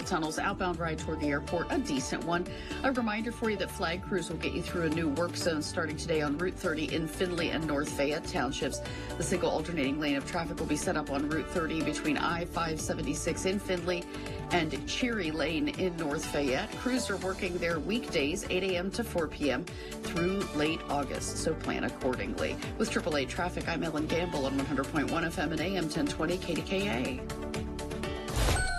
pit tunnels. Outbound ride toward the airport, a decent one. A reminder for you that flag crews will get you through a new work zone starting today on Route 30 in Findlay and North Fayette townships. The single alternating lane of traffic will be set up on Route 30 between I-576 in Findlay and Cherry Lane in North Fayette. Crews are working their weekdays 8 a.m. to 4 p.m. through late August, so plan accordingly. With AAA Traffic, I'm Ellen Gamble on 100.1 FM and AM 1020 KDKA.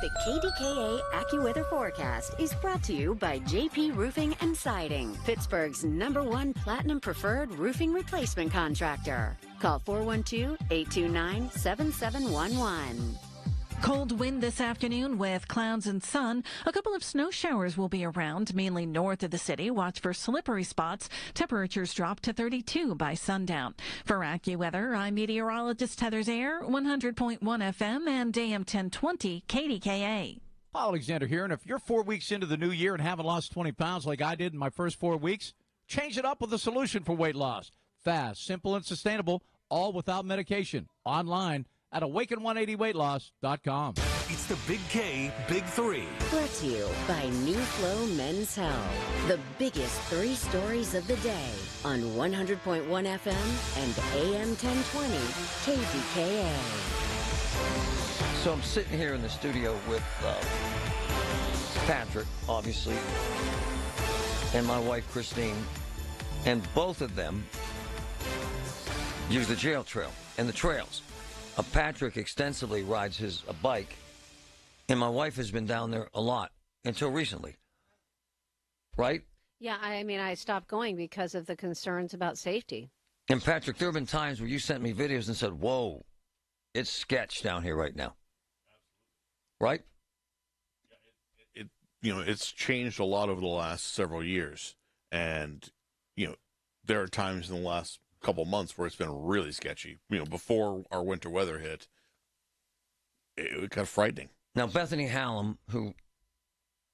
The KDKA AccuWeather forecast is brought to you by JP Roofing and Siding, Pittsburgh's #1 Platinum Preferred roofing replacement contractor. Call 412-829-7711. Cold wind this afternoon with clouds and sun. A couple of snow showers will be around, mainly north of the city. Watch for slippery spots. Temperatures drop to 32 by sundown. For AccuWeather, I'm meteorologist Heather Zaire, 100.1 FM and AM 1020 KDKA. Paul Alexander here, and if you're 4 weeks into the new year and haven't lost 20 pounds like I did in my first 4 weeks, change it up with a solution for weight loss. Fast, simple, and sustainable, all without medication. Online at awaken180weightloss.com. It's the Big K Big Three. Brought to you by New Flow Men's Health. The biggest 3 stories of the day on 100.1 FM and AM 1020 KDKA. So I'm sitting here in the studio with Patrick, obviously, and my wife, Christine, and both of them use the jail trail and the trails. Patrick extensively rides his bike, and my wife has been down there a lot until recently, right? Yeah, I mean, I stopped going because of the concerns about safety. And Patrick, there have been times where you sent me videos and said, whoa, it's sketch down here right now. Right? It's changed a lot over the last several years. And, there are times in the last couple months where it's been really sketchy. Before our winter weather hit, it was kind of frightening. Now, Bethany Hallam, who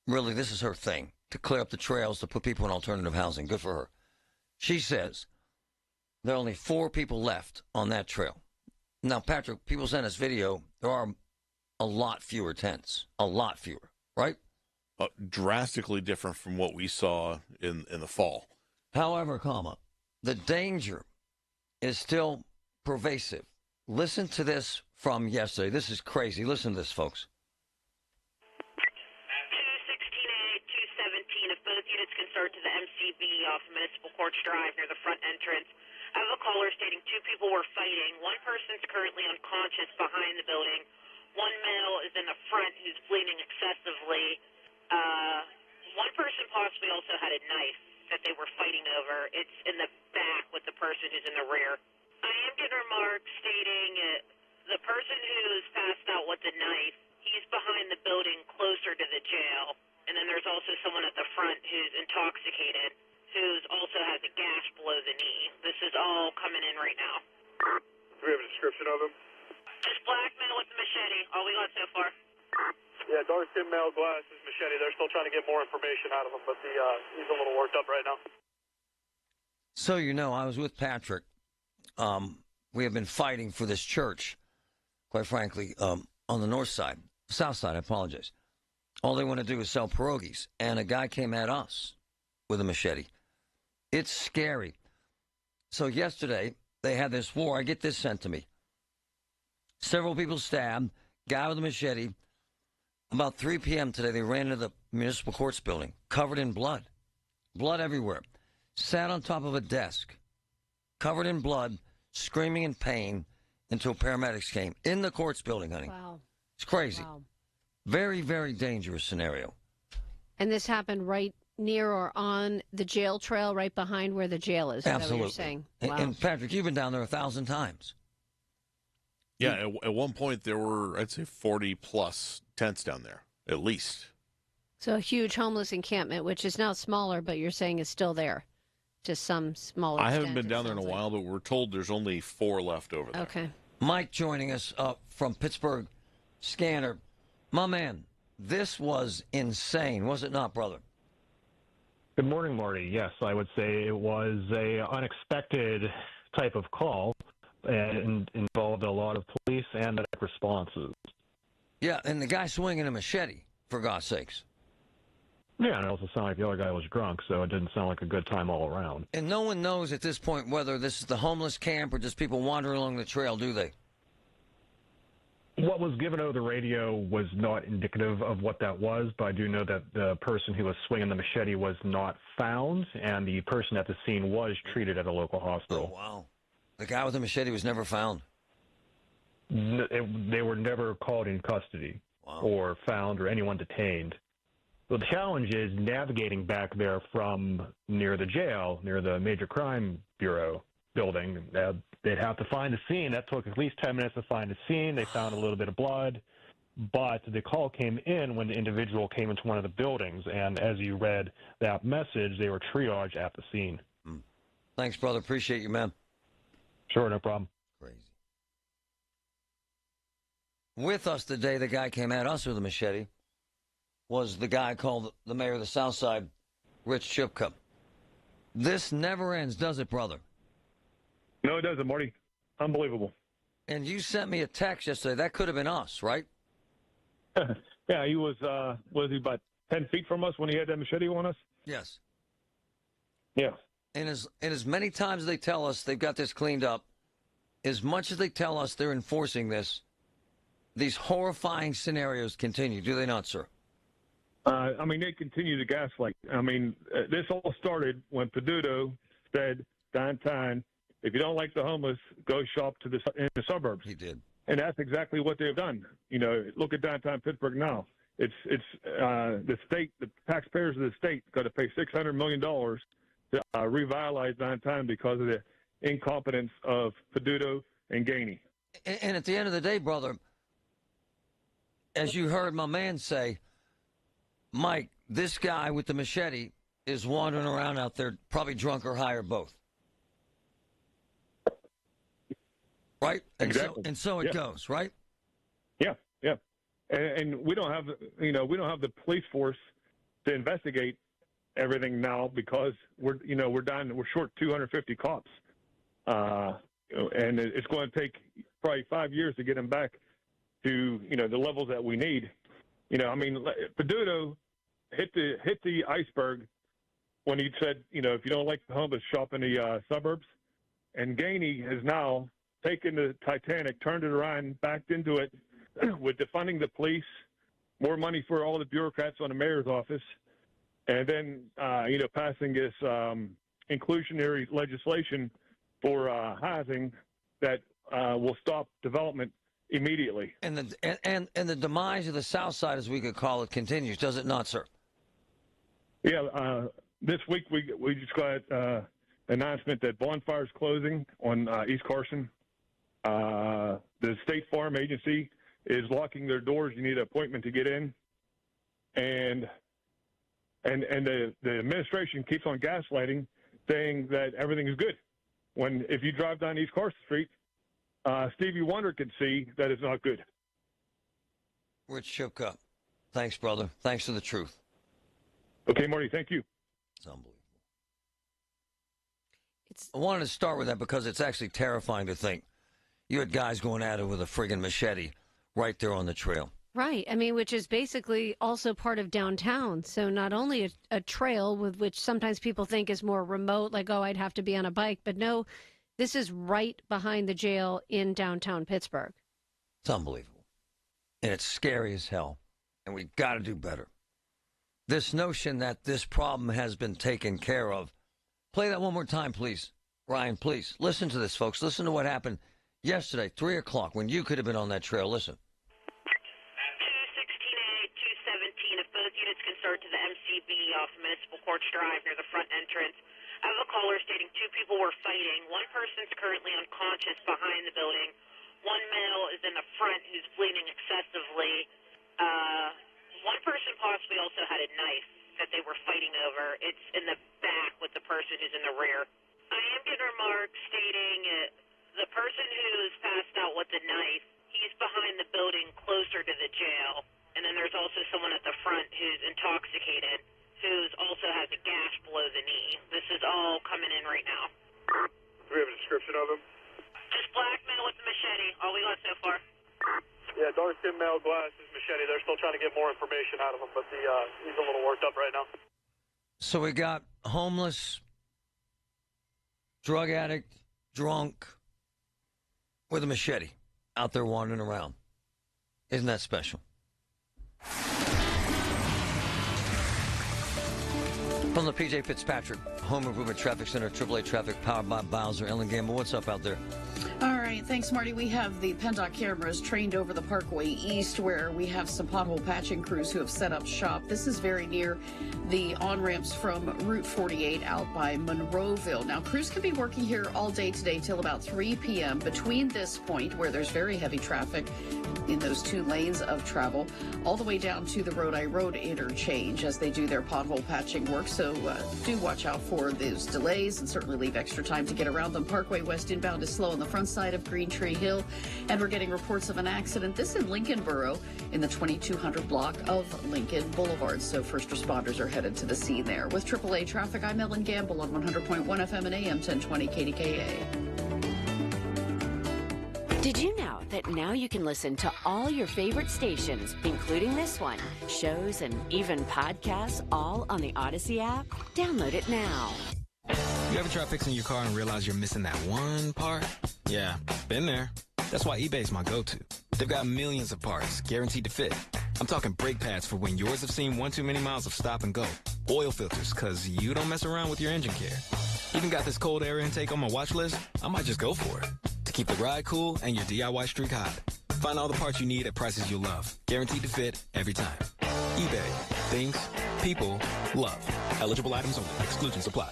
really, this is her thing, to clear up the trails, to put people in alternative housing. Good for her. She says there are only 4 people left on that trail. Now, Patrick, people send us video. There are a lot fewer tents. A lot fewer, right? Drastically different from what we saw in the fall. However, the danger is still pervasive. Listen to this from yesterday. This is crazy. Listen to this, folks. 216A, 217, if both units can start to the MCB off Municipal Courts Drive near the front entrance. I have a caller stating 2 people were fighting. One person's currently unconscious behind the building. One male is in the front who's bleeding excessively. One person possibly also had a knife that they were fighting over. It's in the back with the person who's in the rear. I am getting remarks stating the person who's passed out with the knife, he's behind the building closer to the jail. And then there's also someone at the front who's intoxicated, who's also has a gash below the knee. This is all coming in right now. Do we have a description of him? Just black male with the machete, all we got so far. Yeah, dark skin male, glasses, machete. They're still trying to get more information out of him, but he's a little worked up right now. So, I was with Patrick. We have been fighting for this church, quite frankly, on the north side, south side, I apologize. All they want to do is sell pierogies, and a guy came at us with a machete. It's scary. So yesterday, they had this war. I get this sent to me. Several people stabbed, guy with a machete. About 3 p.m. today, they ran into the municipal courts building, covered in blood. Blood everywhere. Sat on top of a desk, covered in blood, screaming in pain until paramedics came. In the courts building, honey. Wow. It's crazy. Wow. Very, very dangerous scenario. And this happened right near or on the jail trail, right behind where the jail is. Absolutely. Is that what you're saying? Wow. And Patrick, you've been down there 1,000 times. Yeah, at one point there were, I'd say, 40-plus tents down there, at least. So a huge homeless encampment, which is now smaller, but you're saying is still there. Just some smaller. I haven't been down there in a while, but we're told there's only 4 left over there. Okay. Mike joining us from Pittsburgh Scanner. My man, this was insane, was it not, brother? Good morning, Marty. Yes, I would say it was a unexpected type of call and involved a lot of police and medic responses. Yeah, and the guy swinging a machete. for God's sakes. Yeah, and it also sounded like the other guy was drunk, so it didn't sound like a good time all around. And no one knows at this point whether this is the homeless camp or just people wandering along the trail, do they? What was given over the radio was not indicative of what that was, but I do know that the person who was swinging the machete was not found, and the person at the scene was treated at a local hospital. Oh, wow. The guy with the machete was never found. They were never called in custody or found or anyone detained. The challenge is navigating back there from near the jail, near the Major Crime Bureau building. They'd have to find the scene. That took at least 10 minutes to find the scene. They found a little bit of blood, but the call came in when the individual came into one of the buildings, and as you read that message, they were triaged at the scene. Thanks, brother. Appreciate you, man. Sure, no problem. Crazy. With us today, the guy came at us with a machete was the guy called the mayor of the South Side, Rich Chipka. This never ends, does it, brother? No, it doesn't, Marty. Unbelievable. And you sent me a text yesterday. That could have been us, right? Yeah, he was he about 10 feet from us when he had that machete on us? Yes. Yeah. And as many times as they tell us they've got this cleaned up, as much as they tell us they're enforcing this, these horrifying scenarios continue, do they not, sir? I mean, they continue to gaslight. I mean, this all started when Peduto said downtown, if you don't like the homeless, go shop in the suburbs. He did. And that's exactly what they've done. You know, look at downtown Pittsburgh now. It's the state, the taxpayers of the state got to pay $600 million to revitalize downtown because of the incompetence of Peduto and Gainey. And at the end of the day, brother, as you heard my man say, Mike, this guy with the machete is wandering around out there, probably drunk or high or both. Right? Exactly. And so it goes, right? Yeah, yeah. And we don't have, we don't have the police force to investigate everything now because we're short 250 cops. And it's going to take probably 5 years to get them back to, the levels that we need. I mean, Peduto hit the iceberg when he said, if you don't like the homeless, shop in the suburbs. And Gainey has now taken the Titanic, turned it around, backed into it with defunding the police, more money for all the bureaucrats on the mayor's office, and then, passing this inclusionary legislation for housing that will stop development immediately. And the demise of the South Side, as we could call it, continues, does it not, sir? Yeah, this week we just got announcement that Bonfire's closing on East Carson. The State Farm Agency is locking their doors. You need an appointment to get in, and the administration keeps on gaslighting, saying that everything is good. When if you drive down East Carson Street, Stevie Wonder can see that it's not good. Rich Chipka, thanks, brother. Thanks for the truth. Okay, Marty, thank you. It's unbelievable. I wanted to start with that because it's actually terrifying to think you had guys going at it with a friggin' machete right there on the trail. Right. I mean, which is basically also part of downtown. So not only a trail with which sometimes people think is more remote, like, oh, I'd have to be on a bike. But no, this is right behind the jail in downtown Pittsburgh. It's unbelievable. And it's scary as hell. And we've got to do better. This notion that this problem has been taken care of. Play that one more time, please. Ryan, please. Listen to this, folks. Listen to what happened yesterday, 3 o'clock, when you could have been on that trail. Listen. 216A, 217, if both units can start to the MCB off Municipal Courts Drive near the front entrance. I have a caller stating 2 people were fighting. One person's currently unconscious behind the building. One male is in the front who's bleeding excessively. One person possibly also had a knife that they were fighting over. It's in the back with the person who's in the rear. I am getting remarks stating the person who's passed out with the knife, he's behind the building closer to the jail. And then there's also someone at the front who's intoxicated, who's also has a gash below the knee. This is all coming in right now. Do we have a description of him? Just black male with the machete, all we got so far. Yeah, dark-skinned male, glasses, machete. Machete. They're still trying to get more information out of him, but he's a little worked up right now. So we got homeless, drug addict, drunk, with a machete out there wandering around. Isn't that special? From the P.J. Fitzpatrick Home Improvement Traffic Center, AAA Traffic, powered by Bowser. Ellen Gamble, what's up out there? All right, thanks, Marty. We have the PennDOT cameras trained over the Parkway East, where we have some pothole patching crews who have set up shop. This is very near the on-ramps from Route 48 out by Monroeville. Now, crews can be working here all day today till about 3 p.m. between this point, where there's very heavy traffic in those 2 lanes of travel, all the way down to the Rhode Road interchange as they do their pothole patching work. So do watch out for those delays and certainly leave extra time to get around them. Parkway West inbound is slow on the front side of Green Tree Hill, and we're getting reports of an accident. This in Lincolnboro in the 2200 block of Lincoln Boulevard. So first responders are headed to the scene there. With AAA Traffic, I'm Ellen Gamble on 100.1 FM and AM 1020 KDKA. Did you know that now you can listen to all your favorite stations, including this one, shows, and even podcasts, all on the Odyssey app? Download it now. You ever try fixing your car and realize you're missing that one part? Yeah, been there. That's why eBay's my go-to. They've got millions of parts, guaranteed to fit. I'm talking brake pads for when yours have seen one too many miles of stop and go. Oil filters, because you don't mess around with your engine care. Even got this cold air intake on my watch list. I might just go for it. To keep the ride cool and your DIY streak hot. Find all the parts you need at prices you'll love. Guaranteed to fit every time. eBay. Things. People. Love. Eligible items only. Exclusions apply.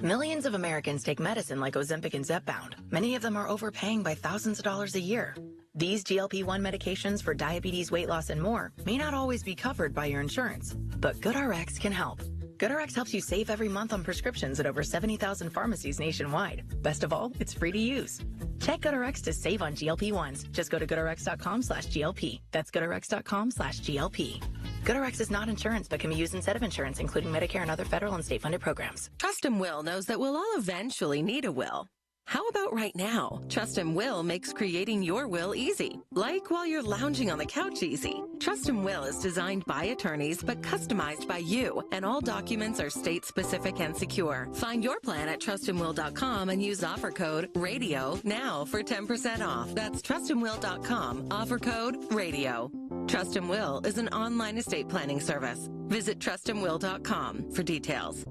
Millions of Americans take medicine like Ozempic and Zepbound. Many of them are overpaying by thousands of dollars a year. These GLP-1 medications for diabetes, weight loss, and more may not always be covered by your insurance, but GoodRx can help. GoodRx helps you save every month on prescriptions at over 70,000 pharmacies nationwide. Best of all, it's free to use. Check GoodRx to save on GLP-1s. Just go to GoodRx.com/GLP. That's GoodRx.com/GLP. GoodRx is not insurance, but can be used instead of insurance, including Medicare and other federal and state-funded programs. Trust and Will knows that we'll all eventually need a will. How about right now? Trust and Will makes creating your will easy, like while you're lounging on the couch easy. Trust and Will is designed by attorneys but customized by you, and all documents are state-specific and secure. Find your plan at trustandwill.com and use offer code RADIO now for 10% off. That's trustandwill.com, offer code RADIO. Trust and Will is an online estate planning service. Visit trustandwill.com for details.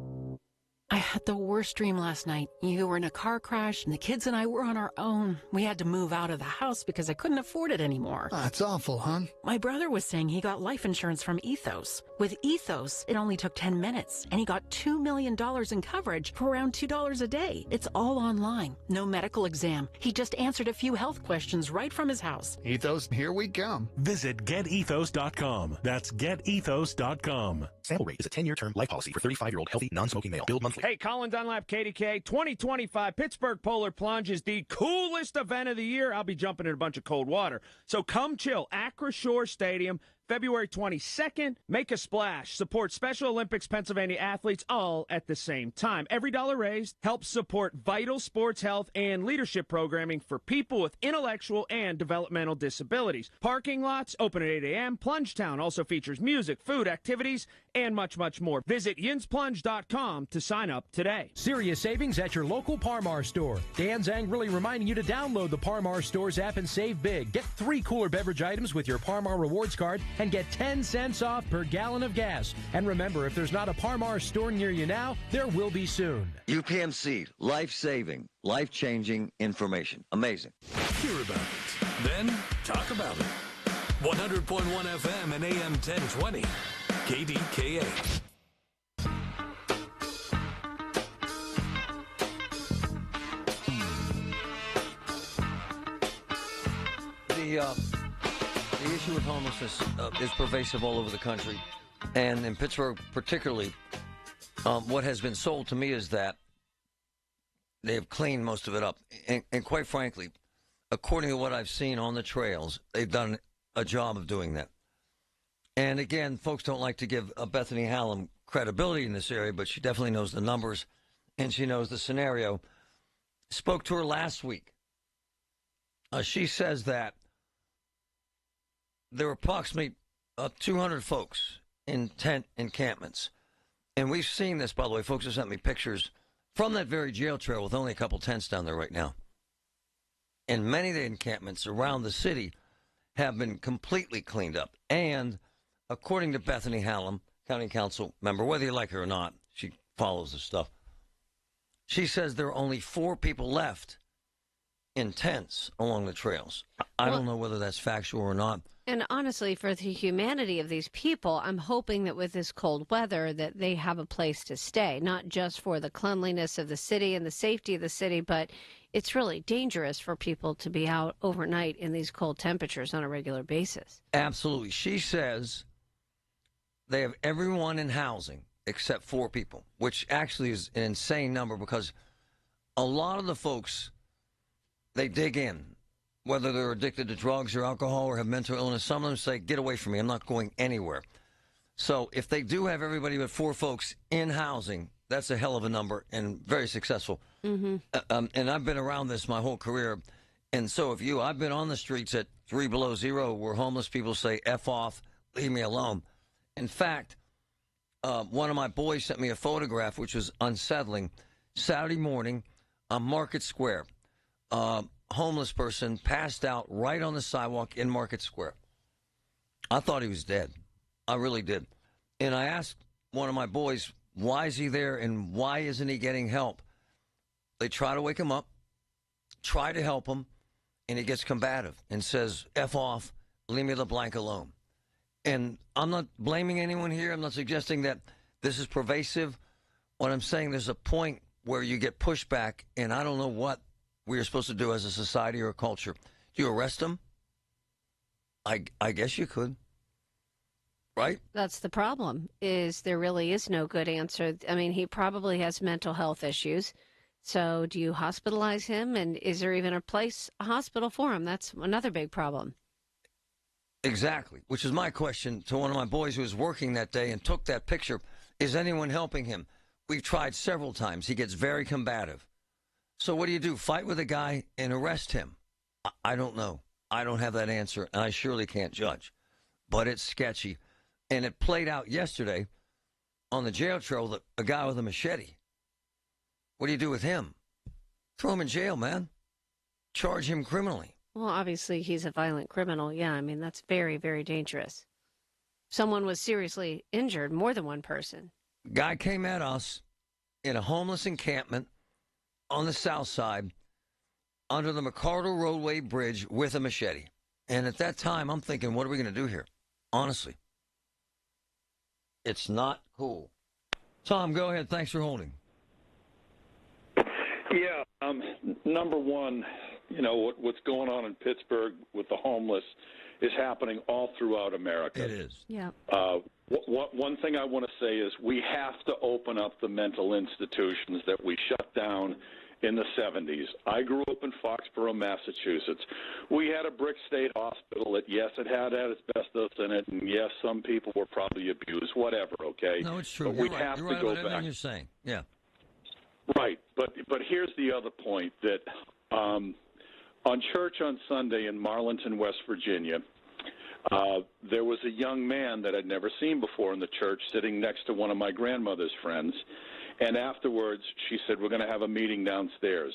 I had the worst dream last night. You were in a car crash, and the kids and I were on our own. We had to move out of the house because I couldn't afford it anymore. That's awful, hon. My brother was saying he got life insurance from Ethos. With Ethos, it only took 10 minutes, and he got $2 million in coverage for around $2 a day. It's all online. No medical exam. He just answered a few health questions right from his house. Ethos, here we come. Visit getethos.com. That's getethos.com. Sample rate is a 10-year term life policy for 35-year-old healthy, non-smoking male. Billed monthly. Hey, Colin Dunlap, KDKA, 2025 Pittsburgh Polar Plunge is the coolest event of the year. I'll be jumping in a bunch of cold water. So come chill. Acra Shore Stadium, February 22nd. Make a splash. Support Special Olympics Pennsylvania athletes all at the same time. Every dollar raised helps support vital sports health and leadership programming for people with intellectual and developmental disabilities. Parking lots open at 8 a.m. Plunge Town also features music, food, activities, and much, much more. Visit yinsplunge.com to sign up today. Serious savings at your local Par-Mar store. Dan's angrily reminding you to download the Par-Mar Stores app and save big. Get 3 cooler beverage items with your Par-Mar Rewards card and get 10 cents off per gallon of gas. And remember, if there's not a Par-Mar store near you now, there will be soon. UPMC, life-saving, life-changing information. Amazing. Hear about it. Then talk about it. 100.1 FM and AM 1020. KDKA. The issue with homelessness is pervasive all over the country, and in Pittsburgh particularly. What has been sold to me is that they have cleaned most of it up, and quite frankly, according to what I've seen on the trails, they've done a job of doing that. And again, folks don't like to give Bethany Hallam credibility in this area, but she definitely knows the numbers, and she knows the scenario. Spoke to her last week. She says that there are approximately 200 folks in tent encampments. And we've seen this, by the way. Folks have sent me pictures from that very jail trail with only a couple tents down there right now. And many of the encampments around the city have been completely cleaned up. And according to Bethany Hallam, county council member, whether you like her or not, she follows this stuff. She says there are only 4 people left in tents along the trails. I don't know whether that's factual or not. And honestly, for the humanity of these people, I'm hoping that with this cold weather that they have a place to stay, not just for the cleanliness of the city and the safety of the city, but it's really dangerous for people to be out overnight in these cold temperatures on a regular basis. Absolutely. She says they have everyone in housing except 4 people, which actually is an insane number because a lot of the folks, they dig in, whether they're addicted to drugs or alcohol or have mental illness. Some of them say, get away from me. I'm not going anywhere. So if they do have everybody but 4 folks in housing, that's a hell of a number and very successful. Mm-hmm. And I've been around this my whole career. And so have you. I've been on the streets at 3 below zero where homeless people say, F off, leave me alone. In fact, one of my boys sent me a photograph, which was unsettling. Saturday morning on Market Square, homeless person passed out right on the sidewalk in Market Square. I thought he was dead. I really did. And I asked one of my boys, why is he there and why isn't he getting help? They try to wake him up, try to help him, and he gets combative and says, F off, leave me the blank alone. And I'm not blaming anyone here. I'm not suggesting that this is pervasive. What I'm saying, there's a point where you get pushback, and I don't know what we're supposed to do as a society or a culture. Do you arrest him? I guess you could. Right? That's the problem, is there really is no good answer. I mean, he probably has mental health issues. So do you hospitalize him? And is there even a hospital for him? That's another big problem. Exactly, which is my question to one of my boys who was working that day and took that picture. Is anyone helping him? We've tried several times. He gets very combative. So what do you do? Fight with a guy and arrest him? I don't know. I don't have that answer, and I surely can't judge. But it's sketchy. And it played out yesterday on the jail trail, a guy with a machete. What do you do with him? Throw him in jail, man. Charge him criminally. Well, obviously, he's a violent criminal. Yeah, I mean, that's very, very dangerous. Someone was seriously injured, more than one person. Guy came at us in a homeless encampment on the south side under the McCardle Roadway Bridge with a machete. And at that time, I'm thinking, what are we going to do here? Honestly. It's not cool. Tom, go ahead. Thanks for holding. Yeah, number one, you know, what's going on in Pittsburgh with the homeless is happening all throughout America. It is. Yeah. One thing I want to say is we have to open up the mental institutions that we shut down in the 70s. I grew up in Foxborough, Massachusetts. We had a brick state hospital that, yes, it had asbestos in it, and yes, some people were probably abused, whatever, okay? No, it's true. But You're we right. have You're to right go about everything back. you're saying. Yeah. Right, but here's the other point, that on church on Sunday in Marlinton, West Virginia, there was a young man that I'd never seen before in the church sitting next to one of my grandmother's friends. And afterwards, she said, we're going to have a meeting downstairs.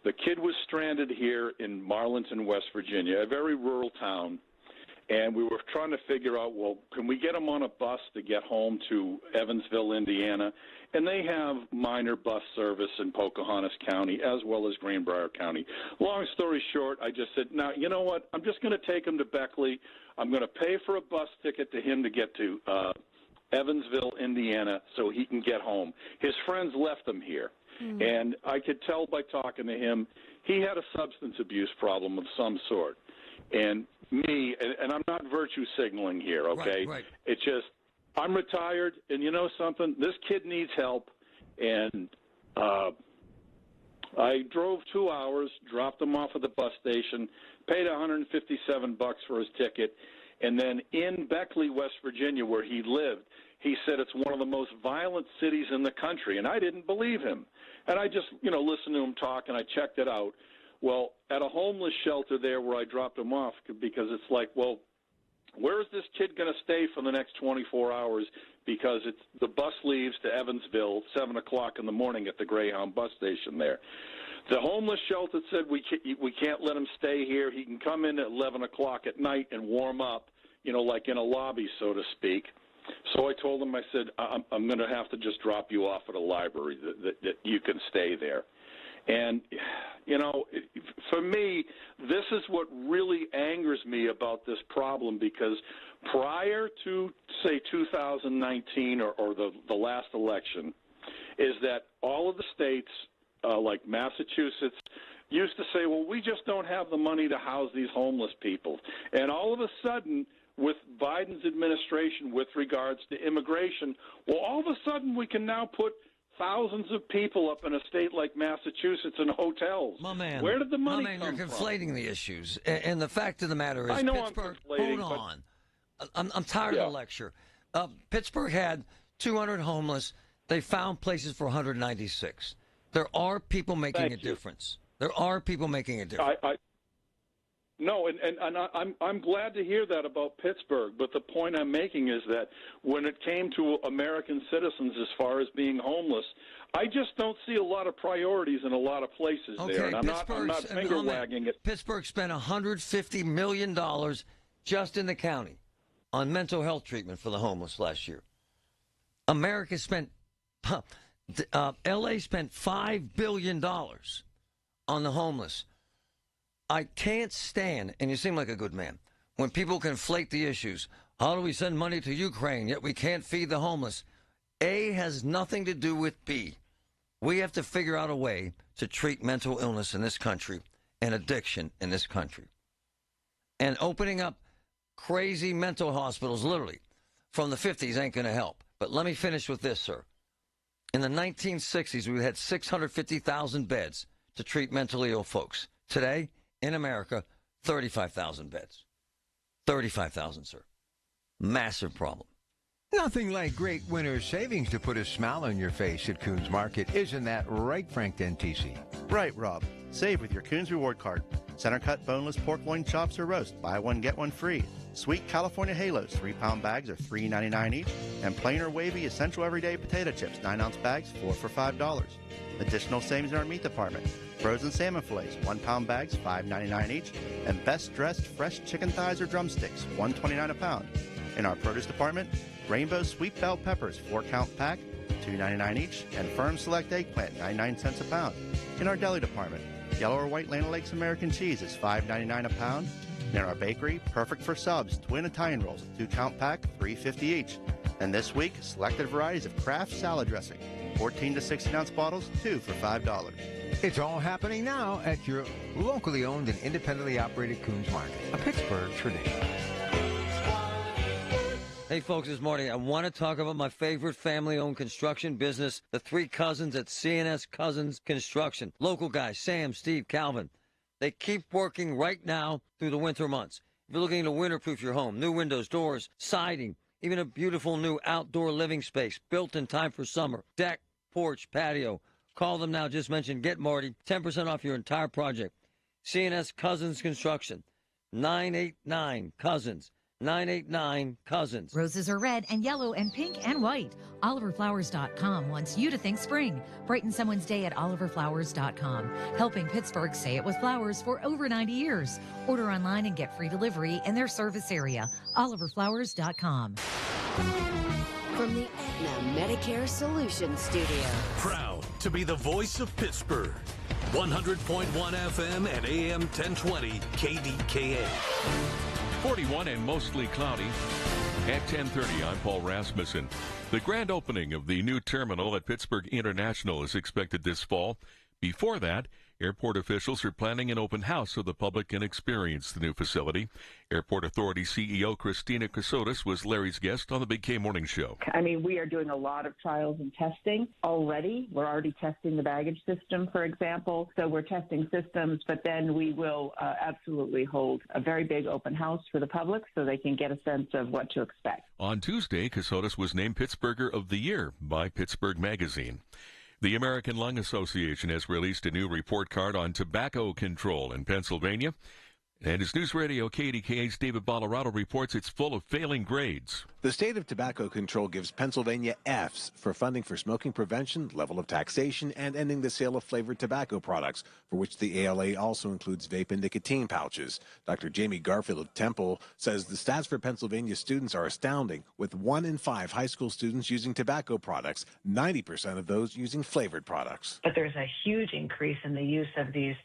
The kid was stranded here in Marlinton, West Virginia, a very rural town. And we were trying to figure out, well, can we get him on a bus to get home to Evansville, Indiana? And they have minor bus service in Pocahontas County as well as Greenbrier County. Long story short, I just said, now, you know what? I'm just going to take him to Beckley. I'm going to pay for a bus ticket to him to get to Evansville, Indiana, so he can get home. His friends left him here. And I could tell by talking to him, he had a substance abuse problem of some sort. And me, and I'm not virtue signaling here, okay? Right. It's just, I'm retired, and you know something? This kid needs help. And I drove 2 hours, dropped him off at the bus station, paid $157 for his ticket, and then in Beckley, West Virginia, where he lived, he said it's one of the most violent cities in the country, and I didn't believe him. And I just, listened to him talk, and I checked it out. Well, at a homeless shelter there where I dropped him off, because it's like, well, where is this kid going to stay for the next 24 hours? Because the bus leaves to Evansville 7 o'clock in the morning at the Greyhound bus station there. The homeless shelter said we can't let him stay here. He can come in at 11 o'clock at night and warm up, like in a lobby, so to speak. So I told him, I said, I'm going to have to just drop you off at a library that you can stay there. And, for me, this is what really angers me about this problem, because prior to, say, 2019 or the last election, is that all of the states, like Massachusetts, used to say, well, we just don't have the money to house these homeless people. And all of a sudden, with Biden's administration with regards to immigration, well, all of a sudden we can now put thousands of people up in a state like Massachusetts in hotels. My man, where did the money come you're from? conflating the issues. And the fact of the matter is, I know Pittsburgh, I'm conflating, hold on. I'm tired of the lecture. Pittsburgh had 200 homeless. They found places for 196. There are people making a difference. There are people making a difference. No, and I'm glad to hear that about Pittsburgh, but the point I'm making is that when it came to American citizens as far as being homeless, I just don't see a lot of priorities in a lot of places there. And I'm not finger-wagging it. Pittsburgh spent $150 million just in the county on mental health treatment for the homeless last year. America spent, L.A. spent $5 billion on the homeless. I can't stand, and you seem like a good man, when people conflate the issues. How do we send money to Ukraine, yet we can't feed the homeless? A has nothing to do with B. We have to figure out a way to treat mental illness in this country and addiction in this country. And opening up crazy mental hospitals, literally, from the 50s ain't going to help. But let me finish with this, sir. In the 1960s, we had 650,000 beds to treat mentally ill folks. Today, in America, 35,000 beds. 35,000, sir. Massive problem. Nothing like great winter savings to put a smile on your face at Coons Market. Isn't that right, Frank NTC? Right, Rob. Save with your Coons Reward Card. Center cut boneless pork loin chops or roast. Buy one, get one free. Sweet California Halos 3-pound bags are $3.99 each. And plain or wavy essential everyday potato chips 9-ounce bags 4 for $5. Additional savings in our meat department. Frozen salmon fillets, 1-pound bags, $5.99 each, and best dressed fresh chicken thighs or drumsticks, $1.29 a pound. In our produce department, Rainbow Sweet Bell peppers, 4-count pack, $2.99 each, and Firm Select eggplant, 99 cents a pound. In our deli department, yellow or white Land O'Lakes American cheese is $5.99 a pound. And in our bakery, perfect for subs, twin Italian rolls, 2-count pack, $3.50 each. And this week, selected varieties of Kraft salad dressing, 14 to 16-ounce bottles, 2 for $5. It's all happening now at your locally owned and independently operated Coons Market, a Pittsburgh tradition. Hey, folks, this morning I want to talk about my favorite family-owned construction business, the three cousins at C&S Cousins Construction. Local guys, Sam, Steve, Calvin. They keep working right now through the winter months. If you're looking to winterproof your home, new windows, doors, siding, even a beautiful new outdoor living space built in time for summer, deck, porch, patio, call them now. Just mention Get Marty, 10% off your entire project. C&S Cousins Construction, 989-COUSINS. 989-COUSINS. Roses are red and yellow and pink and white. OliverFlowers.com wants you to think spring. Brighten someone's day at OliverFlowers.com. Helping Pittsburgh say it with flowers for over 90 years. Order online and get free delivery in their service area. OliverFlowers.com. From the Aetna Medicare Solutions Studio. Proud to be the voice of Pittsburgh. 100.1 FM and AM 1020 KDKA. 41 and mostly cloudy. At 10:30, I'm Paul Rasmussen. The grand opening of the new terminal at Pittsburgh International is expected this fall. Before that, airport officials are planning an open house so the public can experience the new facility. Airport Authority CEO Christina Casotis was Larry's guest on the Big K Morning Show. I mean, we are doing a lot of trials and testing already. We're already testing the baggage system, for example. So we're testing systems, but then we will absolutely hold a very big open house for the public so they can get a sense of what to expect. On Tuesday, Casotis was named Pittsburgher of the Year by Pittsburgh Magazine. The American Lung Association has released a new report card on tobacco control in Pennsylvania. And as News Radio KDKA's David Bollerado reports, it's full of failing grades. The state of tobacco control gives Pennsylvania Fs for funding for smoking prevention, level of taxation, and ending the sale of flavored tobacco products, for which the ALA also includes vape and nicotine pouches. Dr. Jamie Garfield of Temple says the stats for Pennsylvania students are astounding, with 1 in 5 high school students using tobacco products, 90% of those using flavored products. But there's a huge increase in the use of these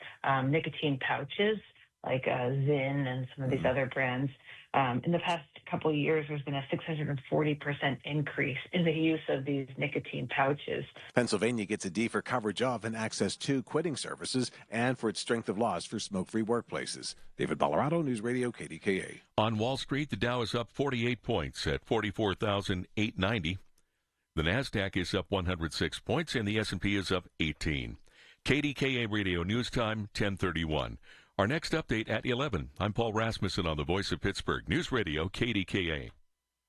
nicotine pouches, like Zyn and some of these other brands. In the past couple of years, there's been a 640% increase in the use of these nicotine pouches. Pennsylvania gets a D for coverage of and access to quitting services and for its strength of laws for smoke-free workplaces. David Bollerado, News Radio KDKA. On Wall Street, the Dow is up 48 points at 44,890. The NASDAQ is up 106 points and the S&P is up 18. KDKA Radio News Time, 10:31. Our next update at 11. I'm Paul Rasmussen on the Voice of Pittsburgh, News Radio KDKA.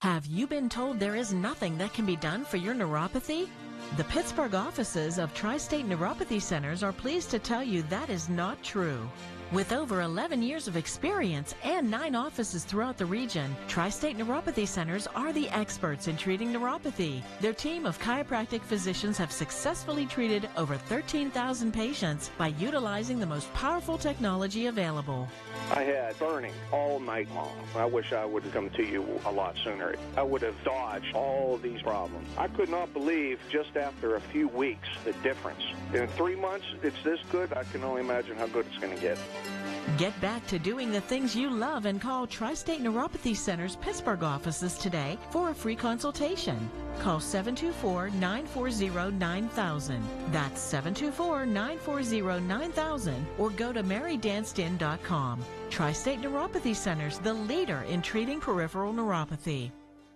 Have you been told there is nothing that can be done for your neuropathy? The Pittsburgh offices of Tri-State Neuropathy Centers are pleased to tell you that is not true. With over 11 years of experience and 9 offices throughout the region, Tri-State Neuropathy Centers are the experts in treating neuropathy. Their team of chiropractic physicians have successfully treated over 13,000 patients by utilizing the most powerful technology available. I had burning all night long. I wish I would have come to you a lot sooner. I would have dodged all these problems. I could not believe just after a few weeks the difference. In 3 months, it's this good. I can only imagine how good it's going to get. Get back to doing the things you love and call Tri-State Neuropathy Center's Pittsburgh offices today for a free consultation. Call 724-940-9000. That's 724-940-9000 or go to marydanston.com. Tri-State Neuropathy Centers, the leader in treating peripheral neuropathy.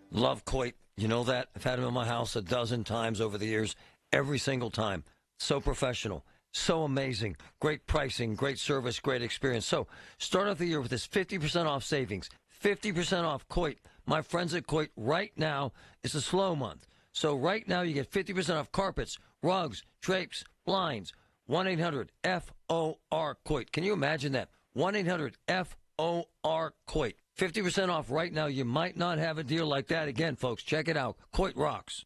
Love Coit. You know that? I've had him in my house a dozen times over the years, every single time. So professional. So amazing. Great pricing, great service, great experience. So start off the year with this 50% off savings. 50% off Coit. My friends at Coit right now, it's a slow month. So right now you get 50% off carpets, rugs, drapes, blinds. 1-800-FOR-COIT. Can you imagine that? 1-800-FOR-COIT. 50% off right now. You might not have a deal like that again, folks. Check it out. Coit rocks.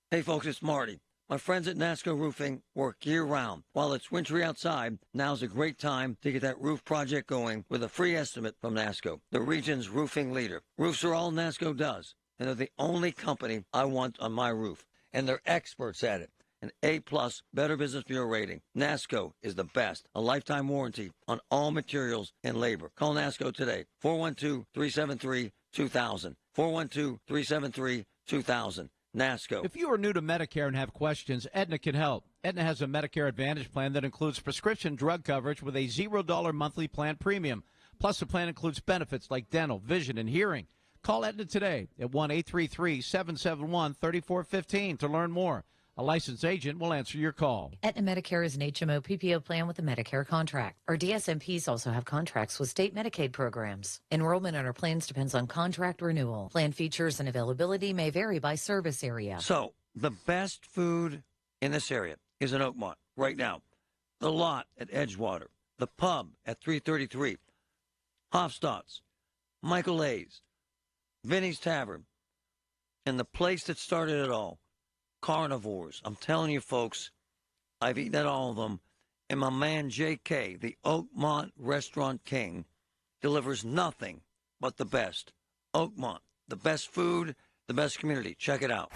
Hey, folks, it's Marty. My friends at NASCO Roofing work year-round. While it's wintry outside, now's a great time to get that roof project going with a free estimate from NASCO, the region's roofing leader. Roofs are all NASCO does, and they're the only company I want on my roof. And they're experts at it. An A-plus Better Business Bureau rating. NASCO is the best. A lifetime warranty on all materials and labor. Call NASCO today. 412-373-2000. 412-373-2000. NASCO. If you are new to Medicare and have questions, Aetna can help. Aetna has a Medicare Advantage plan that includes prescription drug coverage with a $0 monthly plan premium. Plus, the plan includes benefits like dental, vision, and hearing. Call Aetna today at 1-833-771-3415 to learn more. A licensed agent will answer your call. Aetna Medicare is an HMO PPO plan with a Medicare contract. Our DSMPs also have contracts with state Medicaid programs. Enrollment in our plans depends on contract renewal. Plan features and availability may vary by service area. So, the best food in this area is in Oakmont right now. The Lot at Edgewater. The Pub at 333. Hofstadt's. Michael A's. Vinny's Tavern. And the place that started it all. Carnivores. I'm telling you, folks, I've eaten at all of them. And my man J.K., the Oakmont Restaurant King, delivers nothing but the best. Oakmont, the best food, the best community. Check it out.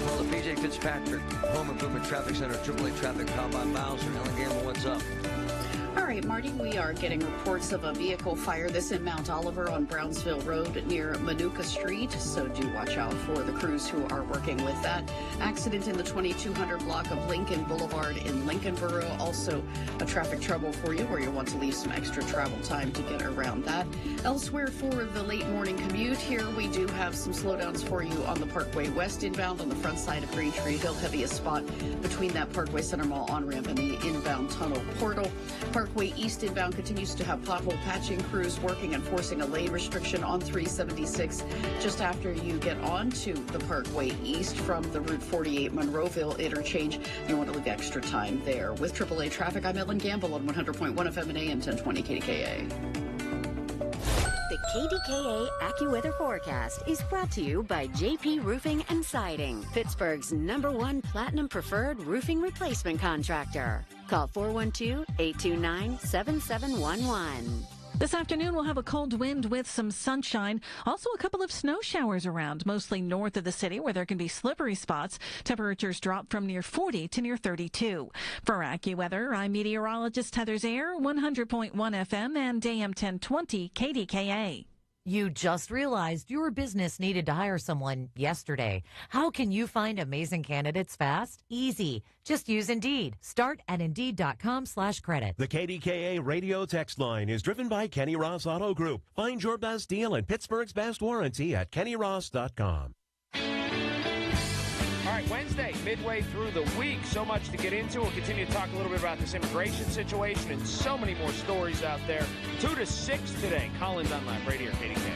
Well, the PJ Fitzpatrick, Home Improvement Traffic Center, AAA Traffic, powered by Bowser. Helen Gamble, what's up? All right, Marty, we are getting reports of a vehicle fire. This in Mount Oliver on Brownsville Road near Manuka Street. So do watch out for the crews who are working with that. Accident in the 2200 block of Lincoln Boulevard in Lincolnboro. Also a traffic trouble for you where you want to leave some extra travel time to get around that. Elsewhere for the late morning commute here, we do have some slowdowns for you on the Parkway West inbound on the front side of Green Tree Hill. Heaviest spot between that Parkway Center Mall on-ramp and the inbound tunnel portal. Parkway East inbound continues to have pothole patching crews working and forcing a lane restriction on 376 just after you get onto the Parkway East from the Route 48 Monroeville interchange. You want to leave extra time there. With AAA traffic, I'm Ellen Gamble on 100.1 FM and AM 1020 KDKA. The KDKA AccuWeather forecast is brought to you by JP Roofing and Siding, Pittsburgh's #1 Platinum Preferred Roofing Replacement Contractor. Call 412-829-7711. This afternoon, we'll have a cold wind with some sunshine. Also, a couple of snow showers around, mostly north of the city, where there can be slippery spots. Temperatures drop from near 40 to near 32. For AccuWeather, I'm meteorologist Heather Zaire, 100.1 FM and AM 1020 KDKA. You just realized your business needed to hire someone yesterday. How can you find amazing candidates fast? Easy. Just use Indeed. Start at Indeed.com/credit. The KDKA radio text line is driven by Kenny Ross Auto Group. Find your best deal and Pittsburgh's best warranty at KennyRoss.com. All right, Wednesday, midway through the week. So much to get into. We'll continue to talk a little bit about this immigration situation and so many more stories out there. 2 to 6 today. Colin Dunlap, right here, KDKA.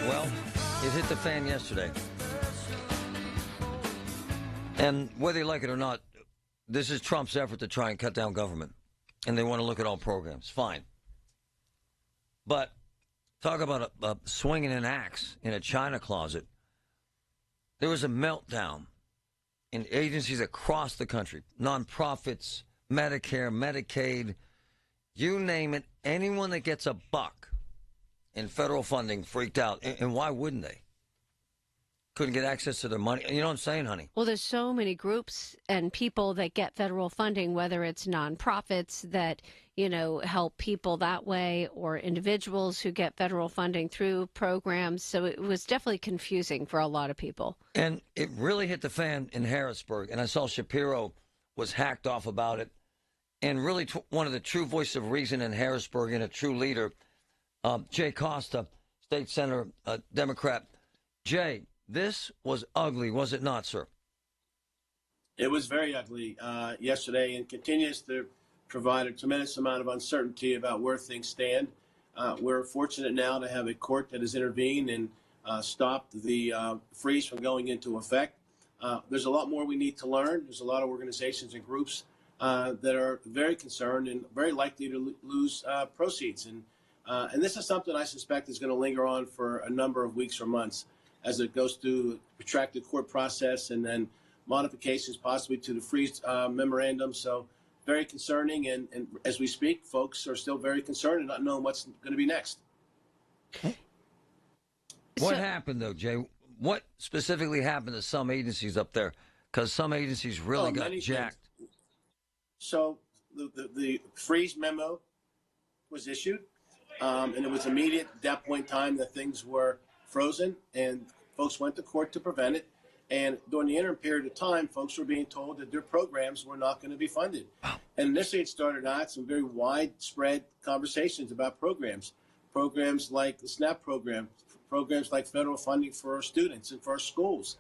Well, it hit the fan yesterday. And whether you like it or not, this is Trump's effort to try and cut down government. And they want to look at all programs. Fine. But talk about a swinging an axe in a china closet. There was a meltdown in agencies across the country, nonprofits, Medicare, Medicaid, you name it. Anyone that gets a buck in federal funding freaked out. And why wouldn't they? Couldn't get access to their money. You know what I'm saying, honey? Well, there's so many groups and people that get federal funding, whether it's nonprofits that, help people that way or individuals who get federal funding through programs. So it was definitely confusing for a lot of people. And it really hit the fan in Harrisburg. And I saw Shapiro was hacked off about it. And really one of the true voices of reason in Harrisburg and a true leader, Jay Costa, state senator, Democrat. Jay, this was ugly, was it not, sir? It was very ugly yesterday and continues to provide a tremendous amount of uncertainty about where things stand. We're fortunate now to have a court that has intervened and stopped the freeze from going into effect. There's a lot more we need to learn. There's a lot of organizations and groups that are very concerned and very likely to lose proceeds. And this is something I suspect is going to linger on for a number of weeks or months as it goes through a protracted court process and then modifications possibly to the freeze memorandum. So very concerning. And as we speak, folks are still very concerned and not knowing what's going to be next. What happened, though, Jay? What specifically happened to some agencies up there? Because some agencies really got jacked. So the freeze memo was issued, and it was immediate at that point in time that things were frozen, and folks went to court to prevent it. And during the interim period of time, folks were being told that their programs were not going to be funded. And initially it started out some very widespread conversations about programs like the SNAP program, programs like federal funding for our students and for our schools,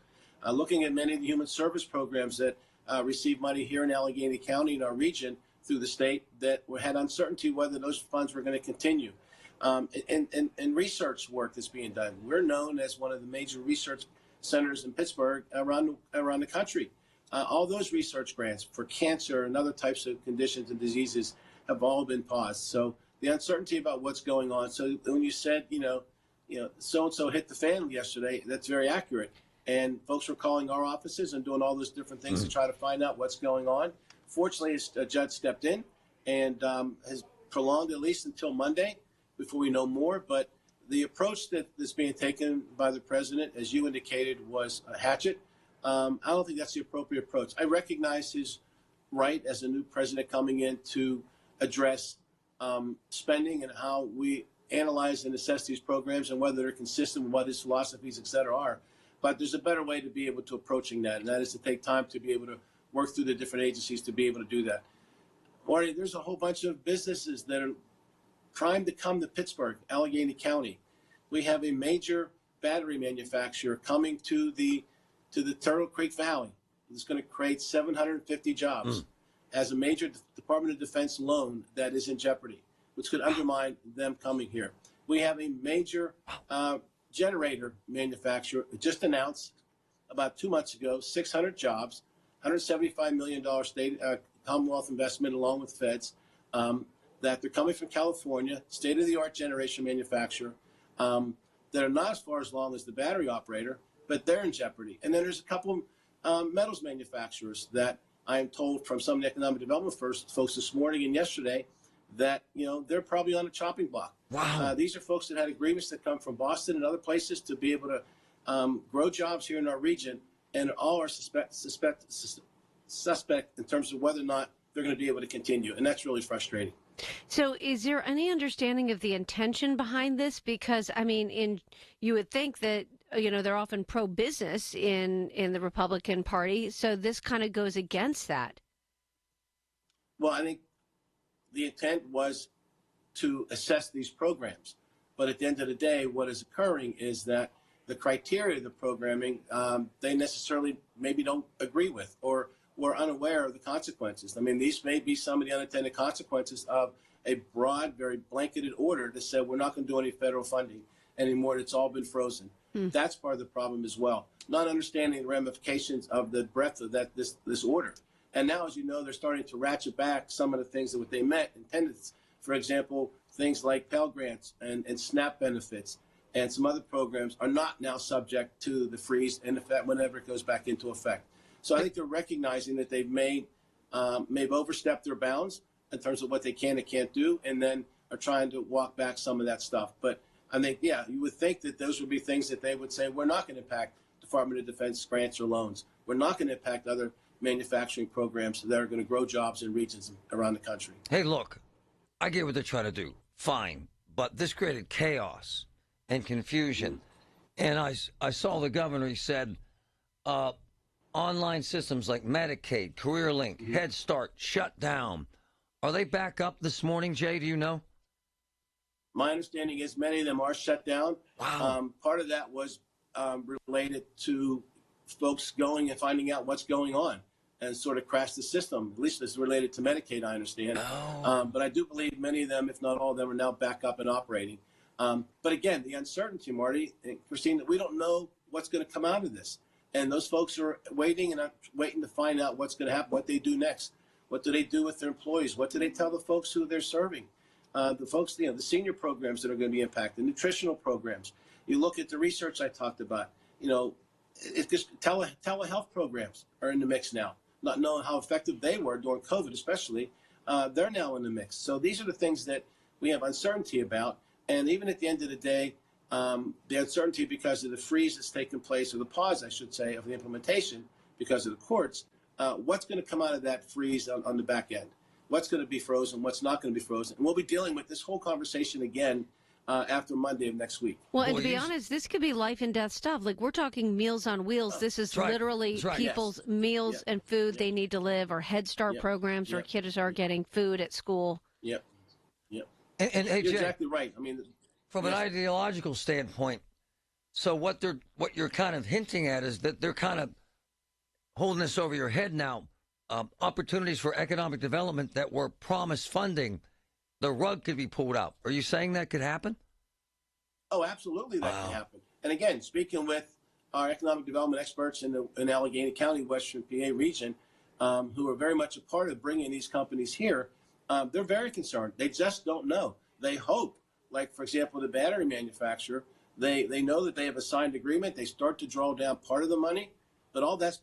looking at many of the human service programs that receive money here in Allegheny County in our region through the state that had uncertainty whether those funds were going to continue. And research work that's being done. We're known as one of the major research centers in Pittsburgh around the country. All those research grants for cancer and other types of conditions and diseases have all been paused. So the uncertainty about what's going on. So when you said, so-and-so hit the fan yesterday, that's very accurate. And folks were calling our offices and doing all those different things to try to find out what's going on. Fortunately, a judge stepped in and has prolonged at least until Monday before we know more. But the approach that's being taken by the president, as you indicated, was a hatchet. I don't think that's the appropriate approach. I recognize his right as a new president coming in to address spending and how we analyze and assess these programs and whether they're consistent with what his philosophies, et cetera, are. But there's a better way to be able to approaching that, and that is to take time to be able to work through the different agencies to be able to do that. Marty, there's a whole bunch of businesses that are primed to come to Pittsburgh, Allegheny County. We have a major battery manufacturer coming to the Turtle Creek Valley. It's going to create 750 jobs. Has a major Department of Defense loan that is in jeopardy, which could undermine them coming here. We have a major generator manufacturer just announced about 2 months ago, 600 jobs, $175 million state Commonwealth investment along with feds, that they're coming from California, state-of-the-art generation manufacturer, that are not as far as long as the battery operator, but they're in jeopardy. And then there's a couple of metals manufacturers that I am told from some of the economic development folks this morning and yesterday that, they're probably on a chopping block. Wow. These are folks that had agreements that come from Boston and other places to be able to grow jobs here in our region, and all are suspect in terms of whether or not they're going to be able to continue. And that's really frustrating. So is there any understanding of the intention behind this? Because, you would think that, they're often pro-business in the Republican Party. So this kind of goes against that. Well, I think the intent was to assess these programs. But at the end of the day, what is occurring is that the criteria of the programming, they necessarily maybe don't agree with or were unaware of the consequences. These may be some of the unintended consequences of a broad, very blanketed order that said we're not going to do any federal funding anymore. It's all been frozen. That's part of the problem as well. Not understanding the ramifications of the breadth of this order. And now, as you know, they're starting to ratchet back some of the things that what they intended. For example, things like Pell Grants and SNAP benefits and some other programs are not now subject to the freeze in effect whenever it goes back into effect. So I think they're recognizing that they've maybe overstepped their bounds in terms of what they can and can't do, and then are trying to walk back some of that stuff. But I think, you would think that those would be things that they would say, we're not going to impact Department of Defense grants or loans. We're not going to impact other manufacturing programs that are going to grow jobs in regions around the country. Hey, look, I get what they're trying to do. Fine. But this created chaos and confusion. And I saw the governor, he said, online systems like Medicaid, CareerLink, Head Start, shut down. Are they back up this morning, Jay? Do you know? My understanding is many of them are shut down. Wow. Part of that was related to folks going and finding out what's going on and sort of crash the system. At least it's related to Medicaid, I understand. But I do believe many of them, if not all of them, are now back up and operating. But again, the uncertainty, Marty and Christine, that we don't know what's going to come out of this. And those folks are waiting to find out what's going to happen, what they do next. What do they do with their employees? What do they tell the folks who they're serving? The folks, the senior programs that are going to be impacted, nutritional programs. You look at the research I talked about. It's just telehealth programs are in the mix now. Not knowing how effective they were during COVID, especially, they're now in the mix. So these are the things that we have uncertainty about. And even at the end of the day, the uncertainty because of the freeze that's taken place, or the pause, I should say, of the implementation because of the courts. What's going to come out of that freeze on the back end? What's going to be frozen? What's not going to be frozen? And we'll be dealing with this whole conversation again after Monday of next week. Well, and to be honest, this could be life and death stuff. Like, we're talking Meals on Wheels. This is literally people's meals and food they need to live, or Head Start programs where kids are getting food at school. Yep. And hey, you're Jay, exactly right. From an ideological standpoint, so what you're kind of hinting at is that they're kind of holding this over your head now. Opportunities for economic development that were promised funding, the rug could be pulled out. Are you saying that could happen? Oh, absolutely, that can happen. And again, speaking with our economic development experts in Allegheny County, Western PA region, who are very much a part of bringing these companies here, they're very concerned. They just don't know. They hope, like, for example, the battery manufacturer, they know that they have a signed agreement. They start to draw down part of the money, but all that's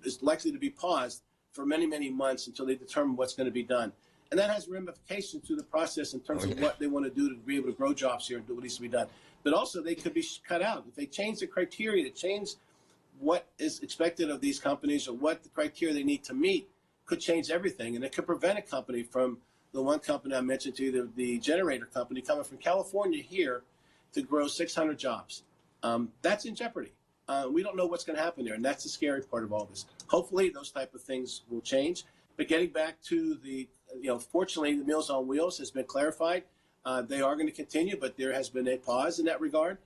is likely to be paused for many, many months until they determine what's going to be done. And that has ramifications to the process in terms of what they want to do to be able to grow jobs here and do what needs to be done. But also, they could be cut out. If they change the criteria to change what is expected of these companies or what the criteria they need to meet, could change everything. And it could prevent a company from the one company I mentioned to you, the generator company, coming from California here to grow 600 jobs. That's in jeopardy. We don't know what's going to happen there, and that's the scary part of all this. Hopefully, those type of things will change. But getting back to fortunately, the Meals on Wheels has been clarified. They are going to continue, but there has been a pause in that regard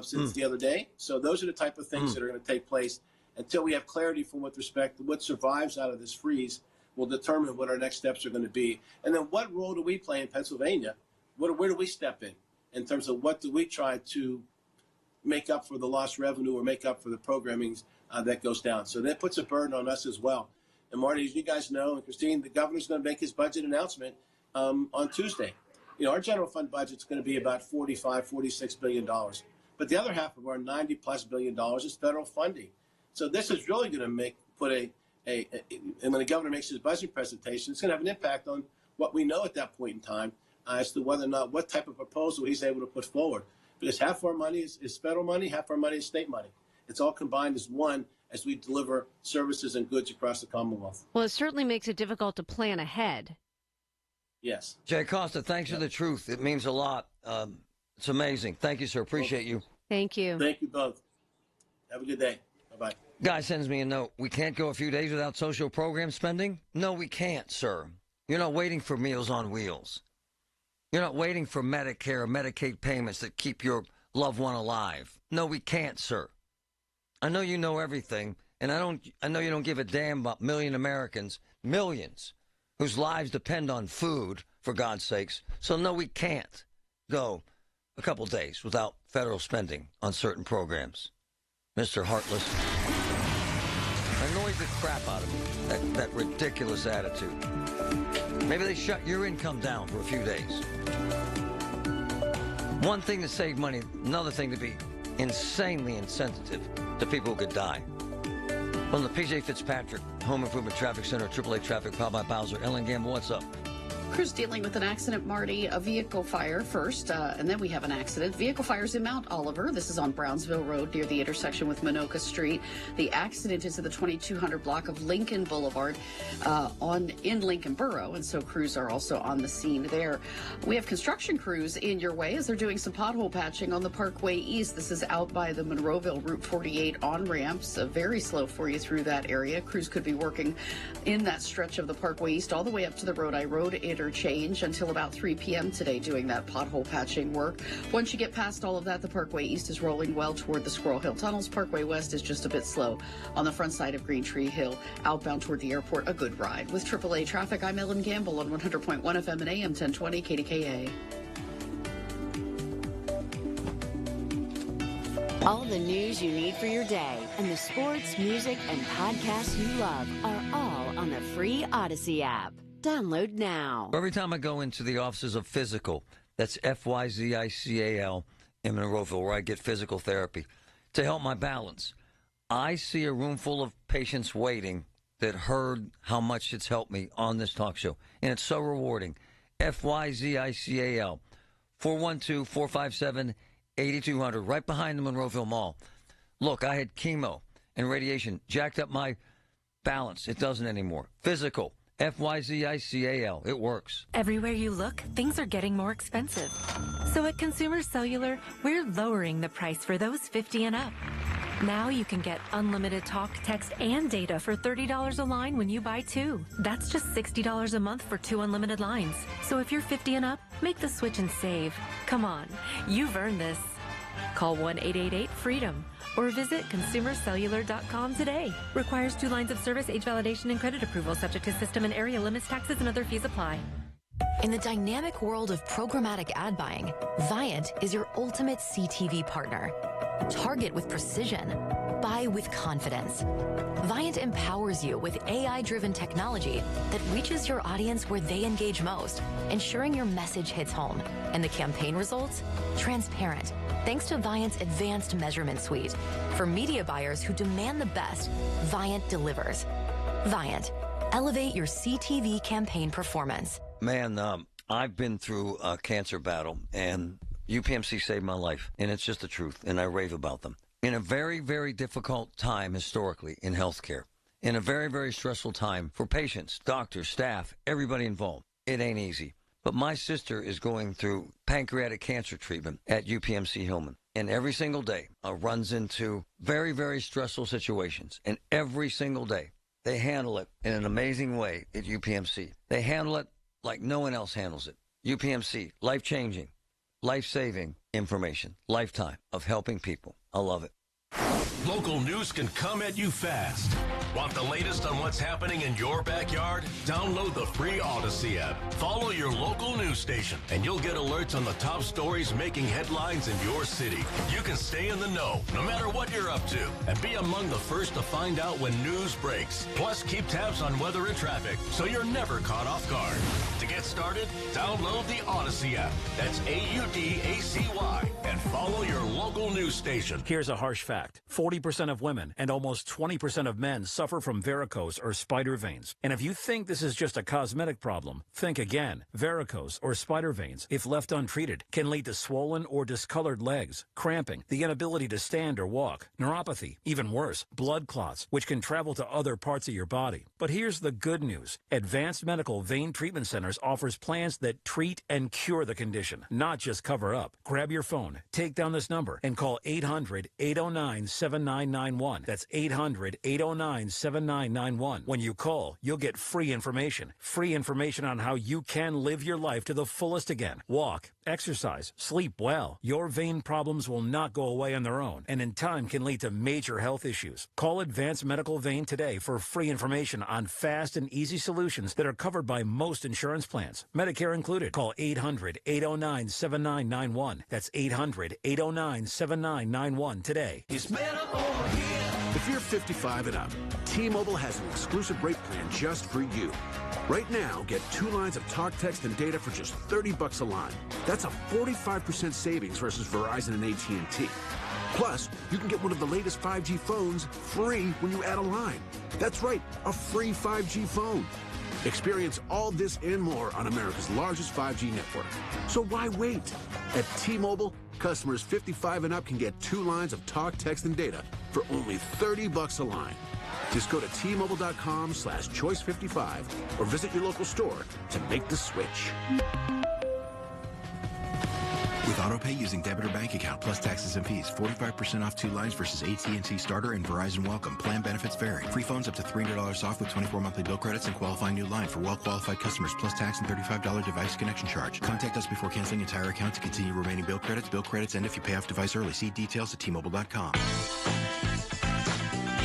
since the other day. So those are the type of things that are going to take place until we have clarity from with respect to what survives out of this freeze. Will determine what our next steps are going to be. And then what role do we play in Pennsylvania? Where do we step in terms of what do we try to make up for the lost revenue or make up for the programming that goes down? So that puts a burden on us as well. And Marty, as you guys know, and Christine, the governor's going to make his budget announcement on Tuesday. Our general fund budget is going to be about $46 billion. But the other half of our $90+ billion is federal funding. So this is really going to and when the governor makes his budget presentation, it's going to have an impact on what we know at that point in time as to whether or not what type of proposal he's able to put forward. Because half our money is federal money, half our money is state money. It's all combined as one as we deliver services and goods across the Commonwealth. Well, it certainly makes it difficult to plan ahead. Yes. Jay Costa, thanks for the truth. It means a lot. It's amazing. Thank you, sir. Appreciate you. Thank you. Thank you both. Have a good day. Bye-bye. Guy sends me a note. We can't go a few days without social program spending? No, we can't, sir. You're not waiting for Meals on Wheels. You're not waiting for Medicare or Medicaid payments that keep your loved one alive. No, we can't, sir. I know you know everything, and I know you don't give a damn about millions, whose lives depend on food, for God's sakes. So no, we can't go a couple days without federal spending on certain programs. Mr. Heartless. Annoyed the crap out of me, that ridiculous attitude. Maybe they shut your income down for a few days. One thing to save money, another thing to be insanely insensitive to people who could die. From the PJ Fitzpatrick Home Improvement Traffic Center, AAA Traffic, powered by Bowser. Ellen Gamble, what's up? Crews dealing with an accident, Marty. A vehicle fire first, and then we have an accident. Vehicle fires in Mount Oliver. This is on Brownsville Road near the intersection with Minoka Street. The accident is in the 2200 block of Lincoln Boulevard in Lincoln Borough, and so crews are also on the scene there. We have construction crews in your way as they're doing some pothole patching on the Parkway East. This is out by the Monroeville Route 48 on-ramps. Very slow for you through that area. Crews could be working in that stretch of the Parkway East all the way up to the Rhode Road interchange until about 3 p.m. today doing that pothole patching work. Once you get past all of that, the Parkway East is rolling well toward the Squirrel Hill Tunnels. Parkway West is just a bit slow on the front side of Green Tree Hill. Outbound toward the airport, a good ride. With AAA traffic, I'm Ellen Gamble on 100.1 FM and AM 1020 KDKA. All the news you need for your day and the sports, music, and podcasts you love are all on the free Odyssey app. Download now. Every time I go into the offices of Physical, that's Physical in Monroeville, where I get physical therapy, to help my balance, I see a room full of patients waiting that heard how much it's helped me on this talk show. And it's so rewarding. Physical, 412-457-8200, right behind the Monroeville Mall. Look, I had chemo and radiation, jacked up my balance. It doesn't anymore. Physical. Physical. It works. Everywhere you look, things are getting more expensive. So at Consumer Cellular, we're lowering the price for those 50 and up. Now you can get unlimited talk, text, and data for $30 a line when you buy two. That's just $60 a month for 2 unlimited lines. So if you're 50 and up, make the switch and save. Come on, you've earned this. Call 1-888-FREEDOM or visit consumercellular.com today. Requires 2 lines of service, age validation, and credit approval, subject to system and area limits, taxes, and other fees apply. In the dynamic world of programmatic ad buying, Viant is your ultimate CTV partner. Target with precision. Buy with confidence. Viant empowers you with AI-driven technology that reaches your audience where they engage most, ensuring your message hits home. And the campaign results? Transparent, thanks to Viant's advanced measurement suite. For media buyers who demand the best, Viant delivers. Viant, elevate your CTV campaign performance. Man, I've been through a cancer battle, and UPMC saved my life, and it's just the truth, and I rave about them. In a very, very difficult time historically in healthcare, in a very, very stressful time for patients, doctors, staff, everybody involved, it ain't easy. But my sister is going through pancreatic cancer treatment at UPMC Hillman, and every single day runs into very, very stressful situations, and every single day they handle it in an amazing way at UPMC. They handle it like no one else handles it. UPMC, life-changing, life-saving information, lifetime of helping people. I love it. Local news can come at you fast. Want the latest on what's happening in your backyard? Download the free Odyssey app. Follow your local news station, and you'll get alerts on the top stories making headlines in your city. You can stay in the know, no matter what you're up to, and be among the first to find out when news breaks. Plus, keep tabs on weather and traffic, so you're never caught off guard. To get started, download the Odyssey app. That's AUDACY, and follow your local news station. Here's a harsh fact. 40% of women and almost 20% of men suffer from varicose or spider veins. And if you think this is just a cosmetic problem, think again. Varicose or spider veins, if left untreated, can lead to swollen or discolored legs, cramping, the inability to stand or walk, neuropathy, even worse, blood clots, which can travel to other parts of your body. But here's the good news. Advanced Medical Vein Treatment Centers offers plans that treat and cure the condition, not just cover up. Grab your phone, take down this number, and call 800-809-7991. That's 800-809-7991. When you call, you'll get free information. Free information on how you can live your life to the fullest again. Walk, exercise, sleep well. Your vein problems will not go away on their own, and in time can lead to major health issues. Call Advanced Medical Vein today for free information on fast and easy solutions that are covered by most insurance plans, Medicare included. Call 800-809-7991. That's 800-809-7991 today. It's better over here. If you're 55 and up, T-Mobile has an exclusive rate plan just for you. Right now, get 2 lines of talk, text, and data for just $30 a line. That's a 45% savings versus Verizon and AT&T. Plus, you can get one of the latest 5G phones free when you add a line. That's right, a free 5G phone. Experience all this and more on America's largest 5G network. So why wait? At T-Mobile, customers 55 and up can get 2 lines of talk, text, and data for only $30 a line. Just go to T-Mobile.com/choice55 or visit your local store to make the switch. With AutoPay using debit or bank account plus taxes and fees, 45% off 2 lines versus AT&T Starter and Verizon Welcome. Plan benefits vary. Free phones up to $300 off with 24 monthly bill credits and qualifying new line for well-qualified customers plus tax and $35 device connection charge. Contact us before canceling entire account to continue remaining bill credits. Bill credits end if you pay off device early. See details at T-Mobile.com.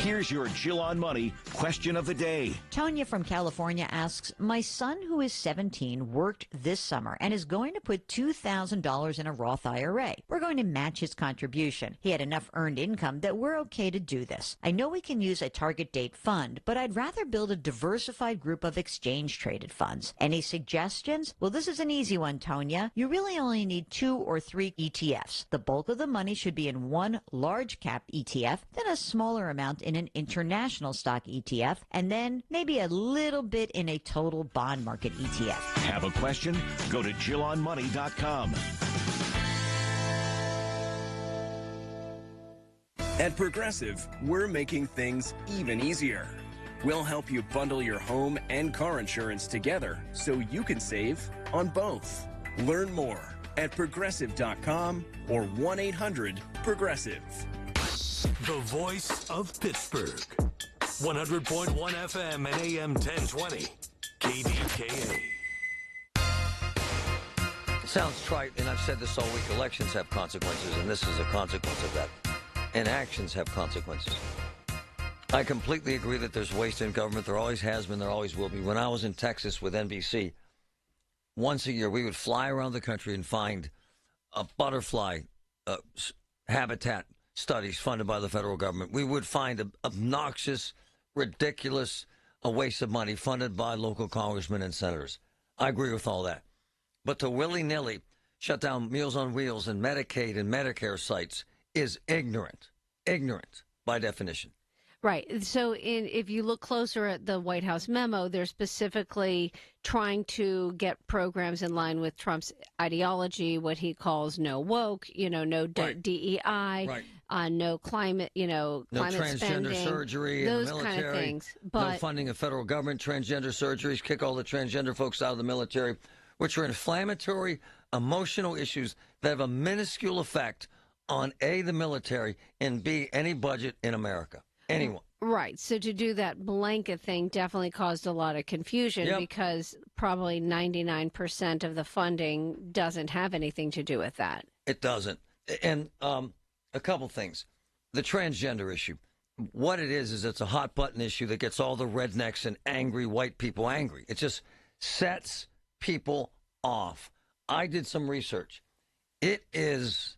Here's your Jill on Money question of the day. Tonya from California asks, my son who is 17 worked this summer and is going to put $2,000 in a Roth IRA. We're going to match his contribution. He had enough earned income that we're okay to do this. I know we can use a target date fund, but I'd rather build a diversified group of exchange traded funds. Any suggestions? Well, this is an easy one, Tonya. You really only need 2 or 3 ETFs. The bulk of the money should be in one large cap ETF, then a smaller amount in an international stock ETF, and then maybe a little bit in a total bond market ETF. Have a question? Go to JillOnMoney.com. At Progressive, we're making things even easier. We'll help you bundle your home and car insurance together so you can save on both. Learn more at Progressive.com or 1-800-PROGRESSIVE. The voice of Pittsburgh. 100.1 FM and AM 1020. KDKA. Sounds trite, and I've said this all week. Elections have consequences, and this is a consequence of that. And actions have consequences. I completely agree that there's waste in government. There always has been. There always will be. When I was in Texas with NBC, once a year we would fly around the country and find a butterfly habitat studies funded by the federal government. We would find obnoxious, ridiculous, a waste of money funded by local congressmen and senators. I agree with all that. But to willy-nilly shut down Meals on Wheels and Medicaid and Medicare sites is ignorant by definition. Right. So if you look closer at the White House memo, they're specifically trying to get programs in line with Trump's ideology, what he calls no woke, no DEI, no climate, no climate transgender spending, surgery those in the military, kind of things. No funding of federal government transgender surgeries, kick all the transgender folks out of the military, which are inflammatory, emotional issues that have a minuscule effect on A, the military, and B, any budget in America. Anyone. Right. So to do that blanket thing definitely caused a lot of confusion because probably 99% of the funding doesn't have anything to do with that. It doesn't. And a couple things. The transgender issue. What it is it's a hot button issue that gets all the rednecks and angry white people angry. It just sets people off. I did some research. It is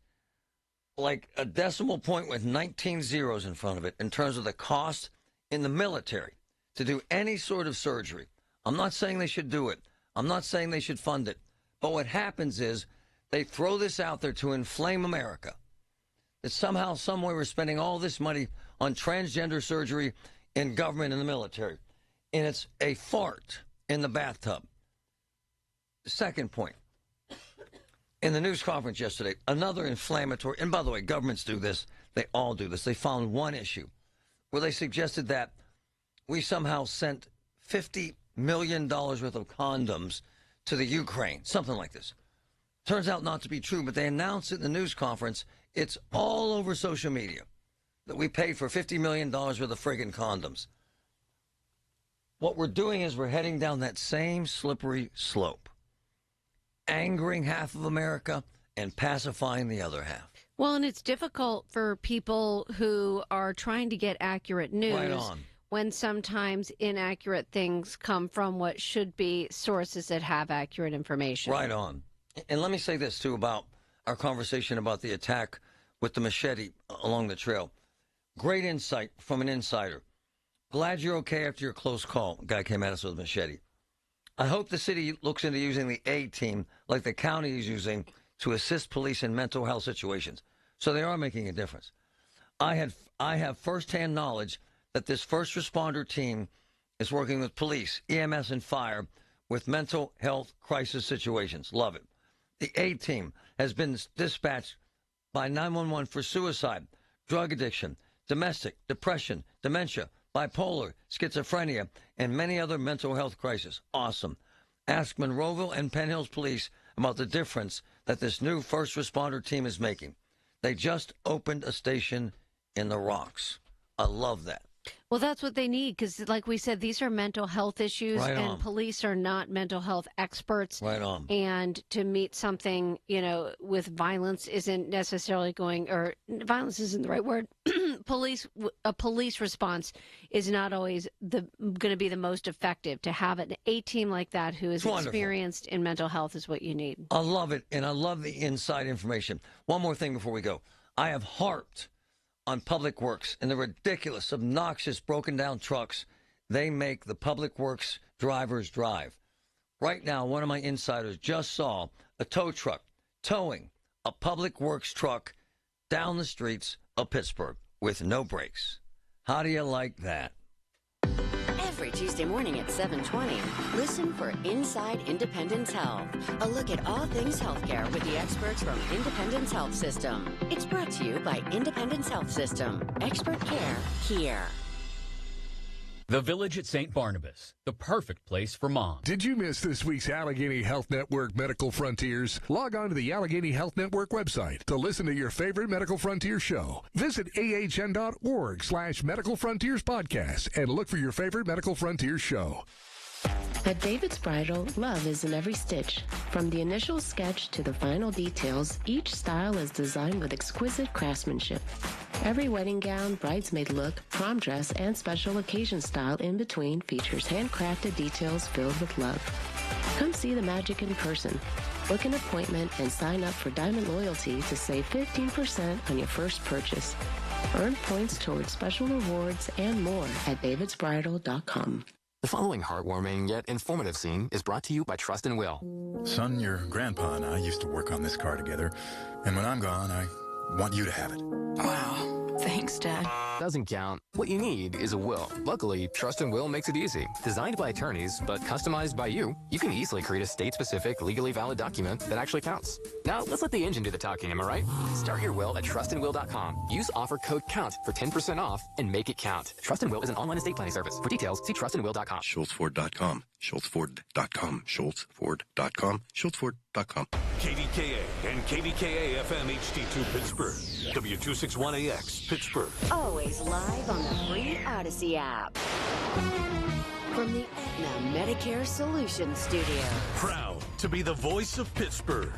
like a decimal point with 19 zeros in front of it in terms of the cost in the military to do any sort of surgery. I'm not saying they should do it. I'm not saying they should fund it. But what happens is they throw this out there to inflame America. That somehow, some way, we're spending all this money on transgender surgery in government and the military. And it's a fart in the bathtub. Second point. In the news conference yesterday, another inflammatory, and by the way, governments do this. They all do this. They found one issue where they suggested that we somehow sent $50 million worth of condoms to the Ukraine, something like this. Turns out not to be true, but they announced it in the news conference. It's all over social media that we paid for $50 million worth of friggin' condoms. What we're doing is we're heading down that same slippery slope, angering half of America and pacifying the other half. Well, and it's difficult for people who are trying to get accurate news Right on. when sometimes inaccurate things come from what should be sources that have accurate information. Right on. And let me say this, too, about our conversation about the attack with the machete along the trail. Great insight from an insider. Glad you're okay after your close call. Guy came at us with a machete. I hope the city looks into using the A-team like the county is using to assist police in mental health situations. So they are making a difference. I have firsthand knowledge that this first responder team is working with police, EMS, and fire with mental health crisis situations. Love it. The A-team has been dispatched by 911 for suicide, drug addiction, domestic, depression, dementia, bipolar, schizophrenia, and many other mental health crises. Awesome. Ask Monroeville and Penn Hills Police about the difference that this new first responder team is making. They just opened a station in the Rocks. I love that. Well, that's what they need because, like we said, these are mental health issues, Right on. and police are not mental health experts. Right on. And to meet something, with violence isn't necessarily or violence isn't the right word. A police response is not always going to be the most effective. To have an A-team like that who is experienced in mental health is what you need. I love it, and I love the inside information. One more thing before we go. I have harped on Public Works and the ridiculous, obnoxious, broken-down trucks they make the Public Works drivers drive. Right now, one of my insiders just saw a tow truck towing a Public Works truck down the streets of Pittsburgh with no brakes. How do you like that? Every Tuesday morning at 7:20, listen for Inside Independence Health, a look at all things healthcare with the experts from Independence Health System. It's brought to you by Independence Health System. Expert care here. The Village at St. Barnabas, the perfect place for moms. Did you miss this week's Allegheny Health Network Medical Frontiers? Log on to the Allegheny Health Network website to listen to your favorite Medical Frontier show. Visit ahn.org/Medical Frontiers podcast and look for your favorite Medical Frontiers show. At David's Bridal, love is in every stitch. From the initial sketch to the final details, each style is designed with exquisite craftsmanship. Every wedding gown, bridesmaid look, prom dress, and special occasion style in between features handcrafted details filled with love. Come see the magic in person. Book an appointment and sign up for Diamond Loyalty to save 15% on your first purchase. Earn points towards special rewards and more at davidsbridal.com. The following heartwarming yet informative scene is brought to you by Trust and Will. Son, your grandpa and I used to work on this car together, and when I'm gone, I want you to have it. Wow. Thanks, Dad. Doesn't count. What you need is a will. Luckily, Trust and Will makes it easy. Designed by attorneys, but customized by you, you can easily create a state-specific, legally valid document that actually counts. Now, let's let the engine do the talking, am I right? Start your will at trustandwill.com. Use offer code COUNT for 10% off and make it count. Trust and Will is an online estate planning service. For details, see trustandwill.com. SchultzFord.com. SchultzFord.com. SchultzFord.com. SchultzFord.com. KDKA and KDKA FM HD2 Pittsburgh. W261AX Pittsburgh. Always live on the free Odyssey app. From the Aetna Medicare Solutions Studio. Proud to be the voice of Pittsburgh.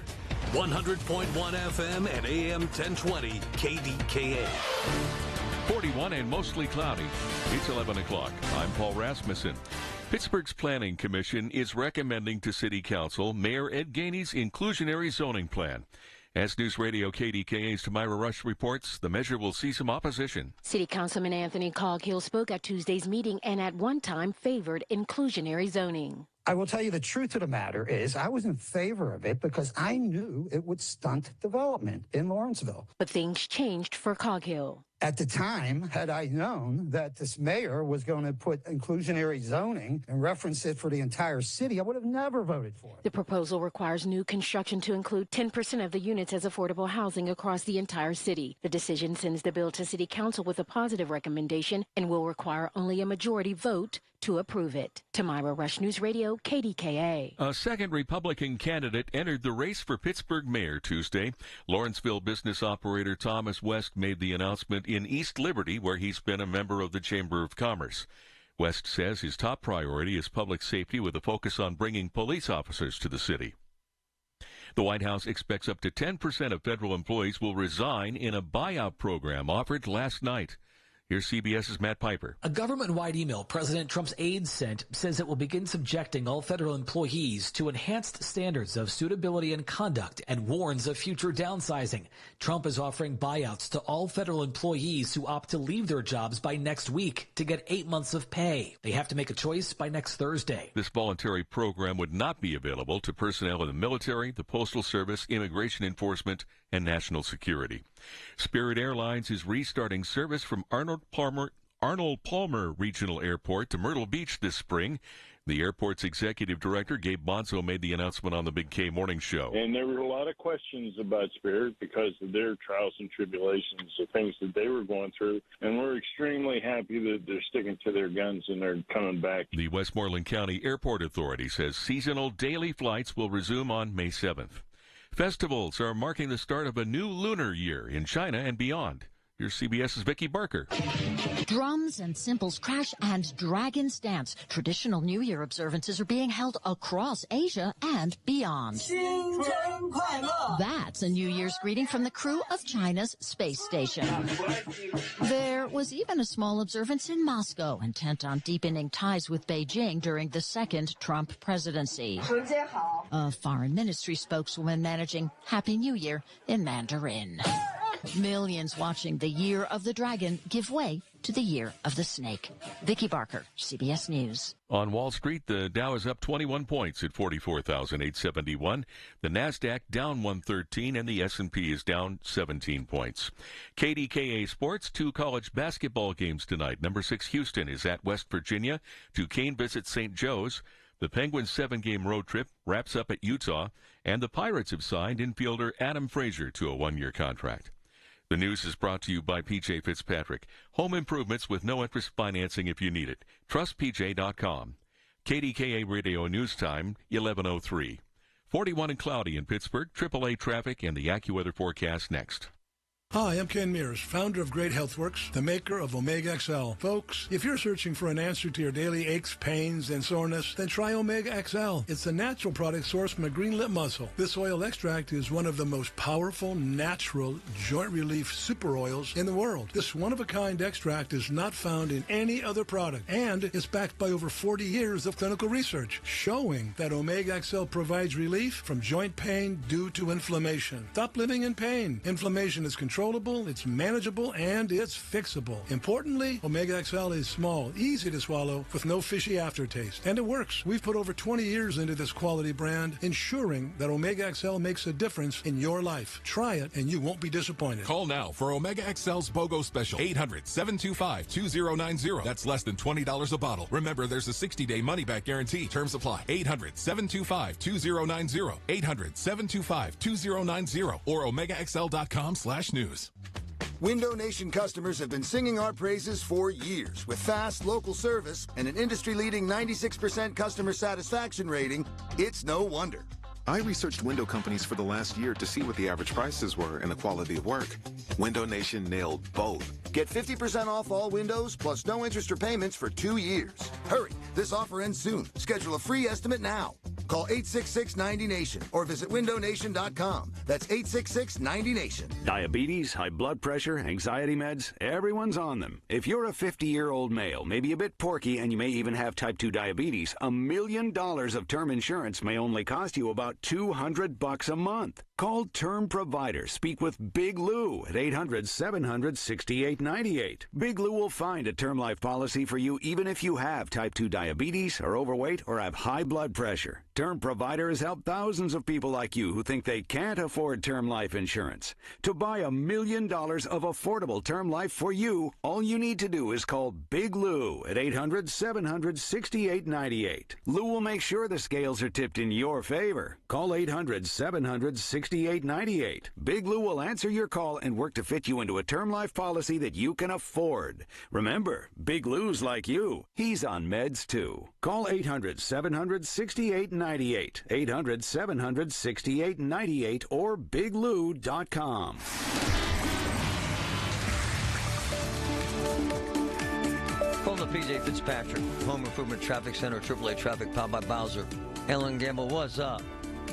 100.1 FM and AM 1020 KDKA. 41 and mostly cloudy. It's 11 o'clock. I'm Paul Rasmussen. Pittsburgh's Planning Commission is recommending to City Council Mayor Ed Gainey's inclusionary zoning plan. As News Radio KDKA's Tamira Rush reports, the measure will see some opposition. City Councilman Anthony Coghill spoke at Tuesday's meeting and at one time favored inclusionary zoning. I will tell you the truth of the matter is I was in favor of it because I knew it would stunt development in Lawrenceville. But things changed for Coghill. At the time, had I known that this mayor was going to put inclusionary zoning and reference it for the entire city, I would have never voted for it. The proposal requires new construction to include 10% of the units as affordable housing across the entire city. The decision sends the bill to City Council with a positive recommendation and will require only a majority vote to approve it. Tamira Rush, News Radio, KDKA. A second Republican candidate entered the race for Pittsburgh mayor Tuesday. Lawrenceville business operator Thomas West made the announcement in East Liberty, where he's been a member of the Chamber of Commerce. West says his top priority is public safety with a focus on bringing police officers to the city. The White House expects up to 10% of federal employees will resign in a buyout program offered last night. Here's CBS's Matt Piper. A government-wide email President Trump's aides sent says it will begin subjecting all federal employees to enhanced standards of suitability and conduct and warns of future downsizing. Trump is offering buyouts to all federal employees who opt to leave their jobs by next week to get 8 months of pay. They have to make a choice by next Thursday. This voluntary program would not be available to personnel in the military, the Postal Service, Immigration Enforcement, and National Security. Spirit Airlines is restarting service from Arnold Palmer Regional Airport to Myrtle Beach this spring. The airport's executive director, Gabe Bonzo, made the announcement on the Big K Morning Show. And there were a lot of questions about Spirit because of their trials and tribulations, the things that they were going through. And we're extremely happy that they're sticking to their guns and they're coming back. The Westmoreland County Airport Authority says seasonal daily flights will resume on May 7th. Festivals are marking the start of a new lunar year in China and beyond. Here's CBS's Vicki Barker. Drums and cymbals crash and dragons dance. Traditional New Year observances are being held across Asia and beyond. That's a New Year's greeting from the crew of China's space station. There was even a small observance in Moscow, intent on deepening ties with Beijing during the second Trump presidency. A foreign ministry spokeswoman managing Happy New Year in Mandarin. Millions watching the Year of the Dragon give way to the Year of the Snake. Vicki Barker, CBS News. On Wall Street, the Dow is up 21 points at 44,871. The Nasdaq down 113, and the S&P is down 17 points. KDKA Sports, 2 college basketball games tonight. Number 6 Houston is at West Virginia. Duquesne visits St. Joe's. The Penguins' 7-game road trip wraps up at Utah, and the Pirates have signed infielder Adam Frazier to a 1-year contract. The news is brought to you by P.J. Fitzpatrick. Home improvements with no interest financing if you need it. TrustPJ.com. KDKA Radio News Time, 11:03. 41 and cloudy in Pittsburgh. AAA traffic and the AccuWeather forecast next. Hi, I'm Ken Mears, founder of Great Healthworks, the maker of Omega XL. Folks, if you're searching for an answer to your daily aches, pains, and soreness, then try Omega XL. It's a natural product sourced from a green lip mussel. This oil extract is one of the most powerful, natural, joint relief super oils in the world. This one-of-a-kind extract is not found in any other product, and it's backed by over 40 years of clinical research, showing that Omega XL provides relief from joint pain due to inflammation. Stop living in pain. Inflammation is controllable, it's manageable, and it's fixable. Importantly, Omega XL is small, easy to swallow, with no fishy aftertaste. And it works. We've put over 20 years into this quality brand, ensuring that Omega XL makes a difference in your life. Try it, and you won't be disappointed. Call now for Omega XL's BOGO special. 800-725-2090. That's less than $20 a bottle. Remember, there's a 60-day money-back guarantee. Terms apply. 800-725-2090. 800-725-2090. Or OmegaXL.com/news. Window Nation customers have been singing our praises for years. With fast, local service and an industry-leading 96% customer satisfaction rating, it's no wonder. I researched window companies for the last year to see what the average prices were and the quality of work. Window Nation nailed both. Get 50% off all windows, plus no interest or payments for 2 years. Hurry, this offer ends soon. Schedule a free estimate now. Call 866-90-NATION or visit windownation.com. That's 866-90-NATION. Diabetes, high blood pressure, anxiety meds, everyone's on them. If you're a 50-year-old male, maybe a bit porky, and you may even have type 2 diabetes, $1 million of term insurance may only cost you about $200 a month. Call Term Provider. Speak with Big Lou at 800-700-6898. Big Lou will find a term life policy for you even if you have type 2 diabetes, are overweight, or have high blood pressure. Term Provider has helped thousands of people like you who think they can't afford term life insurance. To buy $1 million of affordable term life for you, all you need to do is call Big Lou at 800-700-6898. Lou will make sure the scales are tipped in your favor. Call 800-700-6898. Big Lou will answer your call and work to fit you into a term life policy that you can afford. Remember, Big Lou's like you. He's on meds too. Call 800-700-6898. 800-700-6898 or biglou.com. From the PJ Fitzpatrick Home Improvement Traffic Center, AAA Traffic, powered by Bowser. Ellen Gamble, what's up?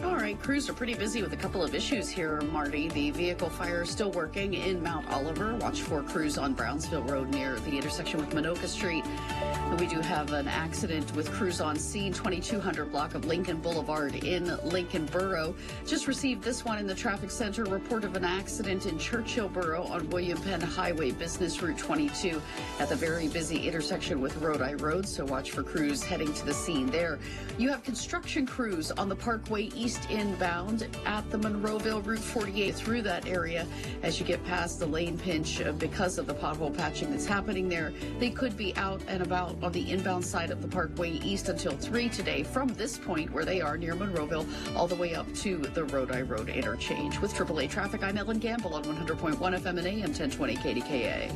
All right, crews are pretty busy with a couple of issues here, Marty. The vehicle fire is still working in Mount Oliver. Watch for crews on Brownsville Road near the intersection with Minoka Street. And we do have an accident with crews on scene, 2200 block of Lincoln Boulevard in Lincoln Borough. Just received this one in the traffic center, report of an accident in Churchill Borough on William Penn Highway, Business Route 22 at the very busy intersection with Rodi Road. So watch for crews heading to the scene there. You have construction crews on the Parkway East inbound at the Monroeville Route 48 through that area as you get past the lane pinch because of the pothole patching that's happening there. They could be out and about on the inbound side of the Parkway East until 3 today from this point where they are near Monroeville all the way up to the Rodi Road interchange. With AAA Traffic, I'm Ellen Gamble on 100.1 FM and AM 1020 KDKA.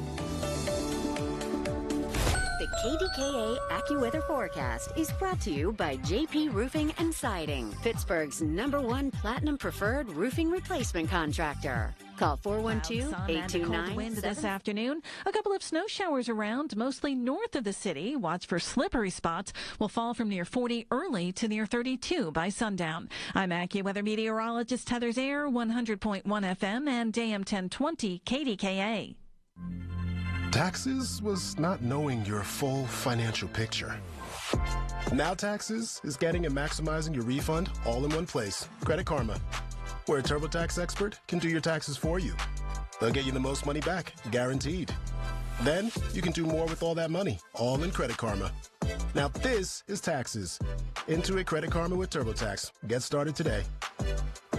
The KDKA AccuWeather forecast is brought to you by JP Roofing and Siding, Pittsburgh's #1 Platinum Preferred Roofing Replacement Contractor. Call 412-829. Wind this afternoon. A couple of snow showers around, mostly north of the city. Watch for slippery spots. Will fall from near 40 early to near 32 by sundown. I'm AccuWeather meteorologist Heather Zaire, 100.1 FM and AM 1020 KDKA. Taxes was not knowing your full financial picture. Now Taxes is getting and maximizing your refund all in one place. Credit Karma, where a TurboTax expert can do your taxes for you. They'll get you the most money back, guaranteed. Then you can do more with all that money, all in Credit Karma. Now this is Taxes. Intuit Credit Karma with TurboTax. Get started today.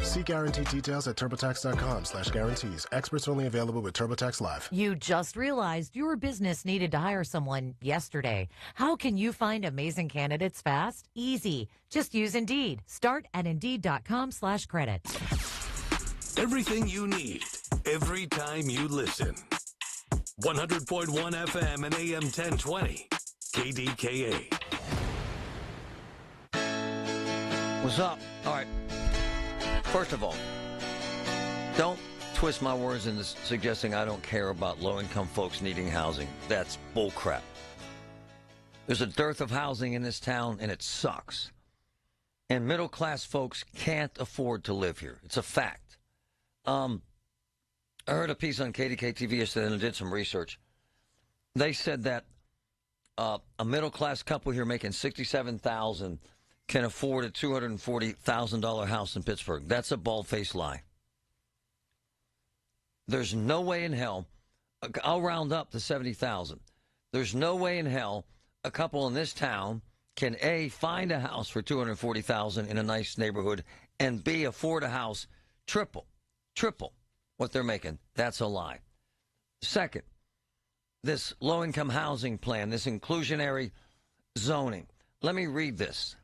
See guarantee details at TurboTax.com/guarantees. Experts only available with TurboTax Live. You just realized your business needed to hire someone yesterday. How can you find amazing candidates fast? Easy. Just use Indeed. Start at Indeed.com/credit. Everything you need, every time you listen. 100.1 FM and AM 1020. KDKA. What's up? All right. First of all, don't twist my words into suggesting I don't care about low-income folks needing housing. That's bullcrap. There's a dearth of housing in this town, and it sucks. And middle-class folks can't afford to live here. It's a fact. I heard a piece on KDKA TV yesterday and I did some research. They said that a middle-class couple here making $67,000 can afford a $240,000 house in Pittsburgh. That's a bald-faced lie. There's no way in hell, I'll round up to $70,000. There's no way in hell a couple in this town can A, find a house for $240,000 in a nice neighborhood, and B, afford a house triple what they're making. That's a lie. Second, this low-income housing plan, this inclusionary zoning. Let me read this.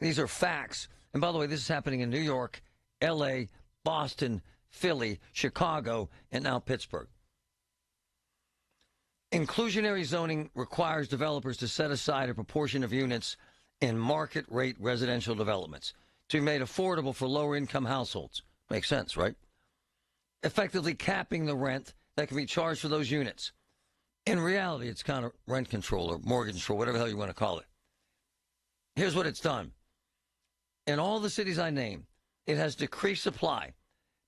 These are facts. And by the way, this is happening in New York, L.A., Boston, Philly, Chicago, and now Pittsburgh. Inclusionary zoning requires developers to set aside a proportion of units in market rate residential developments to be made affordable for lower income households. Makes sense, right? Effectively capping the rent that can be charged for those units. In reality, it's kind of rent control or mortgage control, whatever the hell you want to call it. Here's what it's done. In all the cities I named, it has decreased supply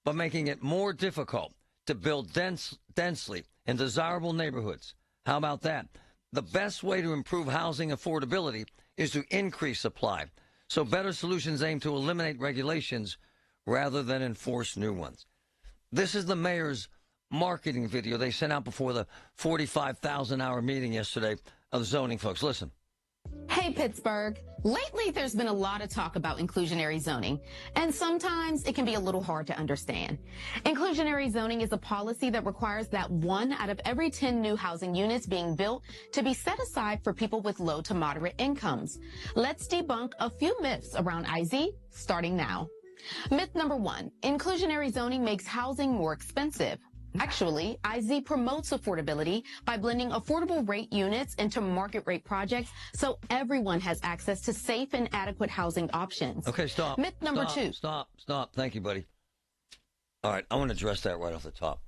by making it more difficult to build densely in desirable neighborhoods. How about that? The best way to improve housing affordability is to increase supply. So better solutions aim to eliminate regulations rather than enforce new ones. This is the mayor's marketing video they sent out before the 45,000-hour meeting yesterday of the zoning folks. Listen. Hey, Pittsburgh. Lately, there's been a lot of talk about inclusionary zoning, and sometimes it can be a little hard to understand. Inclusionary zoning is a policy that requires that 1 out of every 10 new housing units being built to be set aside for people with low to moderate incomes. Let's debunk a few myths around IZ, starting now. Myth number 1, inclusionary zoning makes housing more expensive. Actually, IZ promotes affordability by blending affordable rate units into market rate projects so everyone has access to safe and adequate housing options. Okay, stop. Myth number 2. Stop. Thank you, buddy. All right, I want to address that right off the top.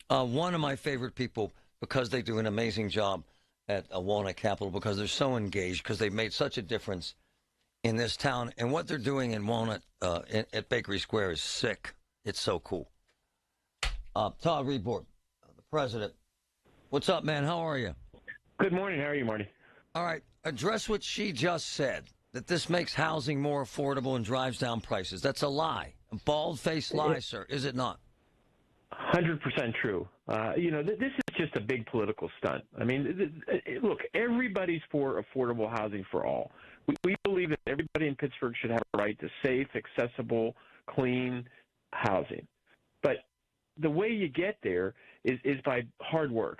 One of my favorite people, because they do an amazing job at Walnut Capital, because they're so engaged, because they've made such a difference in this town. And what they're doing in Walnut at Bakery Square is sick. It's so cool. Todd Rebord, the president. What's up, man? How are you? Good morning. How are you, Marty? All right. Address what she just said, that this makes housing more affordable and drives down prices. That's a lie. A bald-faced lie, sir. Is it not? 100% true. This is just a big political stunt. I mean, look, everybody's for affordable housing for all. We believe that everybody in Pittsburgh should have a right to safe, accessible, clean housing. But the way you get there is by hard work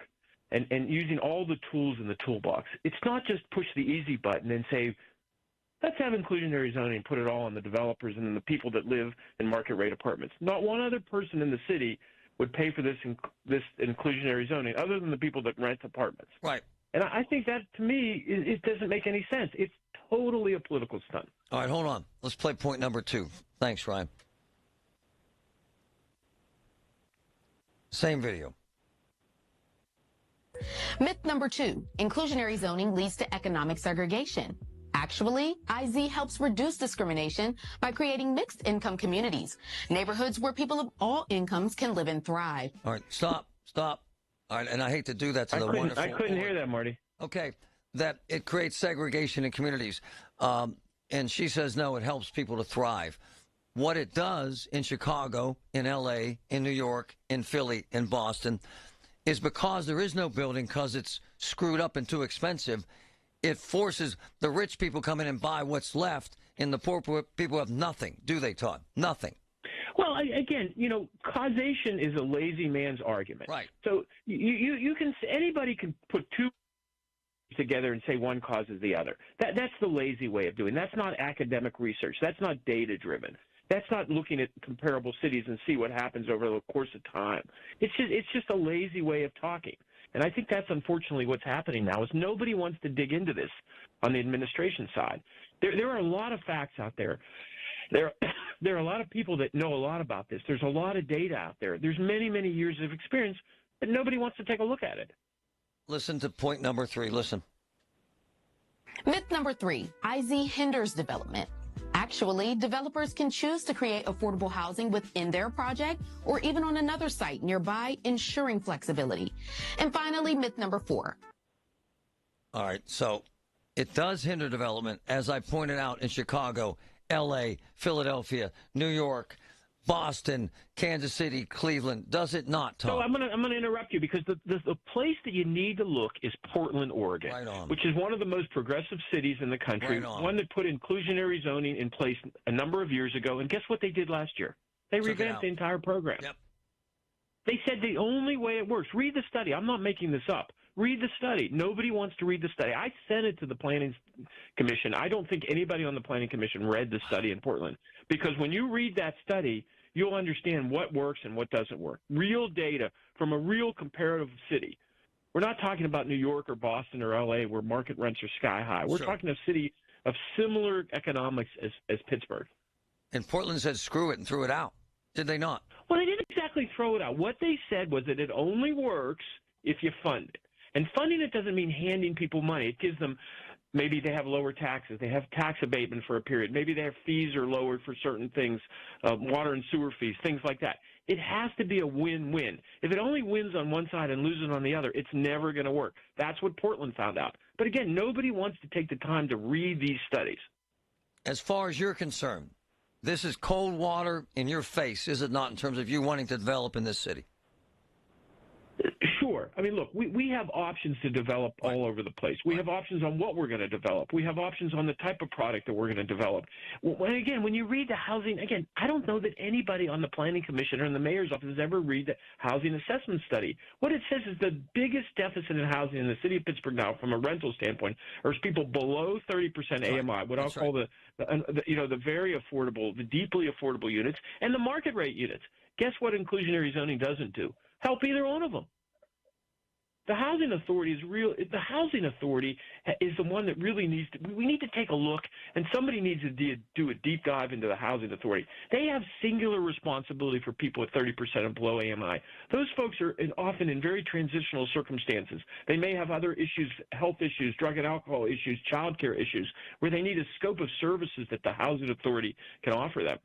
and using all the tools in the toolbox. It's not just push the easy button and say, let's have inclusionary zoning and put it all on the developers and the people that live in market rate apartments. Not one other person in the city would pay for this inclusionary zoning other than the people that rent apartments. Right. And I think that, to me, it doesn't make any sense. It's totally a political stunt. All right, hold on. Let's play point number 2. Thanks, Ryan. Same video. Myth number 2, inclusionary zoning leads to economic segregation. Actually, IZ helps reduce discrimination by creating mixed income communities, neighborhoods where people of all incomes can live and thrive. All right, stop. All right, and I hate to do that to the wonderful. I couldn't hear that, Marty. Okay, that it creates segregation in communities. And she says, no, it helps people to thrive. What it does in Chicago, in L.A., in New York, in Philly, in Boston, is because there is no building because it's screwed up and too expensive, it forces the rich people come in and buy what's left, and the poor people have nothing. Do they, Todd? Nothing. Well, again, causation is a lazy man's argument. Right. So you can, anybody can put two together and say one causes the other. That's the lazy way of doing it. That's not academic research. That's not data-driven. That's not looking at comparable cities and see what happens over the course of time. It's just a lazy way of talking. And I think that's unfortunately what's happening now is nobody wants to dig into this on the administration side. There are a lot of facts out there. There are a lot of people that know a lot about this. There's a lot of data out there. There's many, many years of experience, but nobody wants to take a look at it. Listen to point number 3. Listen. Myth number 3, IZ hinders development. Actually, developers can choose to create affordable housing within their project or even on another site nearby, ensuring flexibility. And finally, myth number 4. All right, so it does hinder development, as I pointed out, in Chicago, L.A., Philadelphia, New York, Boston, Kansas City, Cleveland. Does it not, Tom? So I'm gonna interrupt you because the place that you need to look is Portland, Oregon, right on. Which is one of the most progressive cities in the country, Right on. one that put inclusionary zoning in place a number of years ago. And guess what they did last year? They revamped the entire program. Yep. They said the only way it works, read the study. I'm not making this up. Read the study. Nobody wants to read the study. I sent it to the Planning Commission. I don't think anybody on the Planning Commission read the study in Portland, because when you read that study, you'll understand what works and what doesn't work. Real data from a real comparative city. We're not talking about New York or Boston or L.A. where market rents are sky high. We're talking a city of similar economics as Pittsburgh. And Portland said screw it and threw it out. Did they not? Well, they didn't exactly throw it out. What they said was that it only works if you fund it. And funding it doesn't mean handing people money. It gives them, maybe they have lower taxes. They have tax abatement for a period. Maybe their fees are lowered for certain things, water and sewer fees, things like that. It has to be a win-win. If it only wins on one side and loses on the other, it's never going to work. That's what Portland found out. But again, nobody wants to take the time to read these studies. As far as you're concerned, this is cold water in your face, is it not, in terms of you wanting to develop in this city? Sure. I mean, look, we have options to develop all over the place. We have options on what we're going to develop. We have options on the type of product that we're going to develop. Again, when you read the housing, again, I don't know that anybody on the Planning Commission or in the mayor's office has ever read the housing assessment study. What it says is the biggest deficit in housing in the city of Pittsburgh now, from a rental standpoint, are people below 30% AMI, what I'll call the very affordable, the deeply affordable units, and the market rate units. Guess what inclusionary zoning doesn't do? Help either one of them. The housing authority is the housing authority is the one that really needs to. We need to take a look, and somebody needs to do a deep dive into the housing authority. They have singular responsibility for people at 30% and below AMI. Those folks are often in very transitional circumstances. They may have other issues, health issues, drug and alcohol issues, child care issues, where they need a scope of services that the housing authority can offer them.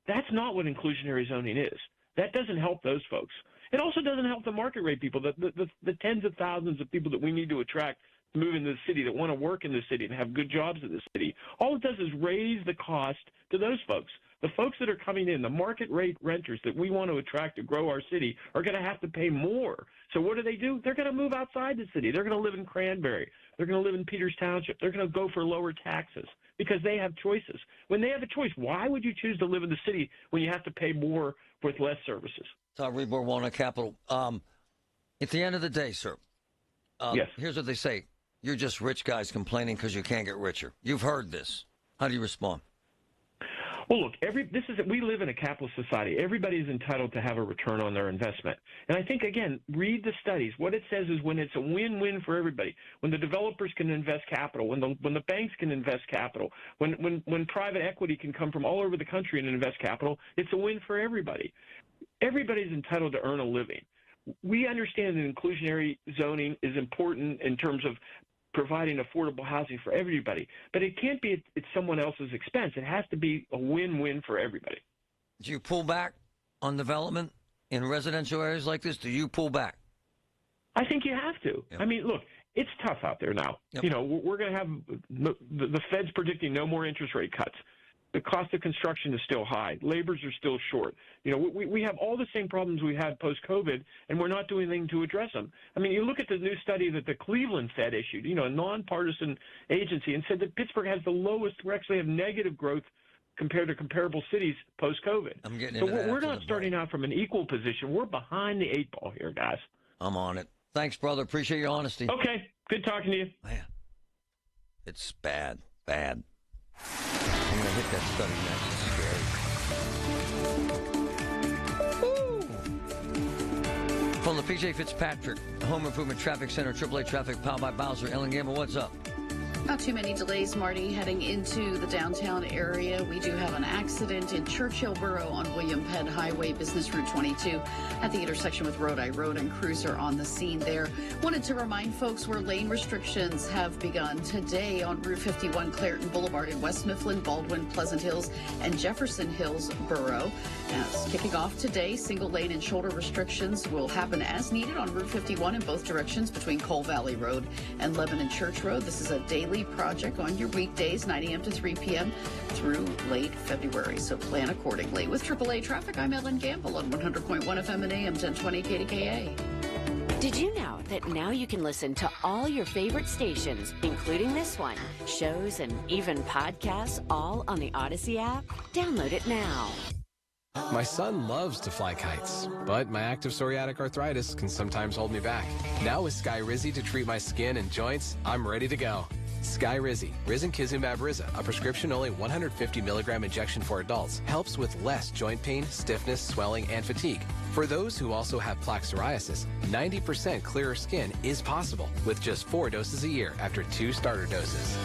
That's not what inclusionary zoning is. That doesn't help those folks. It also doesn't help the market rate people, the tens of thousands of people that we need to attract to move into the city, that want to work in the city and have good jobs in the city. All it does is raise the cost to those folks. The folks that are coming in, the market rate renters that we want to attract to grow our city, are going to have to pay more. So what do? They're going to move outside the city. They're going to live in Cranberry. They're going to live in Peters Township. They're going to go for lower taxes because they have choices. When they have a choice, why would you choose to live in the city when you have to pay more with less services? Todd Rebor, Walnut Capital. At the end of the day, sir, yes. Here's what they say. You're just rich guys complaining because you can't get richer. You've heard this. How do you respond? Well, look, we live in a capitalist society. Everybody is entitled to have a return on their investment. And I think, again, read the studies. What it says is when it's a win-win for everybody, when the developers can invest capital, when the banks can invest capital, when private equity can come from all over the country and invest capital, it's a win for everybody. Everybody's entitled to earn a living. We understand that inclusionary zoning is important in terms of providing affordable housing for everybody, but it can't be at someone else's expense. It has to be a win-win for everybody. Do you pull back on development in residential areas like this? Do you pull back? I think you have to. Yep. I mean, look, it's tough out there now. Yep. You know, we're going to have the Fed's predicting no more interest rate cuts. The cost of construction is still high. Laborers are still short. You know, we have all the same problems we had post-COVID, and we're not doing anything to address them. I mean, you look at the new study that the Cleveland Fed issued, you know, a nonpartisan agency, and said that Pittsburgh has the lowest, we actually have negative growth compared to comparable cities post-COVID. So we're not starting out from an equal position. We're behind the eight ball here, guys. I'm on it. Thanks, brother. Appreciate your honesty. Okay. Good talking to you. Man, it's bad. I'm going to hit that study next. It's scary. From the P.J. Fitzpatrick Home Improvement Traffic Center, AAA Traffic, powered by Bowser. Ellen Gamble, what's up? Not too many delays, Marty, heading into the downtown area. We do have an accident in Churchill Borough on William Penn Highway, Business Route 22, at the intersection with Rodi Road, and crews are on the scene there. Wanted to remind folks where lane restrictions have begun today on Route 51, Clairton Boulevard in West Mifflin, Baldwin, Pleasant Hills, and Jefferson Hills Borough. Now, it's kicking off today. Single lane and shoulder restrictions will happen as needed on Route 51 in both directions between Cole Valley Road and Lebanon Church Road. This is a daily project on your weekdays, 9 a.m. to 3 p.m. through late February, so plan accordingly. With AAA Traffic, I'm Ellen Gamble on 100.1 FM and AM 1020 KDKA. Did you know that now you can listen to all your favorite stations, including this one, shows, and even podcasts, all on the Odyssey app? Download it now. My son loves to fly kites, but my active psoriatic arthritis can sometimes hold me back. Now with Skyrizi to treat my skin and joints, I'm ready to go. Skyrizi, Risankizumab Riza, a prescription-only 150 milligram injection for adults, helps with less joint pain, stiffness, swelling, and fatigue. For those who also have plaque psoriasis, 90% clearer skin is possible with just 4 doses a year after 2 starter doses.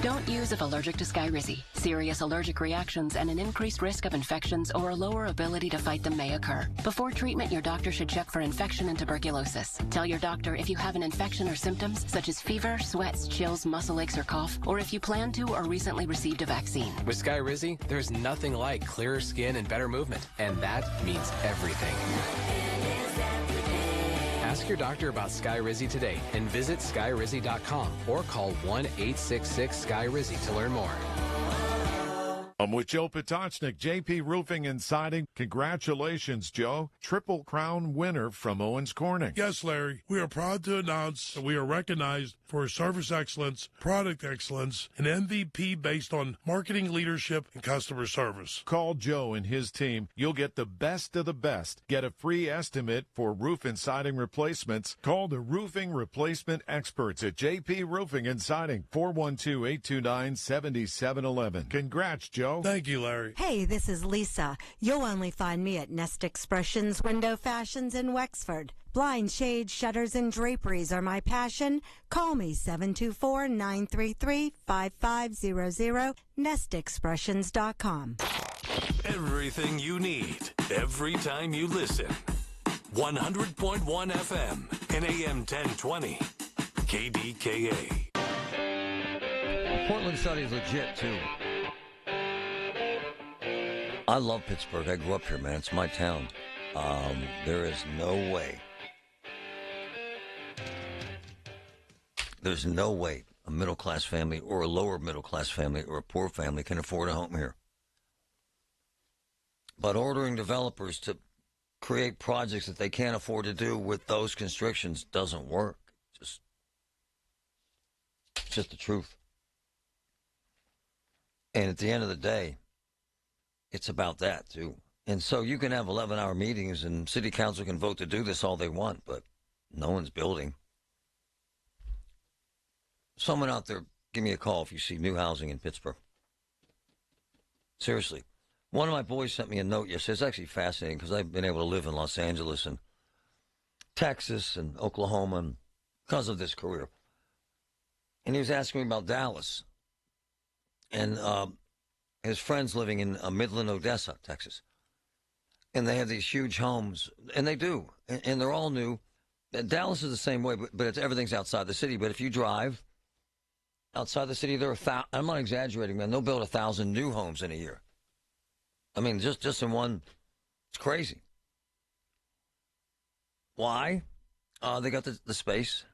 Don't use if allergic to Skyrizi. Serious allergic reactions and an increased risk of infections or a lower ability to fight them may occur. Before treatment, your doctor should check for infection and tuberculosis. Tell your doctor if you have an infection or symptoms such as fever, sweats, chills, muscle aches, or cough, or if you plan to or recently received a vaccine. With Skyrizi, there's nothing like clearer skin and better movement, and that means everything. Ask your doctor about Skyrizi today and visit skyrizi.com or call 1-866-SKY-RIZZI to learn more. I'm with Joe Potocznik, JP Roofing and Siding. Congratulations, Joe. Triple Crown winner from Owens Corning. Yes, Larry. We are proud to announce that we are recognized for service excellence, product excellence, and MVP based on marketing leadership and customer service. Call Joe and his team. You'll get the best of the best. Get a free estimate for roof and siding replacements. Call the roofing replacement experts at JP Roofing and Siding, 412-829-7711. Congrats, Joe. Thank you, Larry. Hey, this is Lisa. You'll only find me at Nest Expressions Window Fashions in Wexford. Blind shades, shutters, and draperies are my passion. Call me 724-933-5500, nestexpressions.com. Everything you need, every time you listen. 100.1 FM and AM 1020. KDKA. Portland study is legit, too. I love Pittsburgh. I grew up here, man. It's my town. There is no way. There's no way a middle-class family or a lower middle-class family or a poor family can afford a home here. But ordering developers to create projects that they can't afford to do with those constrictions doesn't work. It's just the truth. And at the end of the day, it's about that, too. And so you can have 11-hour meetings and city council can vote to do this all they want, but no one's building. Someone out there, give me a call if you see new housing in Pittsburgh. Seriously. One of my boys sent me a note yesterday. It's actually fascinating because I've been able to live in Los Angeles and Texas and Oklahoma and because of this career. And he was asking me about Dallas. And his friends living in Midland, Odessa, Texas. And they have these huge homes, and they do, and they're all new. Dallas is the same way, but everything's outside the city. But if you drive outside the city, I'm not exaggerating, man, they'll build 1,000 new homes in a year. I mean, just in one, it's crazy. Why? They got the space.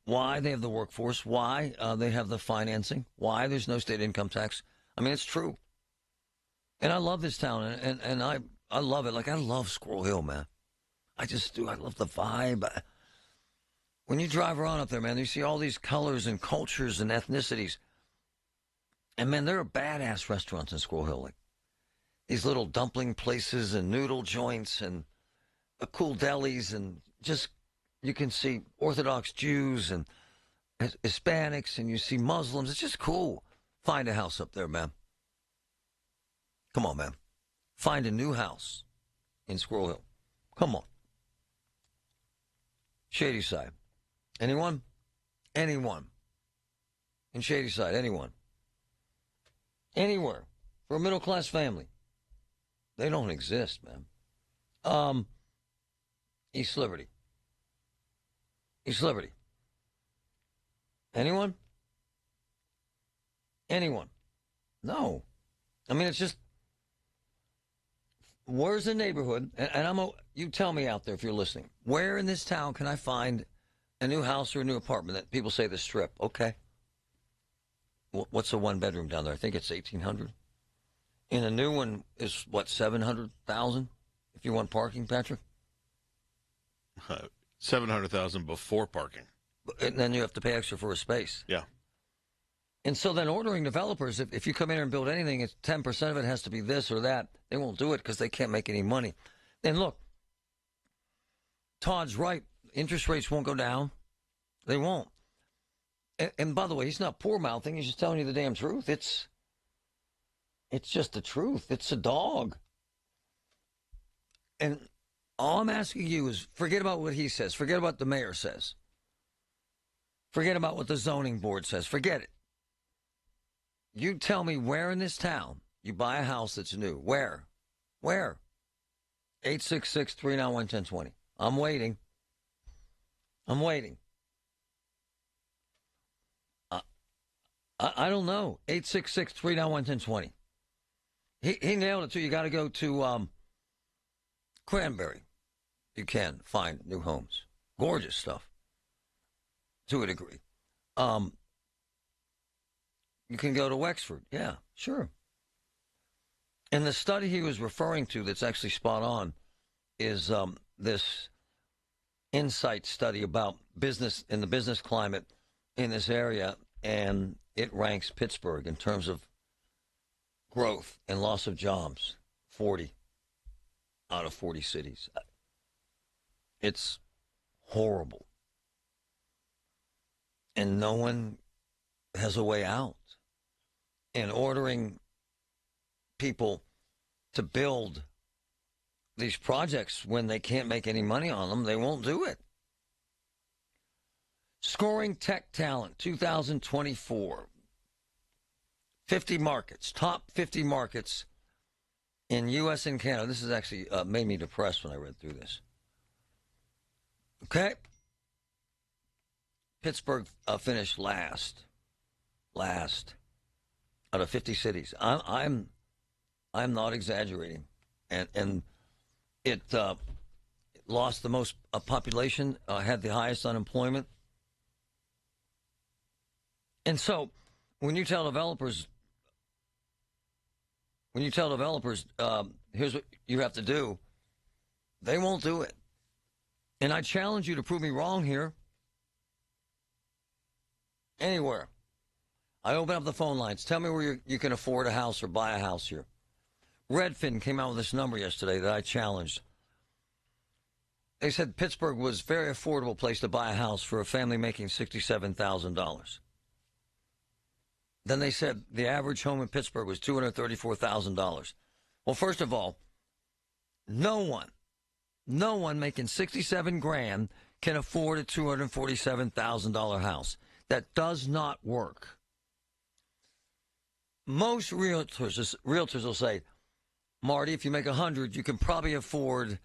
Why? They have the workforce. Why? They have the financing. Why? There's no state income tax. I mean, it's true. And I love this town, and I love it. Like, I love Squirrel Hill, man. I just do. I love the vibe. When you drive around up there, man, you see all these colors and cultures and ethnicities. And, man, there are badass restaurants in Squirrel Hill. Like these little dumpling places and noodle joints and cool delis. And just, you can see Orthodox Jews and Hispanics, and you see Muslims. It's just cool. Find a house up there, man. Come on, man. Find a new house in Squirrel Hill. Come on. Shady Side. Anyone? Anyone. In Shady Side, anyone. Anywhere. For a middle-class family. They don't exist, man. East Liberty. East Liberty. Anyone? Anyone? No. I mean, it's just, where's the neighborhood? And you tell me out there if you're listening. Where in this town can I find a new house or a new apartment that people say the Strip? Okay. What's a one-bedroom down there? I think it's $1,800. And a new one is, what, $700,000? If you want parking, Patrick? $700,000 before parking. And then you have to pay extra for a space. Yeah. And so then ordering developers, if you come in here and build anything, it's 10% of it has to be this or that. They won't do it because they can't make any money. And look, Todd's right. Interest rates won't go down. They won't. And by the way, he's not poor-mouthing. He's just telling you the damn truth. It's just the truth. It's a dog. And all I'm asking you is forget about what he says. Forget about what the mayor says. Forget about what the zoning board says. Forget it. You tell me where in this town you buy a house that's new. Where? 866-391-1020. I'm waiting. I don't know. 866-391-1020. He nailed it, too. You got to go to Cranberry. You can find new homes. Gorgeous stuff. To a degree. You can go to Wexford. Yeah, sure. And the study he was referring to that's actually spot on is this insight study about business and the business climate in this area, and it ranks Pittsburgh in terms of growth and loss of jobs, 40 out of 40 cities. It's horrible. And no one has a way out. And ordering people to build these projects when they can't make any money on them, they won't do it. Scoring Tech Talent 2024. 50 markets, top 50 markets in U.S. and Canada. This is actually made me depressed when I read through this. Okay. Pittsburgh finished last out of 50 cities. I'm not exaggerating, and it lost the most population, had the highest unemployment, and so when you tell developers, here's what you have to do, they won't do it. And I challenge you to prove me wrong here. Anywhere. I open up the phone lines. Tell me where you can afford a house or buy a house here. Redfin came out with this number yesterday that I challenged. They said Pittsburgh was a very affordable place to buy a house for a family making $67,000. Then they said the average home in Pittsburgh was $234,000. Well, first of all, no one making $67,000 can afford a $247,000 house. That does not work. Most realtors will say, Marty, if you make $100,000, you can probably afford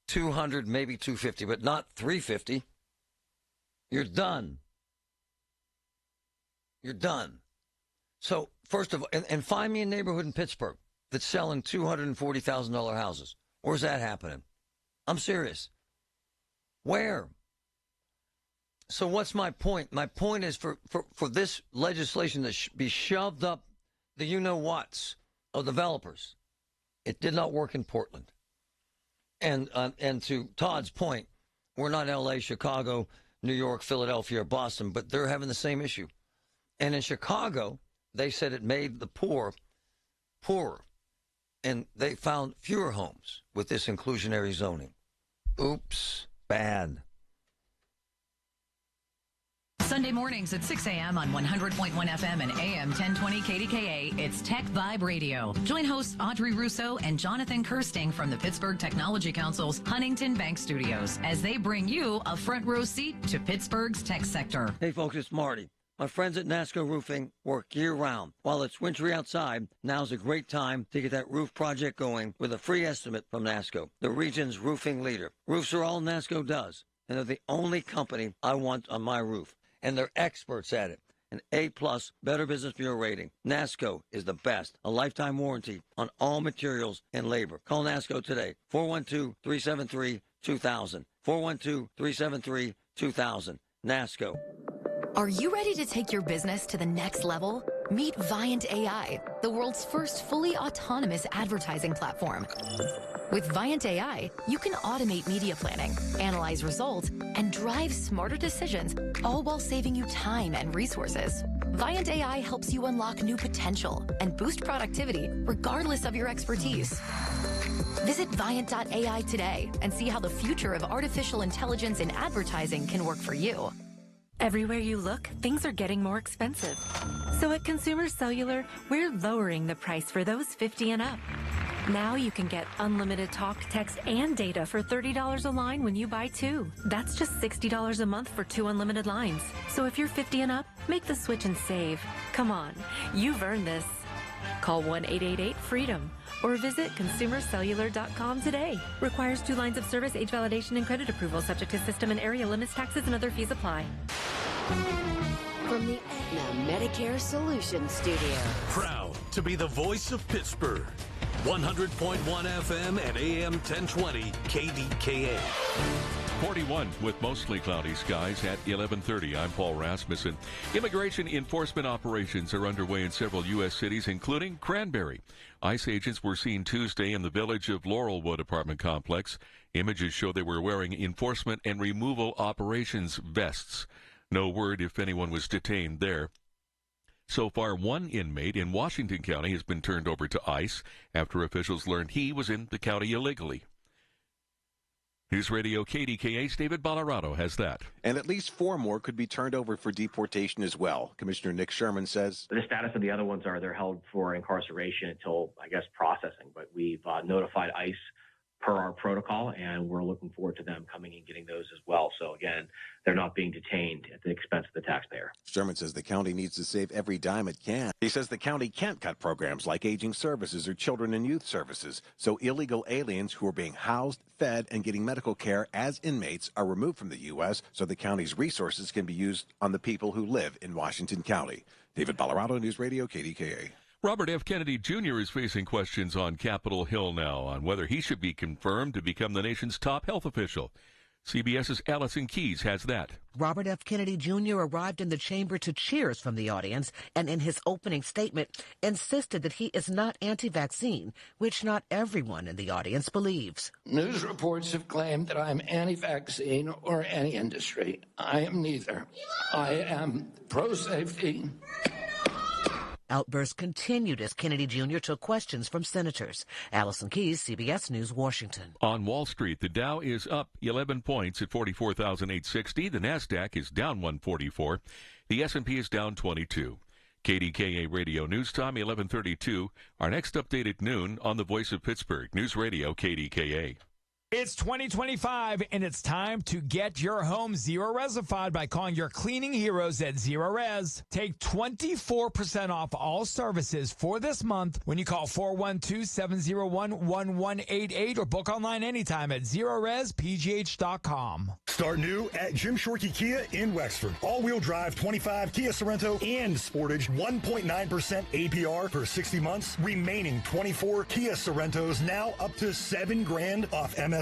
$200,000, maybe $250,000, but not $350,000. You're done. So, first of all, and find me a neighborhood in Pittsburgh that's selling $240,000 houses. Where's that happening? I'm serious. Where? So what's my point? My point is for this legislation to be shoved up the you-know-whats of developers. It did not work in Portland. And to Todd's point, we're not L.A., Chicago, New York, Philadelphia, or Boston, but they're having the same issue. And in Chicago, they said it made the poor poorer. And they found fewer homes with this inclusionary zoning. Oops, bad. Sunday mornings at 6 a.m. on 100.1 FM and AM 1020 KDKA, it's Tech Vibe Radio. Join hosts Audrey Russo and Jonathan Kirsting from the Pittsburgh Technology Council's Huntington Bank Studios as they bring you a front row seat to Pittsburgh's tech sector. Hey, folks, it's Marty. My friends at NASCO Roofing work year-round. While it's wintry outside, now's a great time to get that roof project going with a free estimate from NASCO, the region's roofing leader. Roofs are all NASCO does, and they're the only company I want on my roof. And they're experts at it. An A-plus Better Business Bureau rating. NASCO is the best. A lifetime warranty on all materials and labor. Call NASCO today. 412-373-2000. 412-373-2000. NASCO. Are you ready to take your business to the next level? Meet Viant AI, the world's first fully autonomous advertising platform. With Viant AI, you can automate media planning, analyze results, and drive smarter decisions, all while saving you time and resources. Viant AI helps you unlock new potential and boost productivity regardless of your expertise. Visit Viant.ai today and see how the future of artificial intelligence in advertising can work for you. Everywhere you look, things are getting more expensive. So at Consumer Cellular, we're lowering the price for those 50 and up. Now you can get unlimited talk, text, and data for $30 a line when you buy two. That's just $60 a month for 2 unlimited lines. So if you're 50 and up, make the switch and save. Come on, you've earned this. Call 1-888-FREEDOM or visit consumercellular.com today. Requires 2 lines of service, age validation, and credit approval, subject to system and area limits, taxes, and other fees apply. From the Aetna Medicare Solutions Studio. Proud to be the voice of Pittsburgh. 100.1 FM and AM 1020 KDKA. 41 with mostly cloudy skies at 11:30. I'm Paul Rasmussen. Immigration enforcement operations are underway in several U.S. cities, including Cranberry. ICE agents were seen Tuesday in the Village of Laurelwood apartment complex. Images show they were wearing enforcement and removal operations vests. No word if anyone was detained there. So far, 1 inmate in Washington County has been turned over to ICE after officials learned he was in the county illegally. News Radio KDKA's David Ballarado has that. And at least 4 more could be turned over for deportation as well. Commissioner Nick Sherman says the status of the other ones are they're held for incarceration until, I guess, processing. But we've notified ICE per our protocol, and we're looking forward to them coming and getting those as well. So, again, they're not being detained at the expense of the taxpayer. Sherman says the county needs to save every dime it can. He says the county can't cut programs like aging services or children and youth services, so illegal aliens who are being housed, fed, and getting medical care as inmates are removed from the U.S. so the county's resources can be used on the people who live in Washington County. David Ballarado, News Radio, KDKA. Robert F. Kennedy Jr. is facing questions on Capitol Hill now on whether he should be confirmed to become the nation's top health official. CBS's Allison Keyes has that. Robert F. Kennedy Jr. arrived in the chamber to cheers from the audience and in his opening statement insisted that he is not anti-vaccine, which not everyone in the audience believes. News reports have claimed that I am anti-vaccine or anti-industry. I am neither. I am pro-safety. Outbursts continued as Kennedy Jr. took questions from senators. Allison Keyes, CBS News, Washington. On Wall Street, the Dow is up 11 points at 44,860. The NASDAQ is down 144. The S&P is down 22. KDKA Radio News Time, 11:32. Our next update at noon on the Voice of Pittsburgh, News Radio KDKA. It's 2025, and it's time to get your home zero-resified by calling your cleaning heroes at Zero Res. Take 24% off all services for this month when you call 412-701-1188 or book online anytime at ZeroResPGH.com. Start new at Jim Shorkey Kia in Wexford. All-wheel drive 25 Kia Sorento and Sportage 1.9% APR for 60 months. Remaining 24 Kia Sorentos now up to $7,000 off MSRP.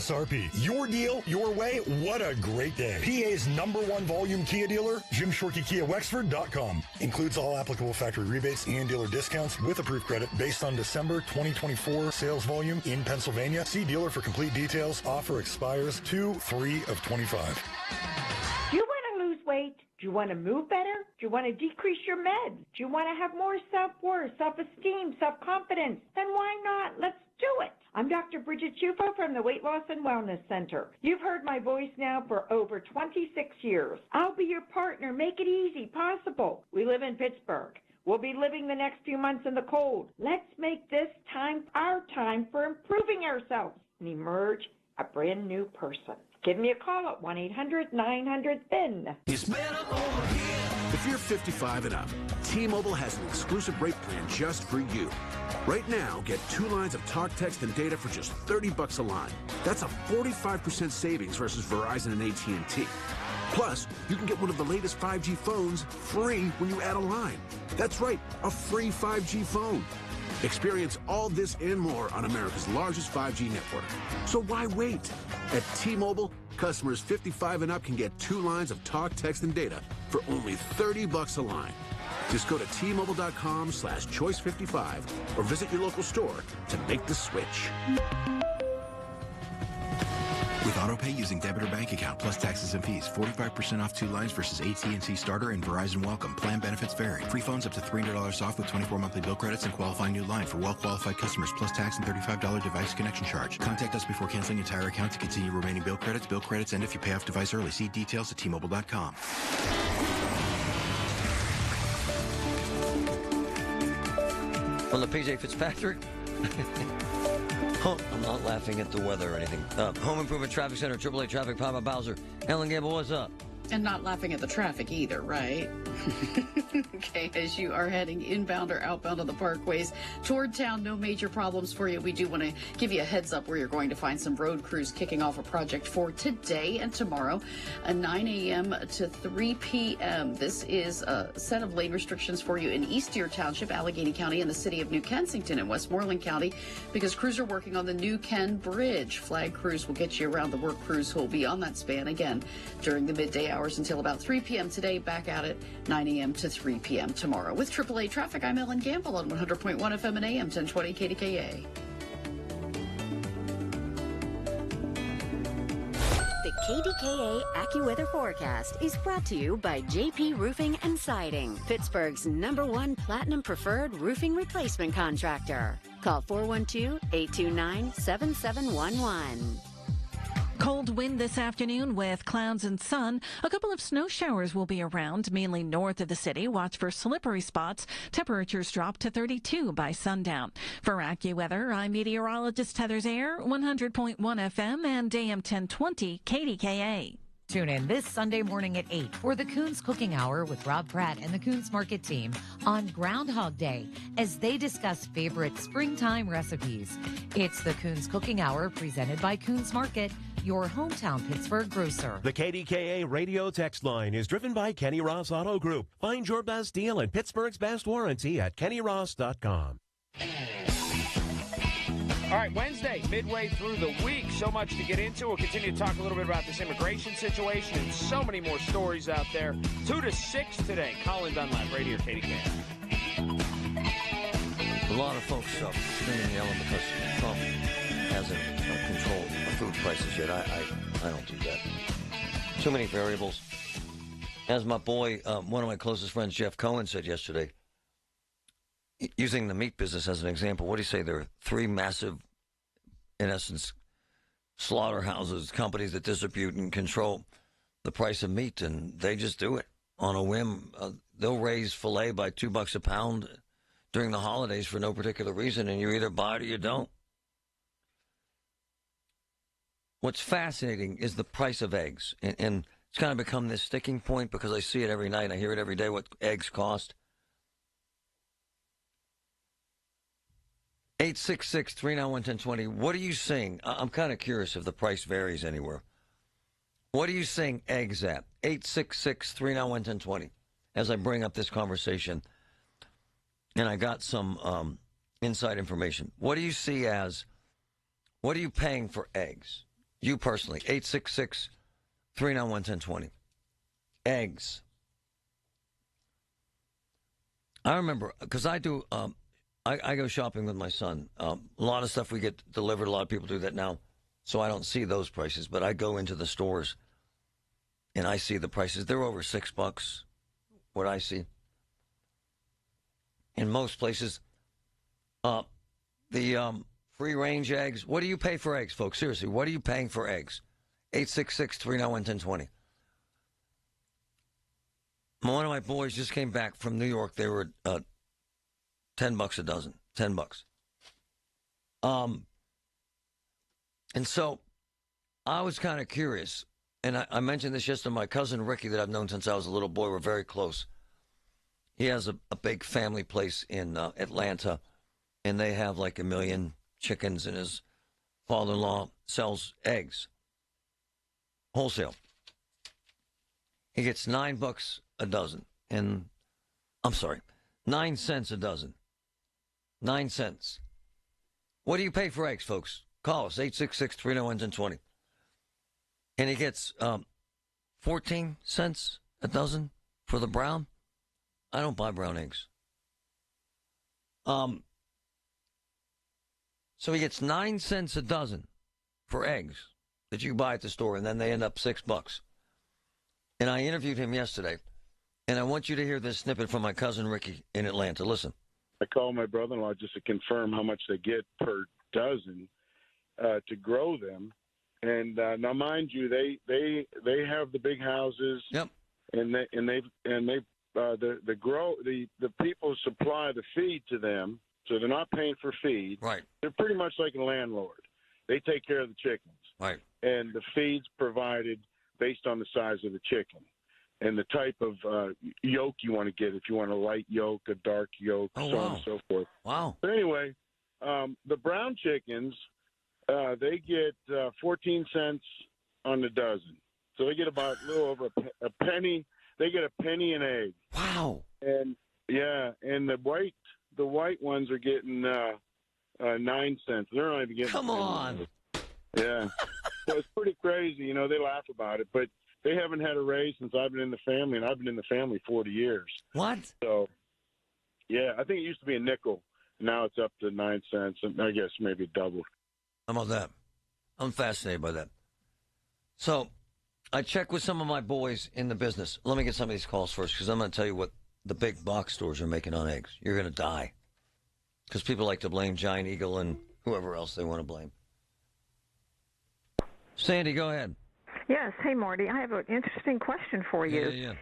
Your deal, your way. What a great day. PA's #1 volume Kia dealer, JimShorkeyKiaWexford.com. Includes all applicable factory rebates and dealer discounts with approved credit based on December 2024 sales volume in Pennsylvania. See dealer for complete details. Offer expires 2/3/25. Do you want to lose weight? Do you want to move better? Do you want to decrease your meds? Do you want to have more self-worth, self-esteem, self-confidence? Then why not? Let's do it. I'm Dr. Bridget Chufo from the Weight Loss and Wellness Center. You've heard my voice now for over 26 years. I'll be your partner. Make it easy, possible. We live in Pittsburgh. We'll be living the next few months in the cold. Let's make this time our time for improving ourselves and emerge a brand new person. Give me a call at 1-800-900-THIN. It's better over here. If you're 55 and up, T-Mobile has an exclusive rate plan just for you. Right now, get 2 lines of talk, text, and data for just $30 a line. That's a 45% savings versus Verizon and AT&T. Plus, you can get one of the latest 5G phones free when you add a line. That's right, a free 5G phone. Experience all this and more on America's largest 5G network. So why wait? At T-Mobile, customers 55 and up can get 2 lines of talk, text, and data for only $30 a line. Just go to T-Mobile.com/choice55 or visit your local store to make the switch. With AutoPay using debit or bank account plus taxes and fees, 45% off 2 lines versus AT&T Starter and Verizon Welcome. Plan benefits vary. Free phones up to $300 off with 24 monthly bill credits and qualifying new line for well-qualified customers plus tax and $35 device connection charge. Contact us before canceling entire account to continue remaining bill credits. Bill credits end if you pay off device early. See details at T-Mobile.com. From the PJ Fitzpatrick I'm not laughing at the weather or anything. Home Improvement Traffic Center, AAA Traffic, Papa Bowser. Ellen Gamble, what's up? And not laughing at the traffic either, right? Okay, as you are heading inbound or outbound on the parkways toward town, no major problems for you. We do want to give you a heads up where you're going to find some road crews kicking off a project for today and tomorrow, 9 a.m. to 3 p.m. This is a set of lane restrictions for you in East Deer Township, Allegheny County, and the city of New Kensington in Westmoreland County because crews are working on the New Ken Bridge. Flag crews will get you around. The work crews who will be on that span again during the midday hours until about 3 p.m. today, back at it 9 a.m. to 3 p.m. tomorrow. With AAA Traffic, I'm Ellen Gamble on 100.1 FM and AM 1020 KDKA. The KDKA AccuWeather forecast is brought to you by JP Roofing and Siding, Pittsburgh's #1 Platinum Preferred Roofing Replacement Contractor. Call 412-829-7711. Cold wind this afternoon with clouds and sun. A couple of snow showers will be around, mainly north of the city. Watch for slippery spots. Temperatures drop to 32 by sundown. For AccuWeather, I'm meteorologist Heather Zaire, 100.1 FM and AM 1020 KDKA. Tune in this Sunday morning at 8 for the Coons Cooking Hour with Rob Pratt and the Coons Market team on Groundhog Day as they discuss favorite springtime recipes. It's the Coons Cooking Hour presented by Coons Market, your hometown Pittsburgh grocer. The KDKA radio text line is driven by Kenny Ross Auto Group. Find your best deal and Pittsburgh's best warranty at kennyross.com. All right, Wednesday, midway through the week. So much to get into. We'll continue to talk a little bit about this immigration situation and so many more stories out there. 2 to 6 today. Colin Dunlap, right here, KDKA. A lot of folks screaming and yelling because Trump hasn't controlled food prices yet. I don't do that. Too many variables. As my boy, one of my closest friends, Jeff Cohen, said yesterday, using the meat business as an example, what do you say? There are 3 massive, in essence, slaughterhouses, companies that distribute and control the price of meat, and they just do it on a whim. They'll raise filet by $2 a pound during the holidays for no particular reason, and you either buy it or you don't. What's fascinating is the price of eggs, and it's kind of become this sticking point because I see it every night. I hear it every day what eggs cost. 866-391-1020. What are you seeing? I'm kind of curious if the price varies anywhere. What are you seeing eggs at? 866-391-1020. As I bring up this conversation, and I got some inside information. What do you see as, what are you paying for eggs? You personally, 866-391-1020. Eggs. I remember, because I do... I go shopping with my son. A lot of stuff we get delivered. A lot of people do that now, so I don't see those prices. But I go into the stores, and I see the prices. They're over $6, what I see. In most places, the free-range eggs. What do you pay for eggs, folks? Seriously, what are you paying for eggs? 866-391-1020. One of my boys just came back from New York. They were... $10 a dozen, $10. And so I was kind of curious, and I mentioned this just to my cousin Ricky that I've known since I was a little boy. We're very close. He has a big family place in Atlanta, and they have like 1 million chickens, and his father-in-law sells eggs wholesale. He gets $9 a dozen, and I'm sorry, 9 cents a dozen. 9 cents. What do you pay for eggs, folks? Call us, 866-391-1020. And he gets 14 cents a dozen for the brown. I don't buy brown eggs. So he gets 9 cents a dozen for eggs that you buy at the store, and then they end up $6. And I interviewed him yesterday, and I want you to hear this snippet from my cousin Ricky in Atlanta. Listen. I called my brother-in-law just to confirm how much they get per dozen to grow them. And now, mind you, they have the big houses. Yep. And the people supply the feed to them, so they're not paying for feed. Right. They're pretty much like a landlord. They take care of the chickens. Right. And the feed's provided based on the size of the chicken and the type of yolk you want to get, if you want a light yolk, a dark yolk, so on and so forth. Wow. But anyway, the brown chickens, they get 14 cents on the dozen. So they get about a little over a penny. They get a penny an egg. Wow. And and the white ones are getting 9 cents. They're not even getting. Come on. Yeah. So it's pretty crazy. They laugh about it, but they haven't had a raise since I've been in the family, and I've been in the family 40 years. What? So, yeah, I think it used to be a nickel. Now it's up to 9 cents, and I guess maybe double. How about that? I'm fascinated by that. So I checked with some of my boys in the business. Let me get some of these calls first, because I'm going to tell you what the big box stores are making on eggs. You're going to die. Because people like to blame Giant Eagle and whoever else they want to blame. Sandy, go ahead. Yes. Hey, Marty, I have an interesting question for you. Yeah.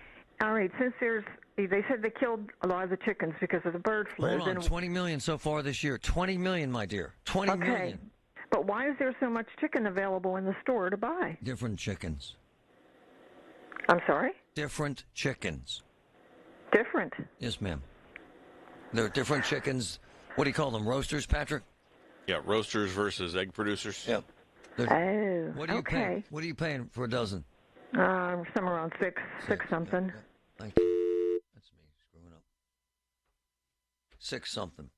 All right. Since they said they killed a lot of the chickens because of the bird flu. Hold on. 20 million so far this year. 20 million, my dear. 20 million. But why is there so much chicken available in the store to buy? Different chickens. I'm sorry? Different chickens. Different? Yes, ma'am. There are different chickens. What do you call them? Roasters, Patrick? Yeah, roasters versus egg producers. Yep. Oh, What are you paying? What are you paying for a dozen? Somewhere around six something. Thank you. That's me screwing up. 6 something.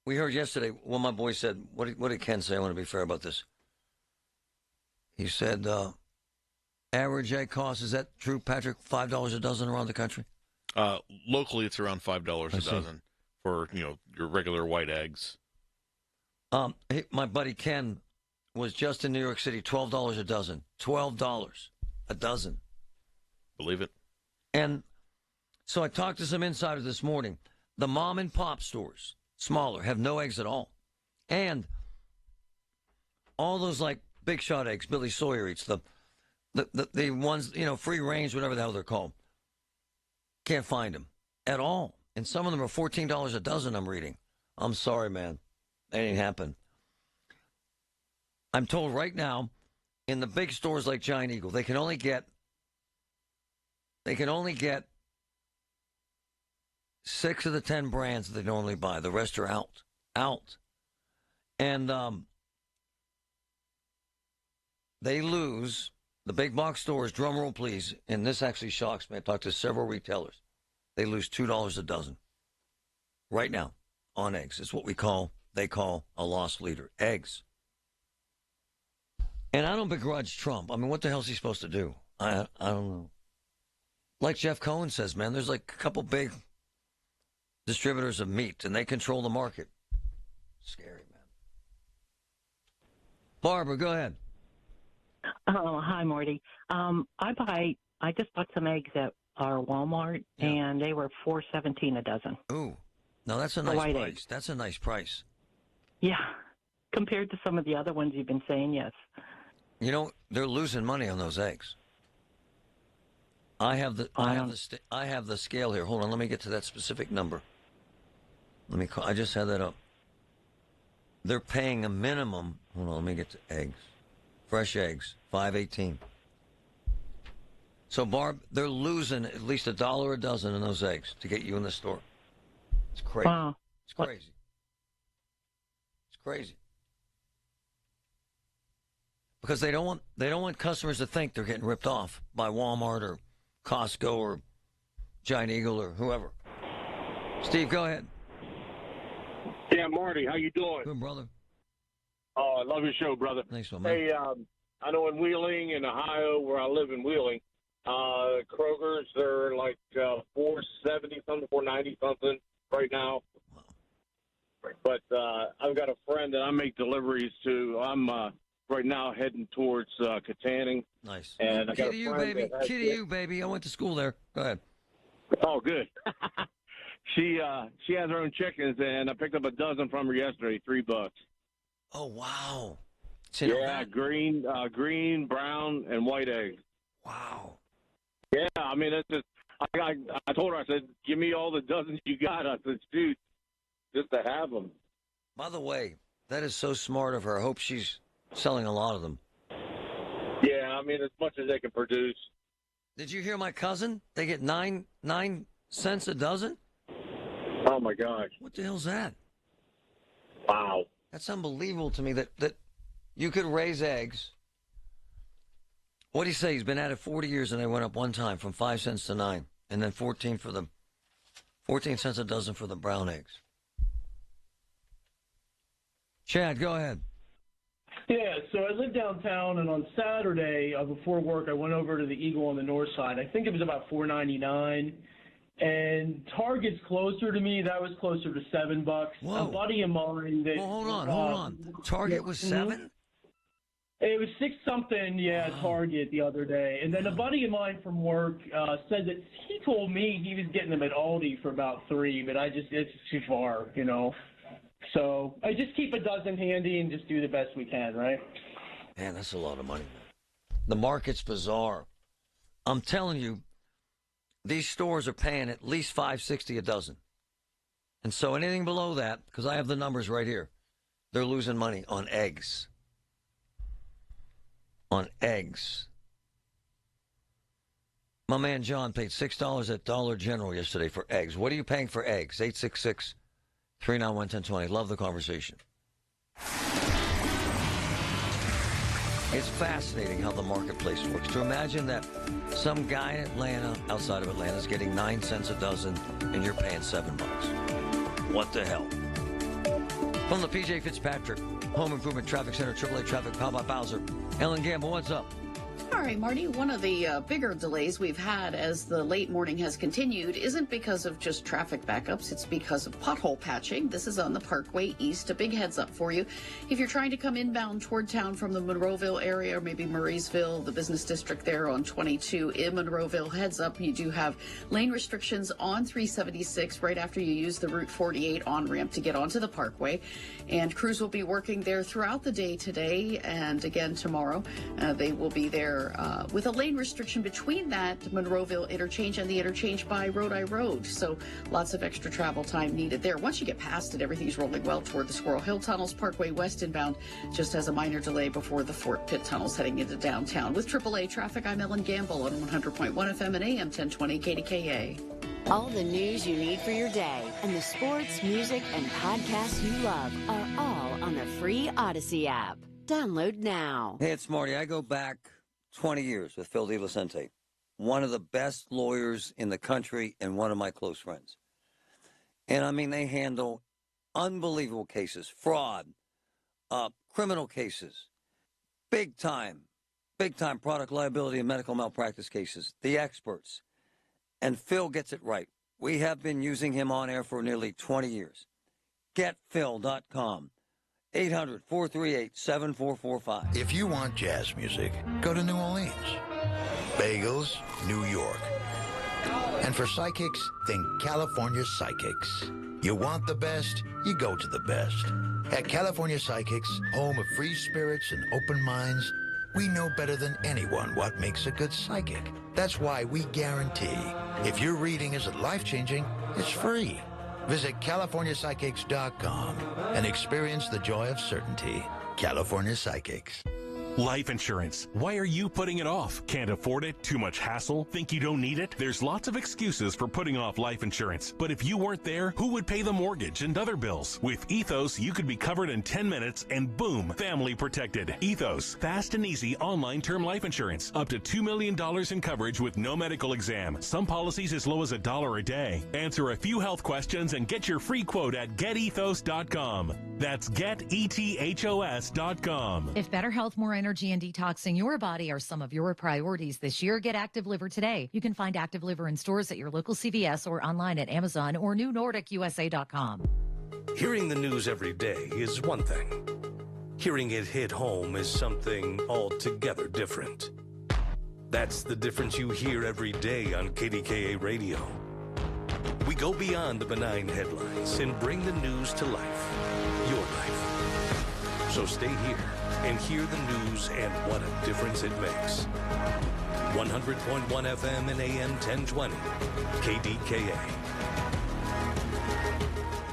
We heard yesterday, one of my boys said, what did Ken say? I want to be fair about this. He said, average egg cost, is that true, Patrick? $5 a dozen around the country? Locally, it's around $5 a dozen for, your regular white eggs. My buddy Ken was just in New York City, $12 a dozen. $12 a dozen. Believe it. And so I talked to some insiders this morning. The mom and pop stores, smaller, have no eggs at all. And all those like big shot eggs, Billy Sawyer eats, the ones, free range, whatever the hell they're called. Can't find them at all. And some of them are $14 a dozen, I'm reading. I'm sorry, man. That ain't happen. I'm told right now, in the big stores like Giant Eagle, they can only get 6 of the 10 brands that they normally buy. The rest are out. And they lose, the big box stores, drum roll please, and this actually shocks me. I talked to several retailers. They lose $2 a dozen right now on eggs. It's what they call a loss leader, eggs. And I don't begrudge Trump. I mean, what the hell is he supposed to do? I don't know. Like Jeff Cohen says, man, there's like a couple big distributors of meat, and they control the market. Scary, man. Barbara, go ahead. Oh, hi, Marty. I just bought some eggs at our Walmart, and they were $4.17 a dozen. Ooh, now that's a nice price. Eggs. That's a nice price. Yeah, compared to some of the other ones you've been saying, yes. They're losing money on those eggs. I have the scale here. Hold on, let me get to that specific number. I just had that up. They're paying a minimum. Hold on, let me get to eggs. Fresh eggs, $5.18. So, Barb, they're losing at least $1 a dozen in those eggs to get you in the store. It's crazy. Wow. It's crazy. It's crazy. Because they don't want customers to think they're getting ripped off by Walmart or Costco or Giant Eagle or whoever. Steve, go ahead. Yeah, Marty, how you doing? Good, brother. Oh, I love your show, brother. Thanks, man. Hey, I know in Wheeling, in Ohio, where I live in Wheeling, Kroger's, they're like $4.70 something, $4.90 something right now. But I've got a friend that I make deliveries to. I'm right now heading towards Katanning. Nice. And I got Key to you, baby. Key to you, baby. I went to school there. Go ahead. Oh, good. She has her own chickens, and I picked up a dozen from her yesterday, $3. Oh, wow. Yeah, green, brown, and white eggs. Wow. Yeah, I mean, it's just, I told her, I said, give me all the dozens you got. I said, shoot. just to have them. By the way, that is so smart of her. I hope she's selling a lot of them. Yeah, I mean, as much as they can produce. Did you hear my cousin? They get 9 cents a dozen? Oh, my gosh. What the hell's that? Wow. That's unbelievable to me that you could raise eggs. What do you say? He's been at it 40 years, and they went up one time from 5 cents to 9, and then 14 cents a dozen for the brown eggs. Chad, go ahead. Yeah, so I live downtown, and on Saturday before work, I went over to the Eagle on the north side. I think it was about $4.99, and Target's closer to me. That was closer to $7. Whoa. A buddy of mine. That, hold on. Target was $7? It was 6 something, yeah, wow. Target the other day. And then a buddy of mine from work said that he told me he was getting them at Aldi for about $3, but it's too far, you know. So I just keep a dozen handy and just do the best we can, right? Man, that's a lot of money. The market's bizarre. I'm telling you, these stores are paying at least $5.60 a dozen. And so anything below that, because I have the numbers right here, they're losing money on eggs. On eggs. My man John paid $6 at Dollar General yesterday for eggs. What are you paying for eggs? 866-391-1020. Love the conversation. It's fascinating how the marketplace works. To imagine that some guy in Atlanta, outside of Atlanta, is getting 9 cents a dozen, and you're paying $7. What the hell? From the P.J. Fitzpatrick Home Improvement Traffic Center, AAA Traffic, Powered by Bowser. Ellen Gamble, what's up? All right, Marty, one of the bigger delays we've had as the late morning has continued isn't because of just traffic backups. It's because of pothole patching. This is on the Parkway East. A big heads up for you. If you're trying to come inbound toward town from the Monroeville area or maybe Murraysville, the business district there on 22 in Monroeville, heads up, you do have lane restrictions on 376 right after you use the Route 48 on-ramp to get onto the Parkway. And crews will be working there throughout the day today and again tomorrow. They will be there with a lane restriction between that Monroeville interchange and the interchange by Rodi Road. So lots of extra travel time needed there. Once you get past it, everything's rolling well toward the Squirrel Hill Tunnels. Parkway West inbound just has a minor delay before the Fort Pitt Tunnels heading into downtown. With AAA Traffic, I'm Ellen Gamble on 100.1 FM and AM 1020 KDKA. All the news you need for your day and the sports, music, and podcasts you love are all on the free Odyssey app. Download now. Hey, it's Marty. I go back 20 years with Phil DeVicente, one of the best lawyers in the country and one of my close friends. And, I mean, they handle unbelievable cases, fraud, criminal cases, big-time product liability and medical malpractice cases, the experts. And Phil gets it right. We have been using him on air for nearly 20 years. GetPhil.com. 800-438-7445. If you want jazz music, go to New Orleans. Bagels, New York. And for psychics, think California Psychics. You want the best, you go to the best. At California Psychics, home of free spirits and open minds, we know better than anyone what makes a good psychic. That's why we guarantee if your reading isn't life-changing, it's free. Visit CaliforniaPsychics.com and experience the joy of certainty. California Psychics. Life insurance. Why are you putting it off? Can't afford it? Too much hassle? Think you don't need it? There's lots of excuses for putting off life insurance. But if you weren't there, who would pay the mortgage and other bills? With Ethos, you could be covered in 10 minutes and boom, family protected. Ethos, fast and easy online term life insurance. Up to $2 million in coverage with no medical exam. Some policies as low as $1 a day. Answer a few health questions and get your free quote at getethos.com. That's getethos.com. If better health, more energy, and detoxing your body are some of your priorities this year, get Active Liver today. You can find Active Liver in stores at your local CVS or online at Amazon or newnordicusa.com. Hearing the news every day is one thing. Hearing it hit home is something altogether different. That's the difference you hear every day on KDKA Radio. We go beyond the benign headlines and bring the news to life. Your life. So stay here and hear the news and what a difference it makes. 100.1 FM and AM 1020, KDKA.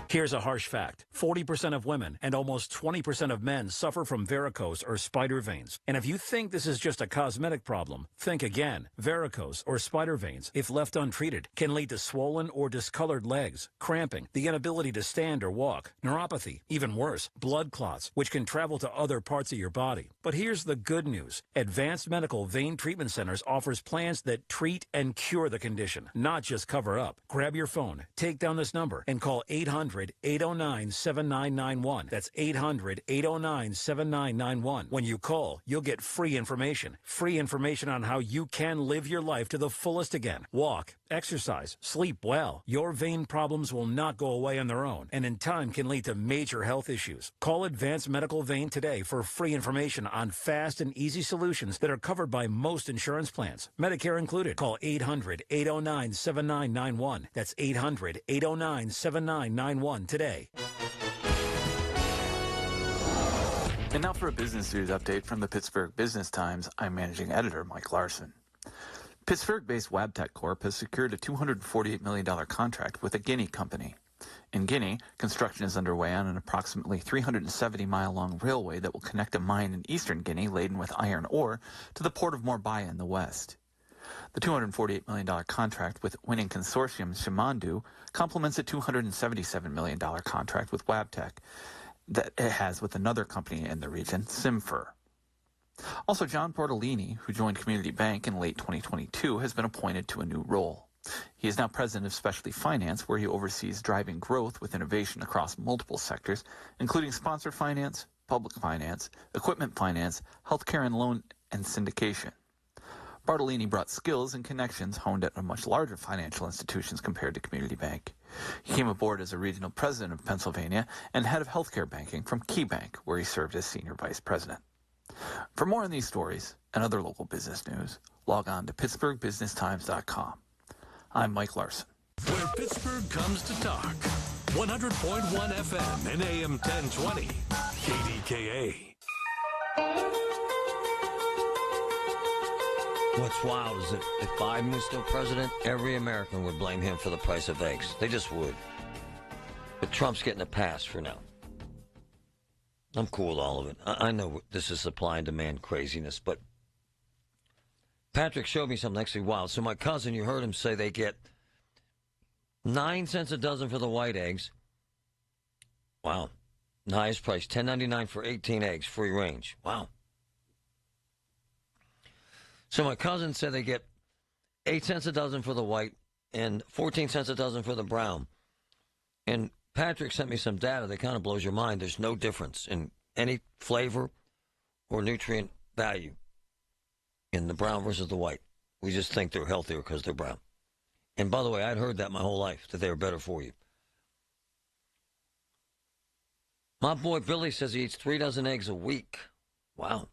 Here's a harsh fact. 40% of women and almost 20% of men suffer from varicose or spider veins. And if you think this is just a cosmetic problem, think again. Varicose or spider veins, if left untreated, can lead to swollen or discolored legs, cramping, the inability to stand or walk, neuropathy, even worse, blood clots, which can travel to other parts of your body. But here's the good news. Advanced Medical Vein Treatment Centers offers plans that treat and cure the condition, not just cover up. Grab your phone, take down this number, and call 800-809-7991. That's 800-809-7991. When you call, you'll get free information. Free information on how you can live your life to the fullest again. Walk, exercise, sleep well. Your vein problems will not go away on their own, and in time can lead to major health issues. Call Advanced Medical Vein today for free information on fast and easy solutions that are covered by most insurance plans, Medicare included. Call 800-809-7991. That's 800-809-7991 today. And now for a business news update from the Pittsburgh Business Times. I'm managing editor Mike Larson. Pittsburgh-based Wabtec Corp has secured a $248 million contract with a Guinea company. In Guinea, construction is underway on an approximately 370-mile-long railway that will connect a mine in eastern Guinea laden with iron ore to the port of Morbaya in the west. The $248 million contract with winning consortium Shimandu complements a $277 million contract with Wabtec that it has with another company in the region, Simfer. Also, John Portolini, who joined Community Bank in late 2022, has been appointed to a new role. He is now president of Specialty Finance, where he oversees driving growth with innovation across multiple sectors, including sponsor finance, public finance, equipment finance, healthcare and loan, and syndication. Bartolini brought skills and connections honed at much larger financial institutions compared to Community Bank. He came aboard as a regional president of Pennsylvania and head of healthcare banking from KeyBank, where he served as senior vice president. For more on these stories and other local business news, log on to PittsburghBusinessTimes.com. I'm Mike Larson. Where Pittsburgh comes to talk. 100.1 FM and AM 1020. KDKA. What's wild is that if Biden was still president, every American would blame him for the price of eggs. They just would. But Trump's getting a pass for now. I'm cool with all of it. I know this is supply and demand craziness, but Patrick showed me something actually wild. So my cousin, you heard him say they get 9 cents a dozen for the white eggs. Wow. Highest price, $10.99 for 18 eggs, free range. Wow. So my cousin said they get 8 cents a dozen for the white and 14 cents a dozen for the brown. And Patrick sent me some data that kind of blows your mind. There's no difference in any flavor or nutrient value in the brown versus the white. We just think they're healthier because they're brown. And by the way, I'd heard that my whole life, that they were better for you. My boy Billy says he eats 3 dozen eggs a week. Wow.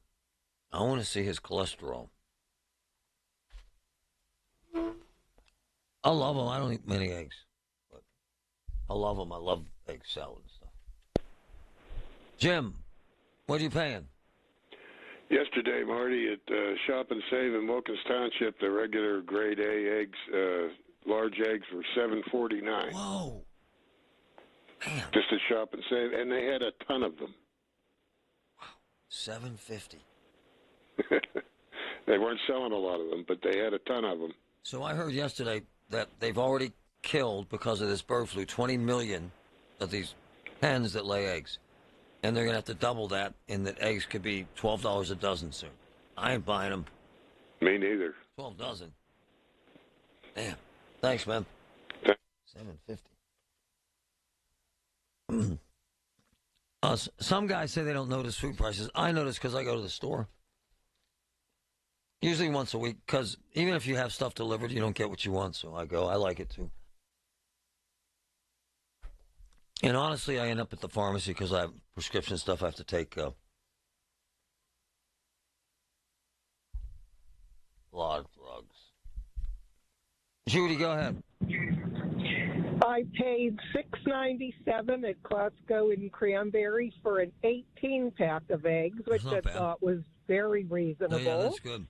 I want to see his cholesterol. I love them. I don't eat many eggs. But I love them. I love egg salad and stuff. Jim, what are you paying? Yesterday, Marty, at Shop and Save in Wilkins Township, the regular grade A eggs, large eggs, were $7.49. Whoa. Damn. Just at Shop and Save, and they had a ton of them. Wow. $7.50. They weren't selling a lot of them, but they had a ton of them. So I heard yesterday that they've already killed, because of this bird flu, 20 million of these hens that lay eggs. And they're going to have to double that, and that eggs could be $12 a dozen soon. I ain't buying them. Me neither. 12 dozen. Damn. Thanks, man. $7.50. Some guys say they don't notice food prices. I notice because I go to the store. Usually once a week, because even if you have stuff delivered, you don't get what you want, so I go. I like it, too. And honestly, I end up at the pharmacy because I have prescription stuff I have to take. A lot of drugs. Judy, go ahead. I paid $6.97 at Costco in Cranberry for an 18-pack of eggs, which I thought was very reasonable. Oh, yeah, that's good.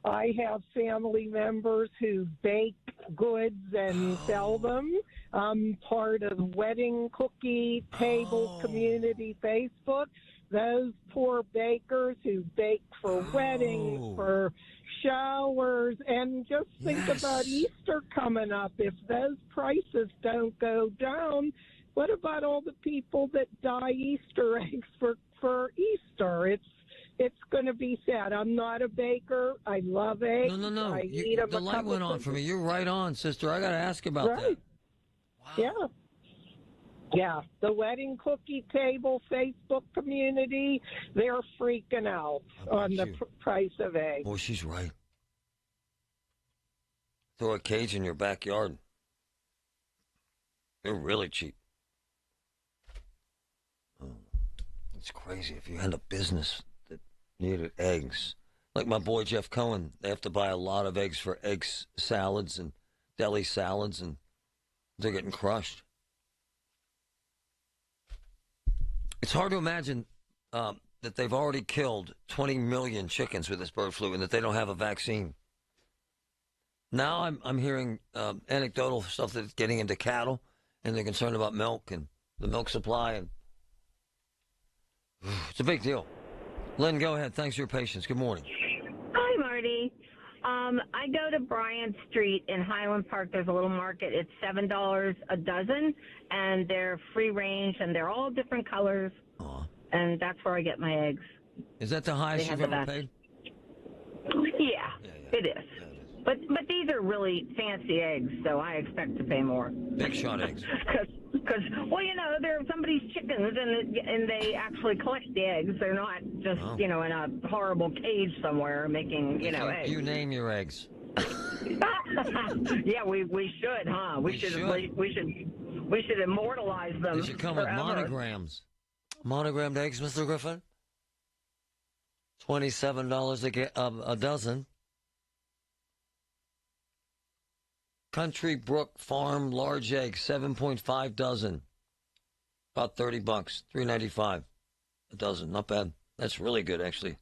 I have family members who bake goods and sell them. I'm part of Wedding Cookie Table Community Facebook. Those poor bakers who bake for weddings, for showers, and just think about Easter coming up. If those prices don't go down, what about all the people that dye Easter eggs for Easter? It's going to be sad. I'm not a baker. I love eggs. No. I eat them the light went on for me. You're right on, sister. I got to ask about that. Wow. Yeah, the Wedding Cookie Table Facebook community, they're freaking out on the price of eggs. Boy, she's right. Throw a cage in your backyard. They're really cheap. Oh, it's crazy if you had a business that needed eggs. Like my boy Jeff Cohen, they have to buy a lot of eggs for eggs salads and deli salads, and they're getting crushed. It's hard to imagine that they've already killed 20 million chickens with this bird flu and that they don't have a vaccine. Now I'm hearing anecdotal stuff that's getting into cattle, and they're concerned about milk and the milk supply, and it's a big deal. Lynn, go ahead. Thanks for your patience. Good morning. Hi, Marty. I go to Bryant Street in Highland Park. There's a little market. It's $7 a dozen, and they're free range, and they're all different colors. And that's where I get my eggs. Is that the highest you've ever paid? Yeah, it is. But these are really fancy eggs, so I expect to pay more. Big shot eggs. Because they're somebody's chickens, and they actually collect the eggs. They're not just, in a horrible cage somewhere making, eggs. You name your eggs. Yeah, we should, huh? We should immortalize them. They should come forever. with monograms. Monogrammed eggs, Mr. Griffin? $27 a dozen. Country Brook Farm large egg, 7.5 dozen. About $30, $3.95 a dozen. Not bad. That's really good, actually.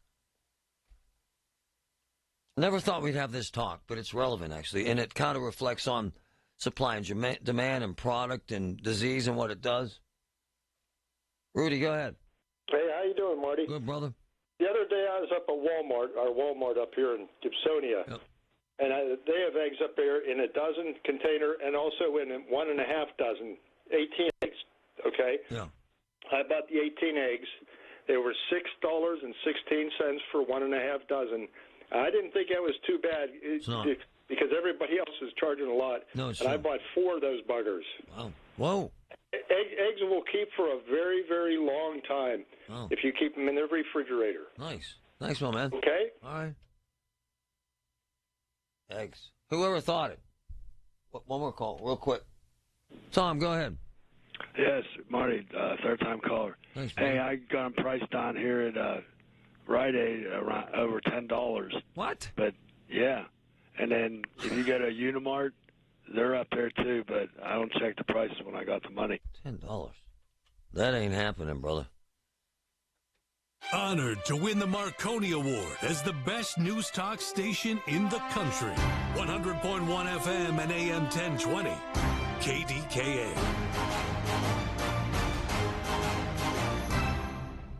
Never thought we'd have this talk, but it's relevant, actually, and it kind of reflects on supply and demand and product and disease and what it does. Rudy, go ahead. Hey, how you doing, Marty? Good, brother. The other day I was up at Walmart, our Walmart up here in Gibsonia, and they have eggs up there in a dozen container and also in 1.5 dozen, 18 eggs, okay? Yeah. I bought the 18 eggs. They were $6.16 for 1.5 dozen. I didn't think that was too bad because everybody else is charging a lot. No, it's and I not. bought 4 of those buggers. Wow. Whoa. Eggs will keep for a very, very long time if you keep them in the refrigerator. Nice. Thanks, my man. Okay? All right. Eggs. Whoever thought it? One more call, real quick. Tom, go ahead. Yes, Marty, third-time caller. Thanks, hey, I got them priced down here at Rite Aid around over $10. What? But, yeah. And then if you go to Unimart, they're up there too, but I don't check the prices when I got the money. $10. That ain't happening, brother. Honored to win the Marconi Award as the best news talk station in the country. 100.1 FM and AM 1020. KDKA.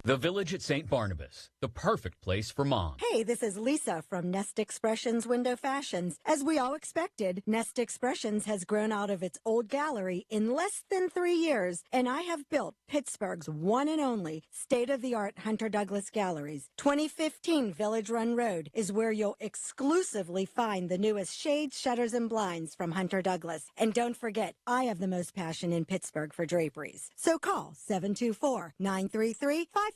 The Village at St. Barnabas, the perfect place for mom. Hey, this is Lisa from Nest Expressions Window Fashions. As we all expected, Nest Expressions has grown out of its old gallery in less than 3 years, and I have built Pittsburgh's one and only state-of-the-art Hunter Douglas Galleries. 2015 Village Run Road is where you'll exclusively find the newest shades, shutters, and blinds from Hunter Douglas. And don't forget, I have the most passion in Pittsburgh for draperies. So call 724-933-5500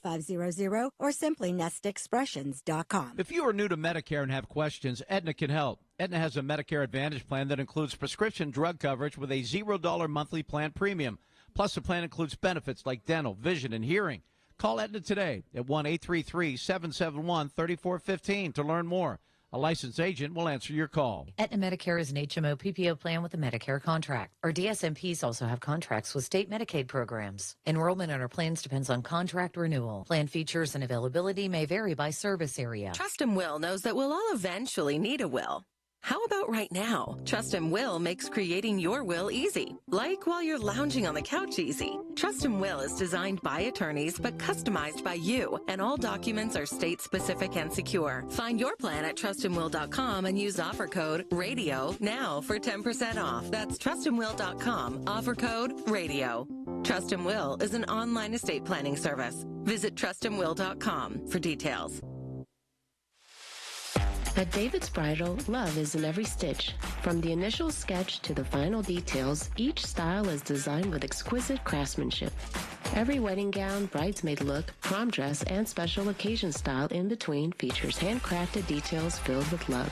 or simply nestexpressions.com. If you are new to Medicare and have questions, Aetna can help. Aetna has a Medicare Advantage plan that includes prescription drug coverage with a $0 monthly plan premium. Plus, the plan includes benefits like dental, vision, and hearing. Call Aetna today at 1-833-771-3415 to learn more. A licensed agent will answer your call. Aetna Medicare is an HMO PPO plan with a Medicare contract. Our DSMPs also have contracts with state Medicaid programs. Enrollment in our plans depends on contract renewal. Plan features and availability may vary by service area. Trust and Will knows that we'll all eventually need a will. How about right now? Trust and Will makes creating your will easy, like while you're lounging on the couch easy. Trust and Will is designed by attorneys but customized by you, and all documents are state-specific and secure. Find your plan at trustandwill.com and use offer code RADIO now for 10% off. That's trustandwill.com, offer code RADIO. Trust and Will is an online estate planning service. Visit trustandwill.com for details. At David's Bridal, love is in every stitch. From the initial sketch to the final details, each style is designed with exquisite craftsmanship. Every wedding gown, bridesmaid look, prom dress, and special occasion style in between features handcrafted details filled with love.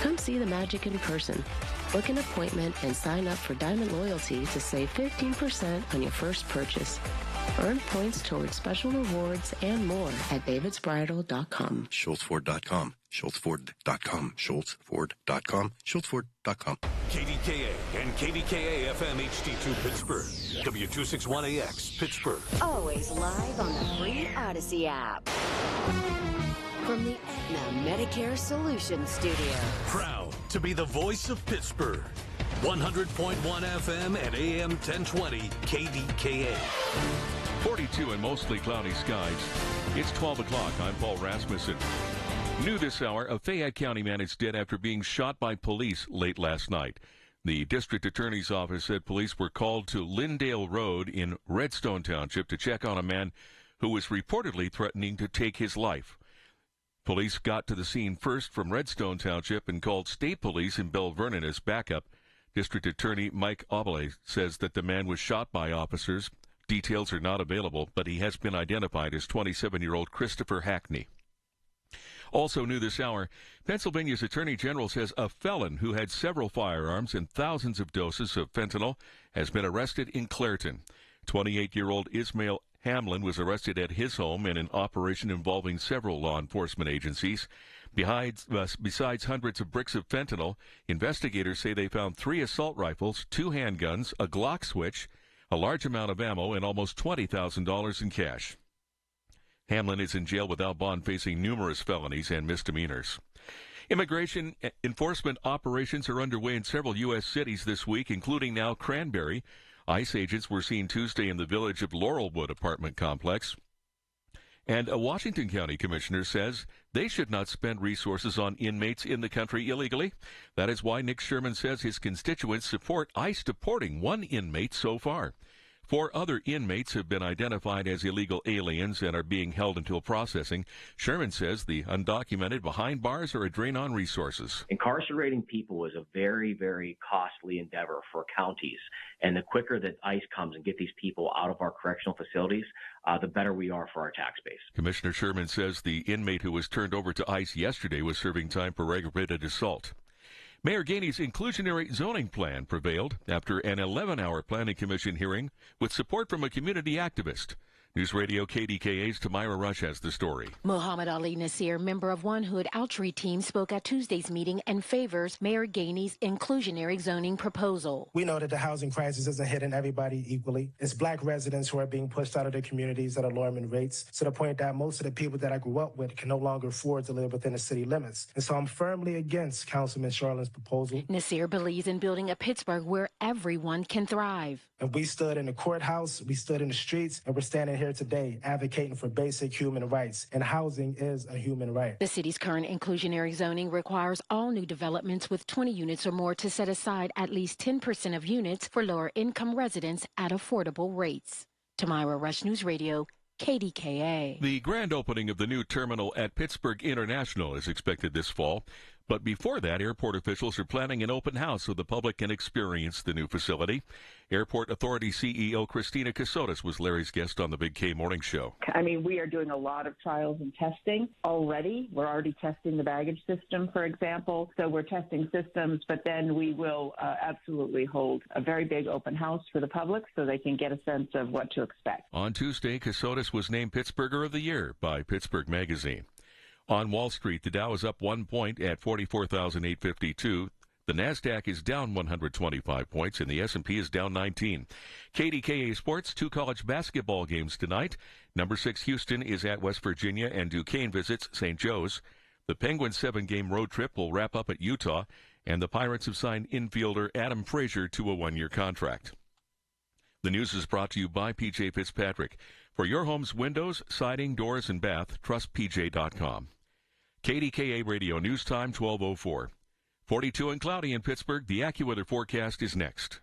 Come see the magic in person. Book an appointment and sign up for Diamond Loyalty to save 15% on your first purchase. Earn points towards special rewards and more at davidsbridal.com. SchultzFord.com. SchultzFord.com. SchultzFord.com. SchultzFord.com. KDKA and KDKA FM HD2 Pittsburgh. W261AX Pittsburgh. Always live on the free Odyssey app. From the Aetna Medicare Solutions Studio. Proud to be the voice of Pittsburgh. 100.1 FM and AM 1020 KDKA. 42 and mostly cloudy skies. It's 12 o'clock. I'm Paul Rasmussen. New this hour, a Fayette County man is dead after being shot by police late last night. The district attorney's office said police were called to Lindale Road in Redstone Township to check on a man who was reportedly threatening to take his life. Police got to the scene first from Redstone Township and called state police in Belle Vernon as backup. District Attorney Mike Obele says that the man was shot by officers. Details are not available, but he has been identified as 27-year-old Christopher Hackney. Also new this hour, Pennsylvania's Attorney General says a felon who had several firearms and thousands of doses of fentanyl has been arrested in Clairton. 28-year-old Ismail Hamlin was arrested at his home in an operation involving several law enforcement agencies. Besides hundreds of bricks of fentanyl, investigators say they found 3 assault rifles, 2 handguns, a Glock switch, a large amount of ammo, and almost $20,000 in cash. Hamlin is in jail without bond, facing numerous felonies and misdemeanors. Immigration enforcement operations are underway in several U.S. cities this week, including now Cranberry. ICE agents were seen Tuesday in the Village of Laurelwood apartment complex. And a Washington County commissioner says they should not spend resources on inmates in the country illegally. That is why Nick Sherman says his constituents support ICE deporting 1 inmate so far. 4 other inmates have been identified as illegal aliens and are being held until processing. Sherman says the undocumented behind bars are a drain on resources. Incarcerating people is a very, very costly endeavor for counties. And the quicker that ICE comes and get these people out of our correctional facilities, the better we are for our tax base. Commissioner Sherman says the inmate who was turned over to ICE yesterday was serving time for aggravated assault. Mayor Gainey's inclusionary zoning plan prevailed after an 11-hour planning commission hearing with support from a community activist. News Radio KDKA's Tamira Rush has the story. Muhammad Ali Nasir, member of One Hood Altry team, spoke at Tuesday's meeting and favors Mayor Gainey's inclusionary zoning proposal. We know that the housing crisis isn't hitting everybody equally. It's black residents who are being pushed out of their communities at alarming rates, to the point that most of the people that I grew up with can no longer afford to live within the city limits. And so I'm firmly against Councilman Charlin's proposal. Nasir believes in building a Pittsburgh where everyone can thrive. And we stood in the courthouse, we stood in the streets, and we're standing here today advocating for basic human rights. And housing is a human right. The city's current inclusionary zoning requires all new developments with 20 units or more to set aside at least 10% of units for lower income residents at affordable rates. Tamira Rush, News Radio, KDKA. The grand opening of the new terminal at Pittsburgh International is expected this fall. But before that, airport officials are planning an open house so the public can experience the new facility. Airport Authority CEO Christina Casotis was Larry's guest on the Big K Morning Show. I mean, we are doing a lot of trials and testing already. We're already testing the baggage system, for example. So we're testing systems, but then we will absolutely hold a very big open house for the public so they can get a sense of what to expect. On Tuesday, Casotis was named Pittsburgher of the Year by Pittsburgh Magazine. On Wall Street, the Dow is up 1 point at 44,852. The NASDAQ is down 125 points, and the S&P is down 19. KDKA Sports, 2 college basketball games tonight. Number 6 Houston is at West Virginia, and Duquesne visits St. Joe's. The Penguins' 7-game road trip will wrap up at Utah, and the Pirates have signed infielder Adam Frazier to a 1-year contract. The news is brought to you by P.J. Fitzpatrick. For your home's windows, siding, doors, and bath, trust PJ.com. KDKA Radio News Time, 12:04. 42 and cloudy in Pittsburgh. The AccuWeather forecast is next.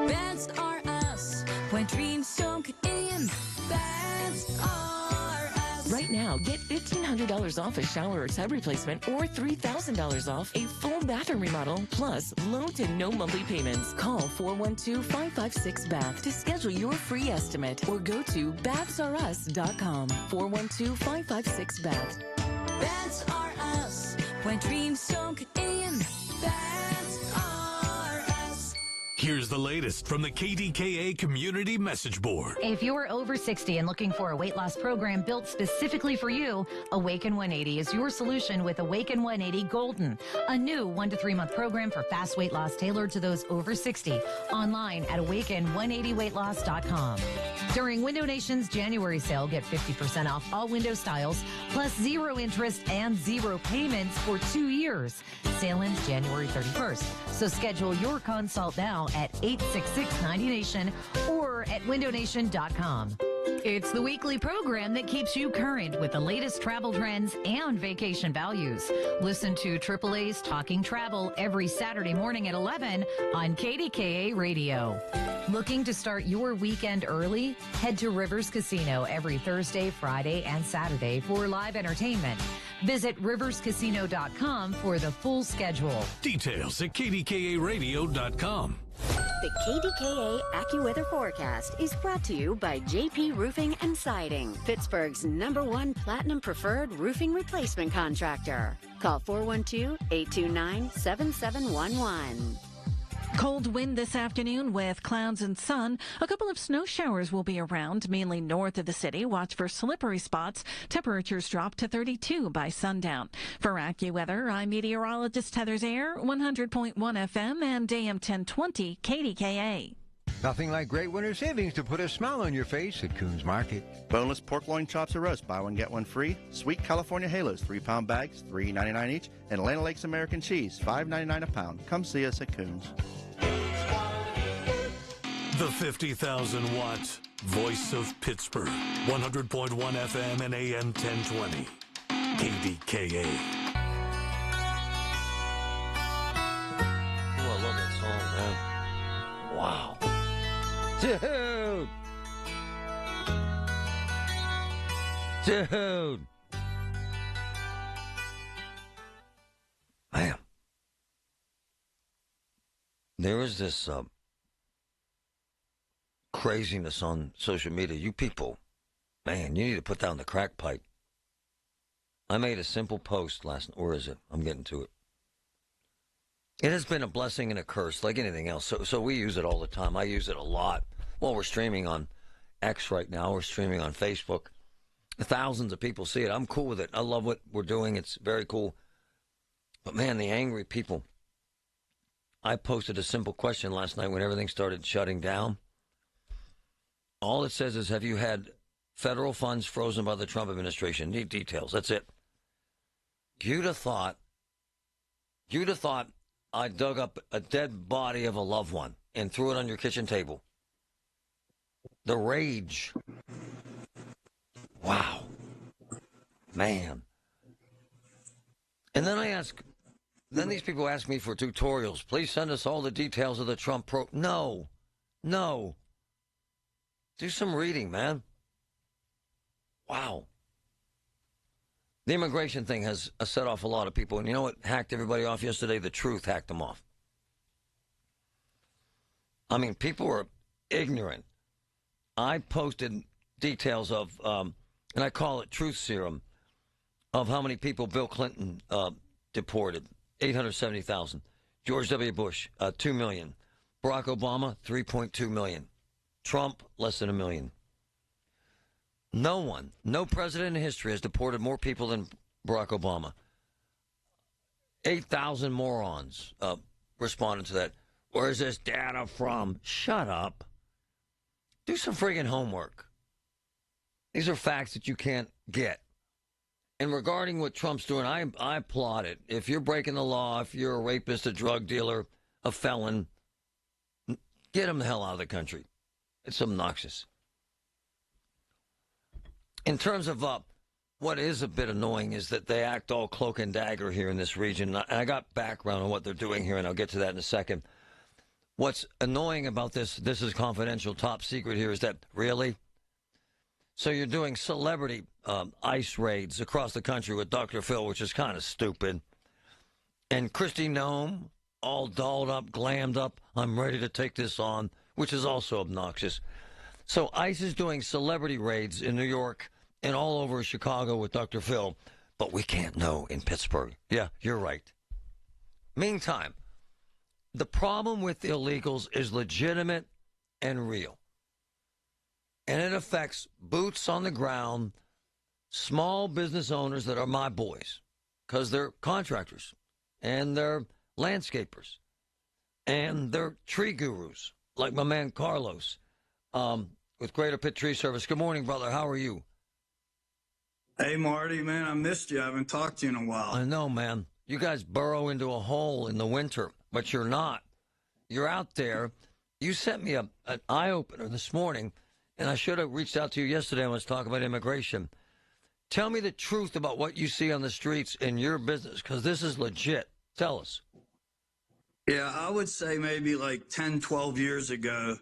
Best are us when dreams sunk in. Best are us. Right now, get $1,500 off a shower or tub replacement or $3,000 off a full bathroom remodel, plus low to no monthly payments. Call 412-556-BATH to schedule your free estimate or go to bathsareus.com. 412-556-BATH. Best are us when dreams sunk in. Best are us. Here's the latest from the KDKA Community Message Board. If you're over 60 and looking for a weight loss program built specifically for you, Awaken 180 is your solution with Awaken 180 Golden, a new 1 to 3 month program for fast weight loss tailored to those over 60. Online at awaken180weightloss.com. During Window Nation's January sale, get 50% off all window styles, plus 0 interest and 0 payments for 2 years. Sale ends January 31st. So schedule your consult now at 866-90Nation or at windownation.com. It's the weekly program that keeps you current with the latest travel trends and vacation values. Listen to AAA's Talking Travel every Saturday morning at 11 on KDKA Radio. Looking to start your weekend early? Head to Rivers Casino every Thursday, Friday, and Saturday for live entertainment. Visit riverscasino.com for the full schedule. Details at kdkaradio.com. The KDKA AccuWeather forecast is brought to you by JP Roofing and Siding, Pittsburgh's #1 Platinum Preferred Roofing Replacement Contractor. Call 412-829-7711. Cold wind this afternoon with clouds and sun. A couple of snow showers will be around, mainly north of the city. Watch for slippery spots. Temperatures drop to 32 by sundown. For AccuWeather, I'm meteorologist Heather Zaire, 100.1 FM and AM 1020 KDKA. Nothing like great winter savings to put a smile on your face at Coons Market. Boneless pork loin chops or roast, buy one, get one free. Sweet California Halos, 3-pound bags, $3.99 each. And Atlanta Lakes American cheese, $5.99 a pound. Come see us at Coons. The 50,000-watt voice of Pittsburgh. 100.1 FM and AM 1020. KDKA. Oh, I love that song, man. Wow. Dude. Man. There is this craziness on social media. You people, man, you need to put down the crack pipe. I made a simple post last night. Where is it? I'm getting to it. It has been a blessing and a curse, like anything else. So we use it all the time. I use it a lot. Well, we're streaming on X right now. We're streaming on Facebook. Thousands of people see it. I'm cool with it. I love what we're doing. It's very cool. But, man, the angry people. I posted a simple question last night when everything started shutting down. All it says is, have you had federal funds frozen by the Trump administration? Need details. That's it. You'd have thought I dug up a dead body of a loved one and threw it on your kitchen table. The rage. Wow. Man. And then these people ask me for tutorials. Please send us all the details of the Trump No. Do some reading, man. Wow. The immigration thing has set off a lot of people. And you know what hacked everybody off yesterday? The truth hacked them off. I mean, people are ignorant. I posted details of, and I call it truth serum, of how many people Bill Clinton deported. 870,000. George W. Bush, 2 million. Barack Obama, 3.2 million. Trump, less than 1 million. No president in history has deported more people than Barack Obama. 8,000 morons responded to that. Where's this data from? Shut up. Do some friggin' homework. These are facts that you can't get. And regarding what Trump's doing, I applaud it. If you're breaking the law, if you're a rapist, a drug dealer, a felon, get him the hell out of the country. It's obnoxious. In terms of what is a bit annoying is that they act all cloak and dagger here in this region. And I got background on what they're doing here, and I'll get to that in a second. What's annoying about this is confidential, top secret here, is that, really? So you're doing celebrity ICE raids across the country with Dr. Phil, which is kind of stupid. And Kristi Noem, all dolled up, glammed up, I'm ready to take this on, which is also obnoxious. So ICE is doing celebrity raids in New York and all over Chicago with Dr. Phil, but we can't know in Pittsburgh. Yeah, you're right. Meantime, the problem with illegals is legitimate and real. And it affects boots on the ground, small business owners that are my boys, because they're contractors, and they're landscapers, and they're tree gurus, like my man Carlos with Greater Pitt Tree Service. Good morning, brother. How are you? Hey, Marty, man, I missed you. I haven't talked to you in a while. I know, man. You guys burrow into a hole in the winter, but you're not. You're out there. You sent me an eye-opener this morning, and I should have reached out to you yesterday when I was talking about immigration. Tell me the truth about what you see on the streets in your business, because this is legit. Tell us. Yeah, I would say maybe like 10, 12 years ago,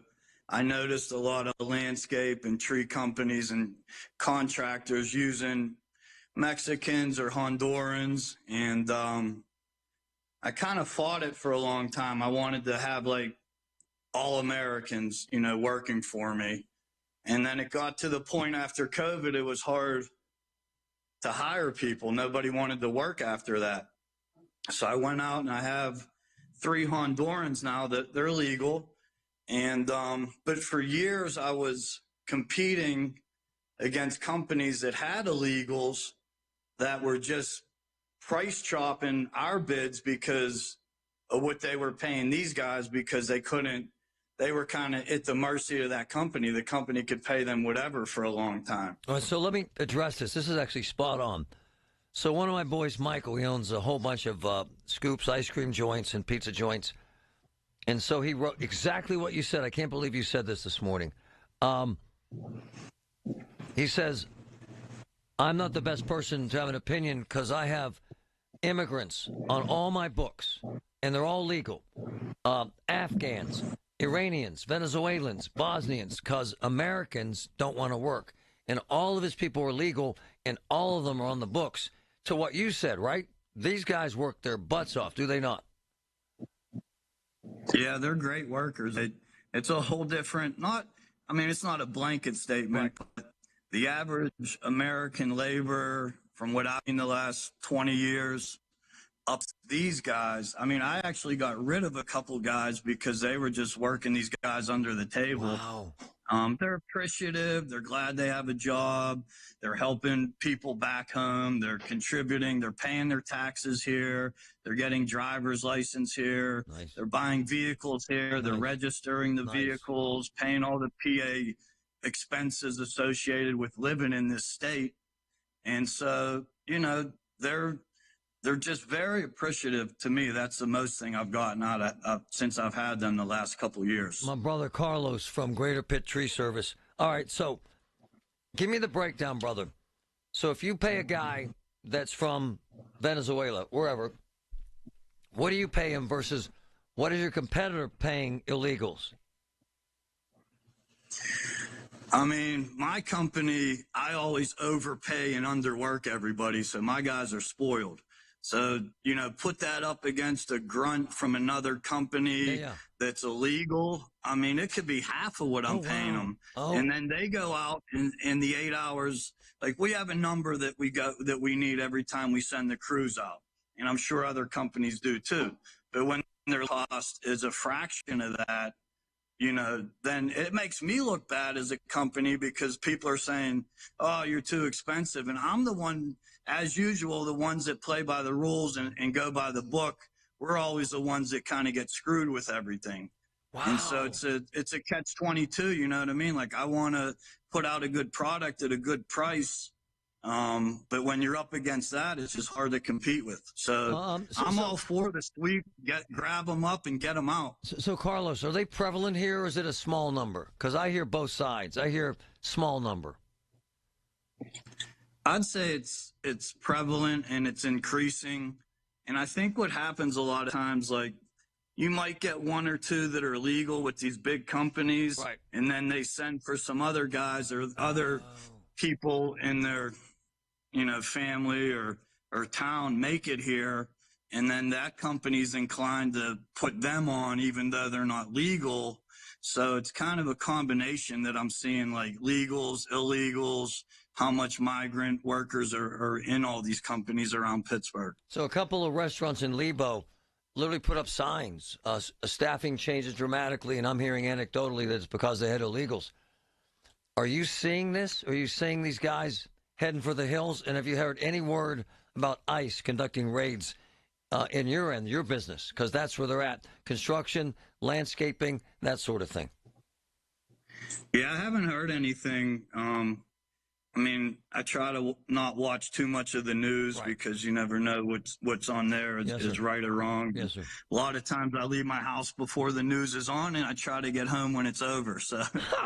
I noticed a lot of landscape and tree companies and contractors using Mexicans or Hondurans, and I kind of fought it for a long time. I wanted to have like all Americans, working for me. And then it got to the point after COVID, it was hard to hire people. Nobody wanted to work after that. So I went out and I have 3 Hondurans now that they're legal. And, but for years I was competing against companies that had illegals that were just price chopping our bids because of what they were paying these guys, because they were kind of at the mercy of that company. The company could pay them whatever for a long time. All right, so let me address this. This is actually spot on. So one of my boys, Michael, he owns a whole bunch of Scoops, ice cream joints, and pizza joints. And so he wrote exactly what you said. I can't believe you said this morning. He says, I'm not the best person to have an opinion because I have immigrants on all my books, and they're all legal. Afghans, Iranians, Venezuelans, Bosnians, because Americans don't want to work. And all of his people are legal, and all of them are on the books. To what you said, right? These guys work their butts off, do they not? Yeah, they're great workers. It's a whole different, it's not a blanket statement, right, but the average American laborer, from what I've seen the last 20 years, up to these guys. I actually got rid of a couple guys because they were just working these guys under the table. Wow. They're appreciative. They're glad they have a job. They're helping people back home. They're contributing. They're paying their taxes here. They're getting driver's license here. Nice. They're buying vehicles here. They're Nice. registering the Nice. vehicles, paying all the PA expenses associated with living in this state. And so, they're just very appreciative to me. That's the most thing I've gotten out of since I've had them the last couple of years. My brother Carlos from Greater Pitt Tree Service. All right, so give me the breakdown, brother. So if you pay a guy that's from Venezuela, wherever, what do you pay him versus what is your competitor paying illegals? My company, I always overpay and underwork everybody, so my guys are spoiled. So, put that up against a grunt from another company that's illegal. It could be half of what I'm paying them. Oh. And then they go out in the 8 hours. Like, we have a number that we need every time we send the crews out. And I'm sure other companies do too. But when their cost is a fraction of that, then it makes me look bad as a company because people are saying, oh, you're too expensive. And I'm the one, as usual, the ones that play by the rules and go by the book. We're always the ones that kind of get screwed with everything. Wow. And so it's a catch-22, you know what I mean? Like, I want to put out a good product at a good price, But when you're up against that, it's just hard to compete with. So I'm all for the sweep, grab them up and get them out. So, Carlos, are they prevalent here or is it a small number? Because I hear both sides. I hear small number. I'd say it's prevalent and it's increasing. And I think what happens a lot of times, like, you might get one or two that are illegal with these big companies, right, and then they send for some other guys or other people in their, family or town make it here, and then that company's inclined to put them on even though they're not legal. So it's kind of a combination that I'm seeing, like legals, illegals, how much migrant workers are in all these companies around Pittsburgh. So a couple of restaurants in Lebo literally put up signs. Staffing changes dramatically, and I'm hearing anecdotally that it's because they had illegals. Are you seeing this? Are you seeing these guys heading for the hills? And have you heard any word about ICE conducting raids in your business? Because that's where they're at. Construction, landscaping, that sort of thing. Yeah, I haven't heard anything. I try to not watch too much of the news, right, because you never know what's on there is right or wrong. Yes, sir. A lot of times I leave my house before the news is on, and I try to get home when it's over,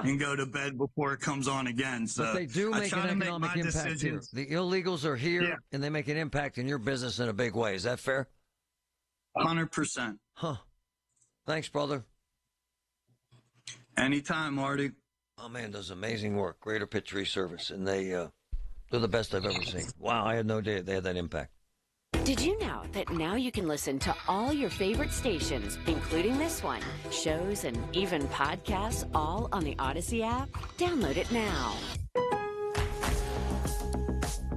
and go to bed before it comes on again. So but they do make an economic impact here. The illegals are here, and they make an impact in your business in a big way. Is that fair? 100%. Huh. Thanks, brother. Anytime, Marty. Oh, man, does amazing work. Greater Pitt Tree Service, and they're the best I've ever seen. Wow, I had no idea they had that impact. Did you know that now you can listen to all your favorite stations, including this one, shows, and even podcasts, all on the Odyssey app? Download it now.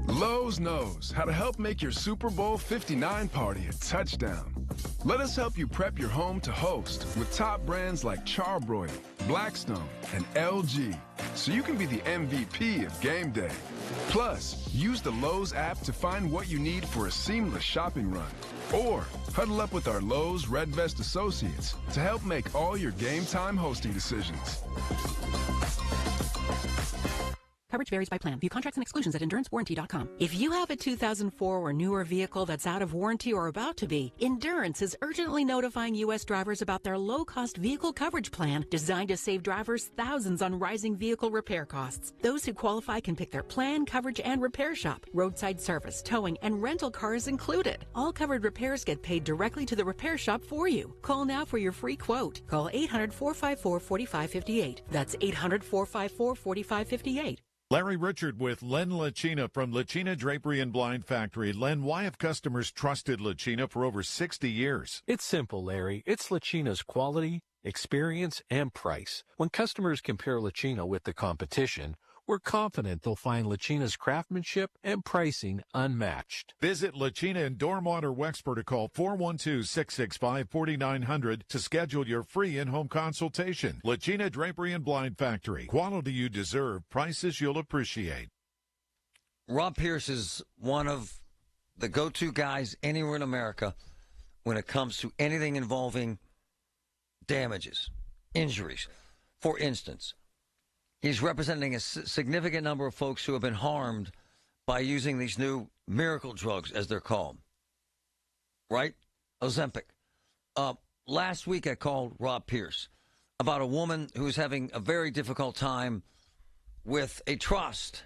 Lowe's knows how to help make your Super Bowl 59 party a touchdown. Let us help you prep your home to host with top brands like Charbroil, Blackstone, and LG, so you can be the MVP of game day. Plus, use the Lowe's app to find what you need for a seamless shopping run. Or huddle up with our Lowe's Red Vest associates to help make all your game time hosting decisions. Coverage varies by plan. View contracts and exclusions at EnduranceWarranty.com. If you have a 2004 or newer vehicle that's out of warranty or about to be, Endurance is urgently notifying U.S. drivers about their low-cost vehicle coverage plan designed to save drivers thousands on rising vehicle repair costs. Those who qualify can pick their plan, coverage, and repair shop. Roadside service, towing, and rental cars included. All covered repairs get paid directly to the repair shop for you. Call now for your free quote. Call 800-454-4558. That's 800-454-4558. Larry Richard with Len Lachina from Lachina Drapery and Blind Factory. Len, why have customers trusted Lachina for over 60 years? It's simple, Larry. It's Lachina's quality, experience, and price. When customers compare Lachina with the competition, we're confident they'll find Lachina's craftsmanship and pricing unmatched. Visit Lachina in Dormont Wexford or call 412-665-4900 to schedule your free in-home consultation. Lachina Drapery and Blind Factory. Quality you deserve, prices you'll appreciate. Rob Pierce is one of the go-to guys anywhere in America when it comes to anything involving damages, injuries. For instance, he's representing a significant number of folks who have been harmed by using these new miracle drugs, as they're called. Right? Ozempic. Last week I called Rob Pierce about a woman who's having a very difficult time with a trust,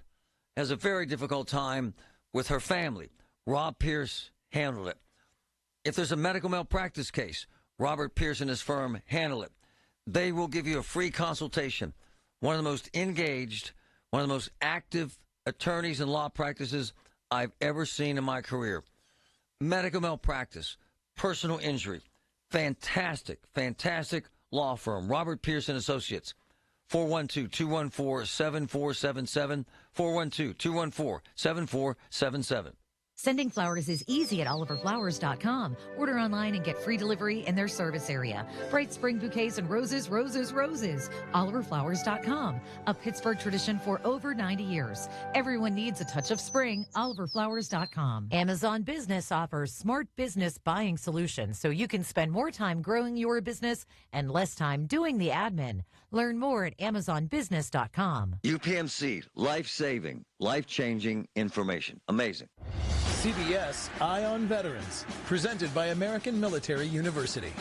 has a very difficult time with her family. Rob Pierce handled it. If there's a medical malpractice case, Robert Pierce and his firm handle it. They will give you a free consultation. One of the most engaged, one of the most active attorneys and law practices I've ever seen in my career. Medical malpractice, personal injury, fantastic, fantastic law firm. Robert Pierce and Associates, 412-214-7477, 412-214-7477. Sending flowers is easy at oliverflowers.com. Order online and get free delivery in their service area. Bright spring bouquets and roses, roses, roses. oliverflowers.com. A Pittsburgh tradition for over 90 years. Everyone needs a touch of spring. oliverflowers.com. Amazon Business offers smart business buying solutions so you can spend more time growing your business and less time doing the admin. Learn more at amazonbusiness.com. UPMC, life-saving, life-changing information. Amazing. CBS Eye on Veterans, presented by American Military University.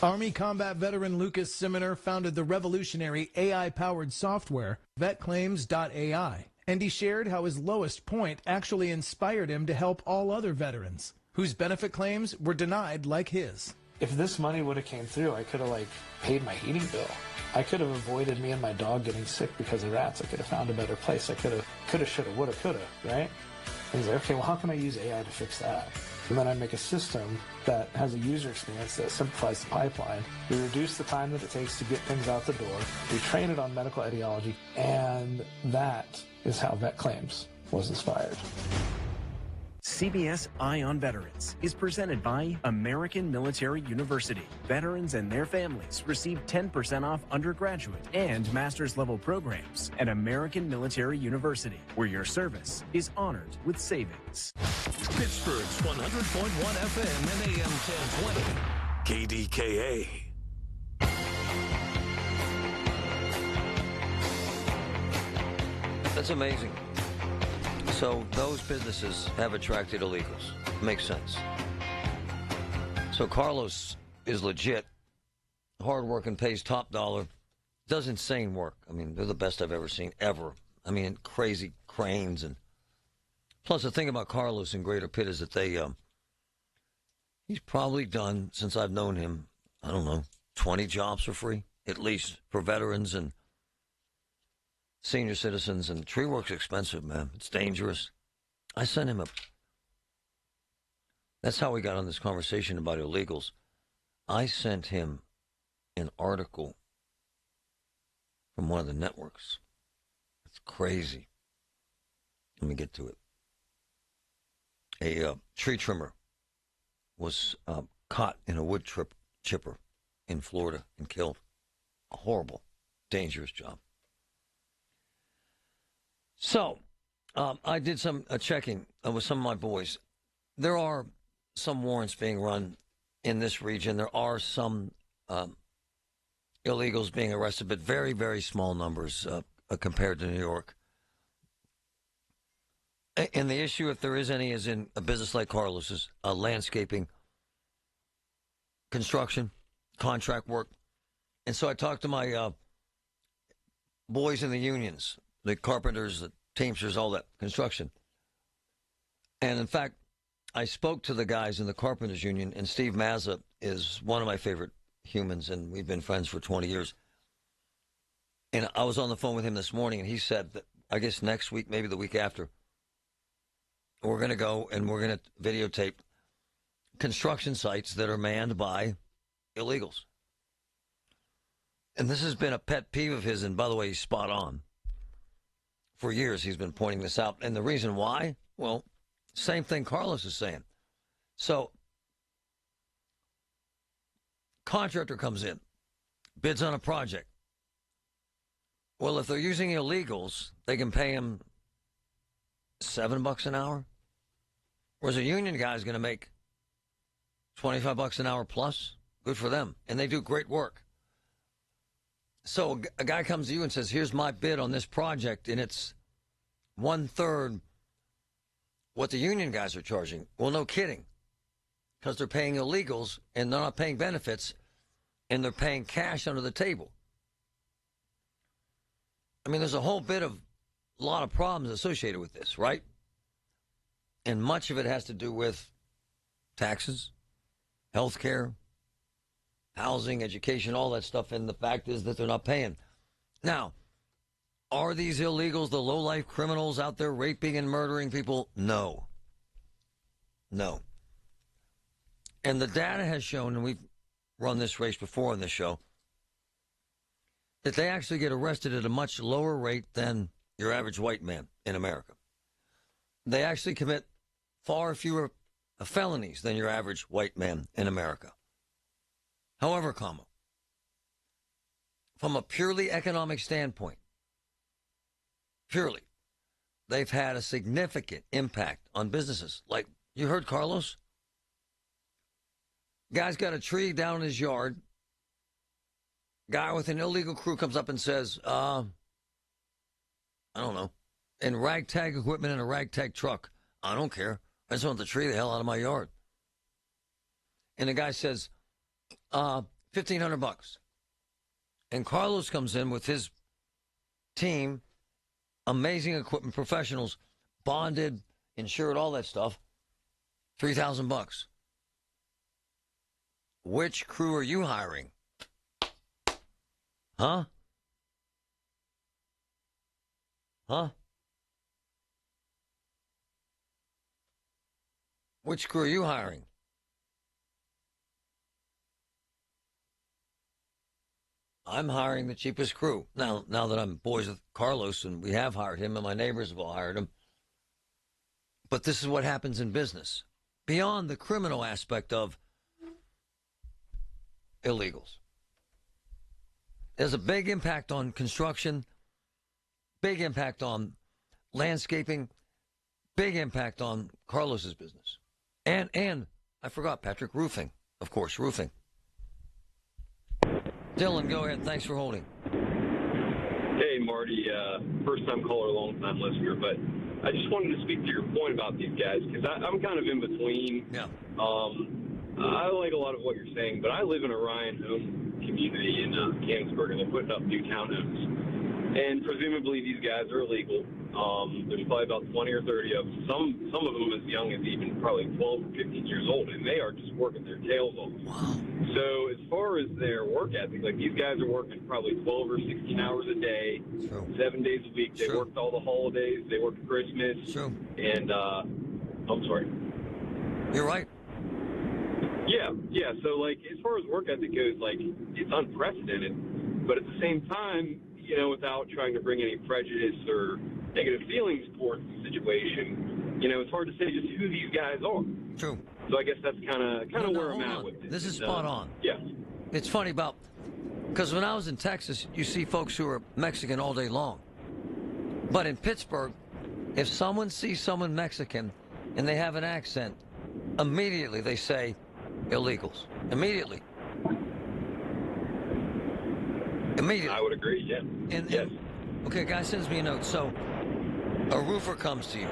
Army combat veteran Lucas Simoner founded the revolutionary AI-powered software, VetClaims.ai, and he shared how his lowest point actually inspired him to help all other veterans, whose benefit claims were denied like his. If this money would have came through, I could have paid my heating bill. I could have avoided me and my dog getting sick because of rats. I could have found a better place. I could have, should have, would have, could have, right? And he's like, okay, well, how can I use AI to fix that? And then I make a system that has a user experience that simplifies the pipeline. We reduce the time that it takes to get things out the door. We train it on medical etiology. And that is how Vet Claims was inspired. CBS Eye on Veterans is presented by American Military University. Veterans and their families receive 10% off undergraduate and master's level programs at American Military University, where your service is honored with savings. Pittsburgh's 100.1 FM and AM 1020. KDKA. That's amazing. So those businesses have attracted illegals. Makes sense. So Carlos is legit, hard working, pays top dollar, does insane work. I mean, they're the best I've ever seen, ever. I mean, crazy cranes. And plus the thing about Carlos in Greater Pitt is that he's probably done, since I've known him, I don't know, 20 jobs for free, at least, for veterans and senior citizens. And tree work's expensive, man. It's dangerous. I sent him that's how we got on this conversation about illegals. I sent him an article from one of the networks. It's crazy. Let me get to it. A tree trimmer was caught in a wood chipper in Florida and killed. A horrible, dangerous job. So, I did some checking with some of my boys. There are some warrants being run in this region. There are some illegals being arrested, but very, very small numbers compared to New York. And the issue, if there is any, is in a business like Carlos's, landscaping, construction, contract work. And so I talked to my boys in the unions, the carpenters, the teamsters, all that, construction. And in fact, I spoke to the guys in the carpenters union, and Steve Mazza is one of my favorite humans, and we've been friends for 20 years. And I was on the phone with him this morning, and he said that, I guess next week, maybe the week after, we're going to go and we're going to videotape construction sites that are manned by illegals. And this has been a pet peeve of his, and by the way, he's spot on. For years, he's been pointing this out. And the reason why? Well, same thing Carlos is saying. So, contractor comes in, bids on a project. Well, if they're using illegals, they can pay him $7 an hour. Whereas a union guy is going to make $25 an hour plus. Good for them. And they do great work. So a guy comes to you and says, here's my bid on this project, and it's 1/3 what the union guys are charging. Well, no kidding, because they're paying illegals, and they're not paying benefits, and they're paying cash under the table. I mean, there's a whole lot of problems associated with this, right? And much of it has to do with taxes, health care, housing, education, all that stuff, and the fact is that they're not paying. Now, are these illegals the low-life criminals out there raping and murdering people? No. No. And the data has shown, and we've run this race before on this show, that they actually get arrested at a much lower rate than your average white man in America. They actually commit far fewer felonies than your average white man in America. However, from a purely economic standpoint, they've had a significant impact on businesses. Like, you heard Carlos? Guy's got a tree down in his yard. Guy with an illegal crew comes up and says, I don't know, in ragtag equipment in a ragtag truck. I don't care. I just want the tree the hell out of my yard. And the guy says, $1,500. And Carlos comes in with his team, amazing equipment professionals, bonded, insured, all that stuff, $3,000. Which crew are you hiring? Huh? Which crew are you hiring? I'm hiring the cheapest crew. Now that I'm boys with Carlos, and we have hired him, and my neighbors have all hired him. But this is what happens in business. Beyond the criminal aspect of illegals. There's a big impact on construction, big impact on landscaping, big impact on Carlos's business. And I forgot, Patrick, roofing. Of course, roofing. Dylan, go ahead. Thanks for holding. Hey, Marty. First-time caller, long-time listener. But I just wanted to speak to your point about these guys, because I'm kind of in between. Yeah. I like a lot of what you're saying, but I live in a Ryan home community in Canonsburg, and they're putting up new townhomes. And presumably these guys are illegal. There's probably about 20 or 30 of them. Some of them as young as even probably 12 or 15 years old, and they are just working their tails off. Wow. So as far as their work ethic, like these guys are working probably 12 or 16 hours a day, 7 days a week. They worked all the holidays. They worked Christmas. And I'm sorry. You're right. Yeah. So like as far as work ethic goes, like it's unprecedented. But at the same time, you know, without trying to bring any prejudice or negative feelings towards the situation, you know, it's hard to say just who these guys are. True. So I guess that's kind of where I'm at with this. This is spot on. Yeah. It's funny because when I was in Texas, you see folks who are Mexican all day long. But in Pittsburgh, if someone sees someone Mexican and they have an accent, immediately they say illegals. Immediately. I would agree, yeah. Yes. Okay, a guy sends me a note. So a roofer comes to you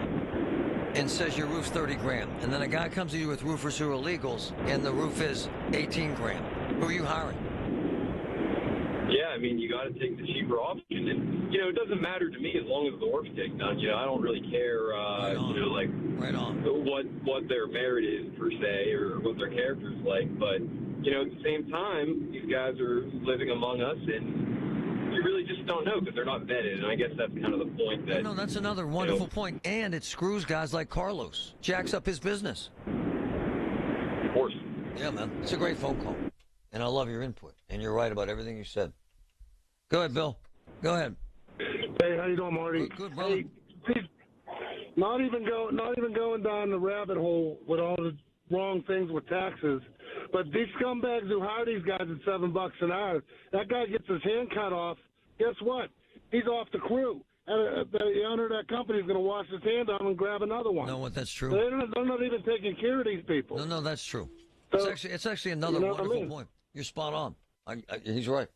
and says your roof's 30 grand. And then a guy comes to you with roofers who are illegals and the roof is 18 grand. Who are you hiring? Yeah, I mean, you got to take the cheaper option. And, you know, it doesn't matter to me as long as the work's getting done. You know, I don't really care, you know, like what their merit is per se or what their character's like. But, you know, at the same time, these guys are living among us, and you really just don't know because they're not vetted. And I guess that's kind of the point that... No, that's another wonderful point. And it screws guys like Carlos. Jacks up his business. Of course. Yeah, man. It's a great phone call. And I love your input. And you're right about everything you said. Go ahead, Bill. Go ahead. Hey, how you doing, Marty? Good, brother. Hey, please, not even going down the rabbit hole with all the wrong things with taxes. But these scumbags who hire these guys at $7 an hour, that guy gets his hand cut off. Guess what? He's off the crew. And the owner of that company is going to wash his hand on and grab another one. No, that's true. They're not even taking care of these people. No, that's true. So, it's actually another wonderful point. You're spot on. He's right.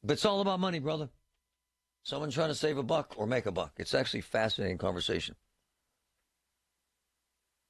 But it's all about money, brother. Someone trying to save a buck or make a buck. It's actually a fascinating conversation.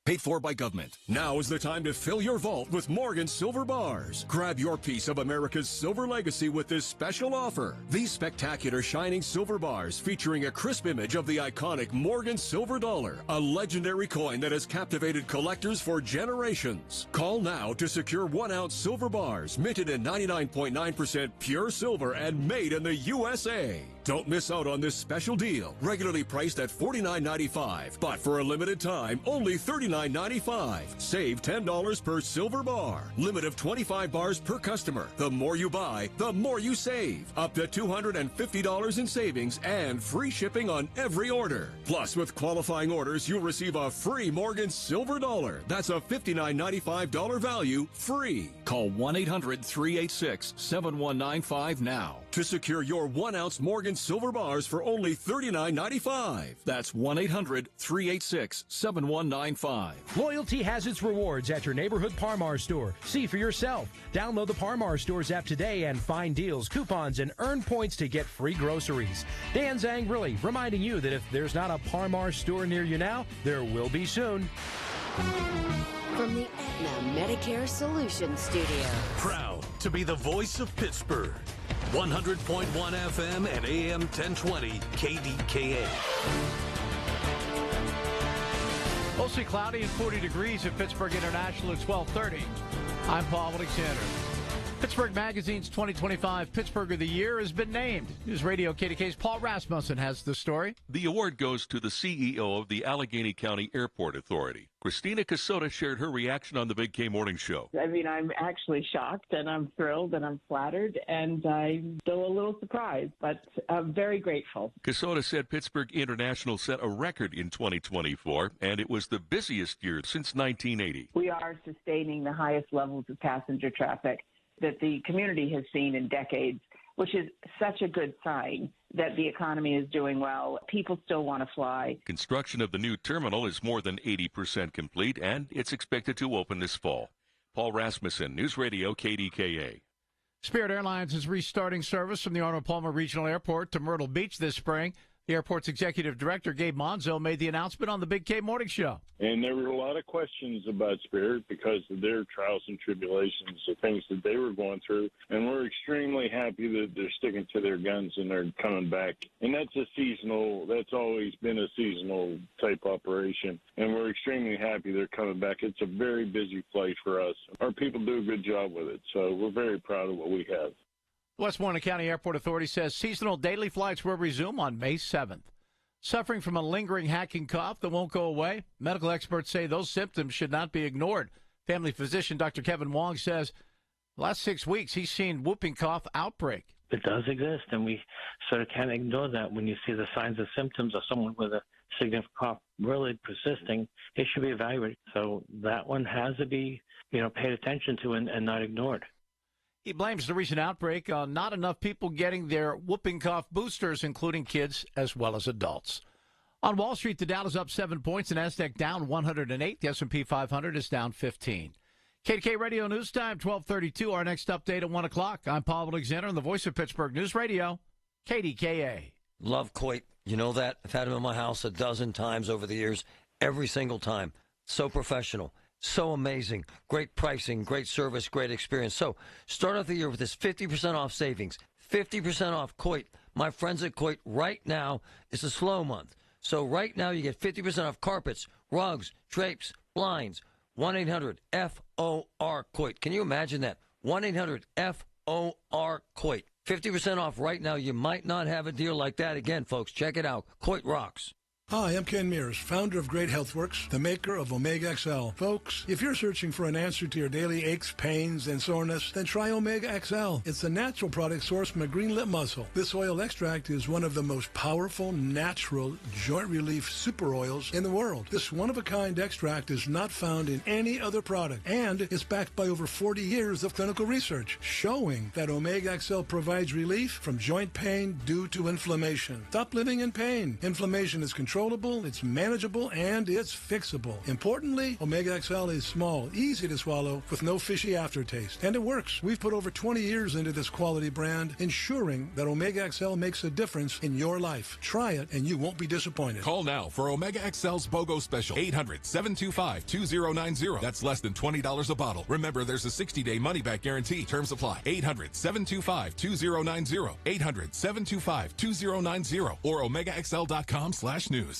Paid for by government. Now is the time to fill your vault with Morgan Silver Bars. Grab your piece of America's silver legacy with this special offer. These spectacular shining silver bars featuring a crisp image of the iconic Morgan Silver Dollar, a legendary coin that has captivated collectors for generations. Call now to secure 1-ounce silver bars minted in 99.9% pure silver and made in the USA. Don't miss out on this special deal. Regularly priced at $49.95, but for a limited time, only $39.95. Save $10 per silver bar. Limit of 25 bars per customer. The more you buy, the more you save. Up to $250 in savings and free shipping on every order. Plus, with qualifying orders, you'll receive a free Morgan Silver Dollar. That's a $59.95 value free. Call 1-800-386-7195 now to secure your 1-ounce Morgan Silver Bars for only $39.95. That's 1-800-386-7195. Loyalty has its rewards at your neighborhood Par-Mar store. See for yourself. Download the Par-Mar Stores app today and find deals, coupons, and earn points to get free groceries. Dan Zangrilli reminding you that if there's not a Par-Mar store near you now, there will be soon. From the Aetna Medicare Solutions Studio. Proud to be the voice of Pittsburgh. 100.1 FM and AM 1020 KDKA. Mostly cloudy and 40 degrees at Pittsburgh International at 12:30. I'm Paul Alexander. Pittsburgh Magazine's 2025 Pittsburgh of the Year has been named. News Radio KDK's Paul Rasmussen has the story. The award goes to the CEO of the Allegheny County Airport Authority. Christina Casota shared her reaction on the Big K Morning Show. I mean, I'm actually shocked, and I'm thrilled, and I'm flattered, and I'm still a little surprised, but I'm very grateful. Casota said Pittsburgh International set a record in 2024, and it was the busiest year since 1980. We are sustaining the highest levels of passenger traffic that the community has seen in decades, which is such a good sign that the economy is doing well. People still want to fly. Construction of the new terminal is more than 80% complete, and it's expected to open this fall. Paul Rasmussen, News Radio KDKA. Spirit Airlines is restarting service from the Arnold Palmer Regional Airport to Myrtle Beach this spring. The airport's executive director, Gabe Monzo, made the announcement on the Big K Morning Show. And there were a lot of questions about Spirit because of their trials and tribulations, the things that they were going through. And we're extremely happy that they're sticking to their guns and they're coming back. And that's always been a seasonal type operation. And we're extremely happy they're coming back. It's a very busy flight for us. Our people do a good job with it. So we're very proud of what we have. Westmoreland County Airport Authority says seasonal daily flights will resume on May 7th. Suffering from a lingering hacking cough that won't go away, medical experts say those symptoms should not be ignored. Family physician Dr. Kevin Wong says the last 6 weeks he's seen whooping cough outbreak. It does exist, and we sort of can't ignore that. When you see the signs and symptoms of someone with a significant cough really persisting, it should be evaluated. So that one has to be, paid attention to and not ignored. He blames the recent outbreak on not enough people getting their whooping cough boosters, including kids as well as adults. On Wall Street, the Dow is up 7 points, the Nasdaq down 108. The S&P 500 is down 15. KDK Radio News Time, 12:32. Our next update at 1 o'clock. I'm Paul Alexander on the voice of Pittsburgh News Radio, KDKA. Love Coit. You know that? I've had him in my house a dozen times over the years, every single time. So professional. So amazing. Great pricing, great service, great experience. So start off the year with this 50% off savings. 50% off Coit. My friends at Coit right now, it's a slow month. So right now you get 50% off carpets, rugs, drapes, blinds. 1-800-FOR-COIT. Can you imagine that? 1-800-FOR-COIT. 50% off right now. You might not have a deal like that again, folks. Check it out. Coit rocks. Hi, I'm Ken Mears, founder of Great Healthworks, the maker of Omega XL. Folks, if you're searching for an answer to your daily aches, pains, and soreness, then try Omega XL. It's a natural product sourced from a green lip mussel. This oil extract is one of the most powerful, natural, joint relief super oils in the world. This one-of-a-kind extract is not found in any other product, and it's backed by over 40 years of clinical research, showing that Omega XL provides relief from joint pain due to inflammation. Stop living in pain. Inflammation is controllable, it's manageable, and it's fixable. Importantly, Omega XL is small, easy to swallow, with no fishy aftertaste. And it works. We've put over 20 years into this quality brand, ensuring that Omega XL makes a difference in your life. Try it, and you won't be disappointed. Call now for Omega XL's BOGO special. 800-725-2090. That's less than $20 a bottle. Remember, there's a 60-day money-back guarantee. Terms apply. 800-725-2090. 800-725-2090. Or OmegaXL.com/news.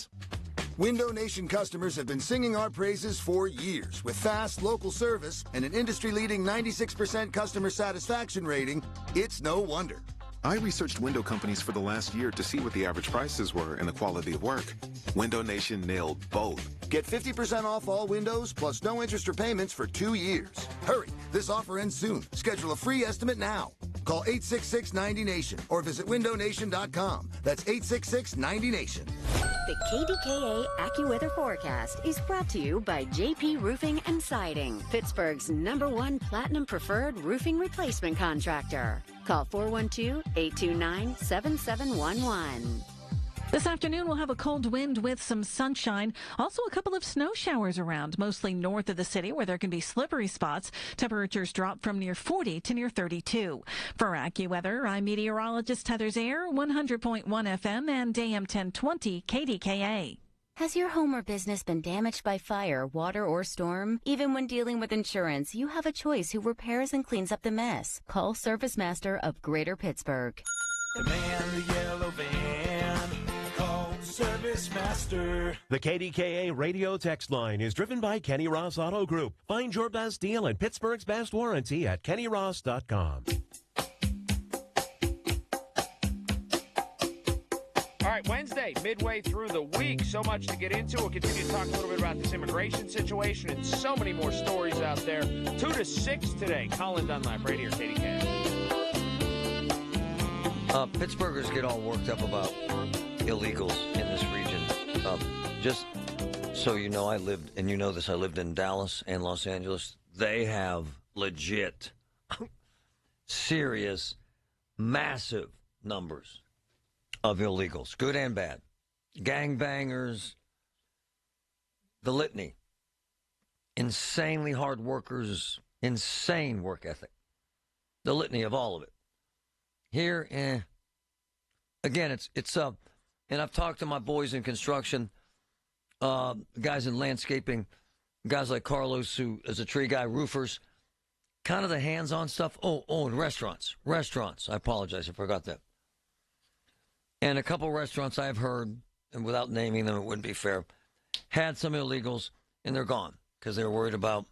Window Nation customers have been singing our praises for years. With fast, local service and an industry-leading 96% customer satisfaction rating, it's no wonder. I researched window companies for the last year to see what the average prices were and the quality of work. Window Nation nailed both. Get 50% off all windows plus no interest or payments for 2 years. Hurry, this offer ends soon. Schedule a free estimate now. Call 866-90-NATION or visit windownation.com. That's 866-90-NATION. The KDKA AccuWeather forecast is brought to you by JP Roofing and Siding, Pittsburgh's #1 Platinum Preferred Roofing Replacement Contractor. Call 412-829-7711. This afternoon, we'll have a cold wind with some sunshine. Also, a couple of snow showers around, mostly north of the city, where there can be slippery spots. Temperatures drop from near 40 to near 32. For AccuWeather, I'm meteorologist Heather Zaire, 100.1 FM and AM 1020 KDKA. Has your home or business been damaged by fire, water, or storm? Even when dealing with insurance, you have a choice who repairs and cleans up the mess. Call Service Master of Greater Pittsburgh. The man in the yellow van. Call Service Master. The KDKA radio text line is driven by Kenny Ross Auto Group. Find your best deal and Pittsburgh's best warranty at kennyross.com. All right, Wednesday, midway through the week. So much to get into. We'll continue to talk a little bit about this immigration situation and so many more stories out there. 2 to 6 today. Colin Dunlap, right here, KDKA. Pittsburghers get all worked up about illegals in this region. Just so you know, I lived in Dallas and Los Angeles. They have legit, serious, massive numbers of illegals, good and bad. Gangbangers, the litany. Insanely hard workers, insane work ethic. The litany of all of it. Here, again, it's and I've talked to my boys in construction, guys in landscaping, guys like Carlos, who is a tree guy, roofers, kind of the hands-on stuff. Oh, and restaurants. I apologize, I forgot that. And a couple restaurants I've heard, and without naming them, it wouldn't be fair, had some illegals, and they're gone because they were worried about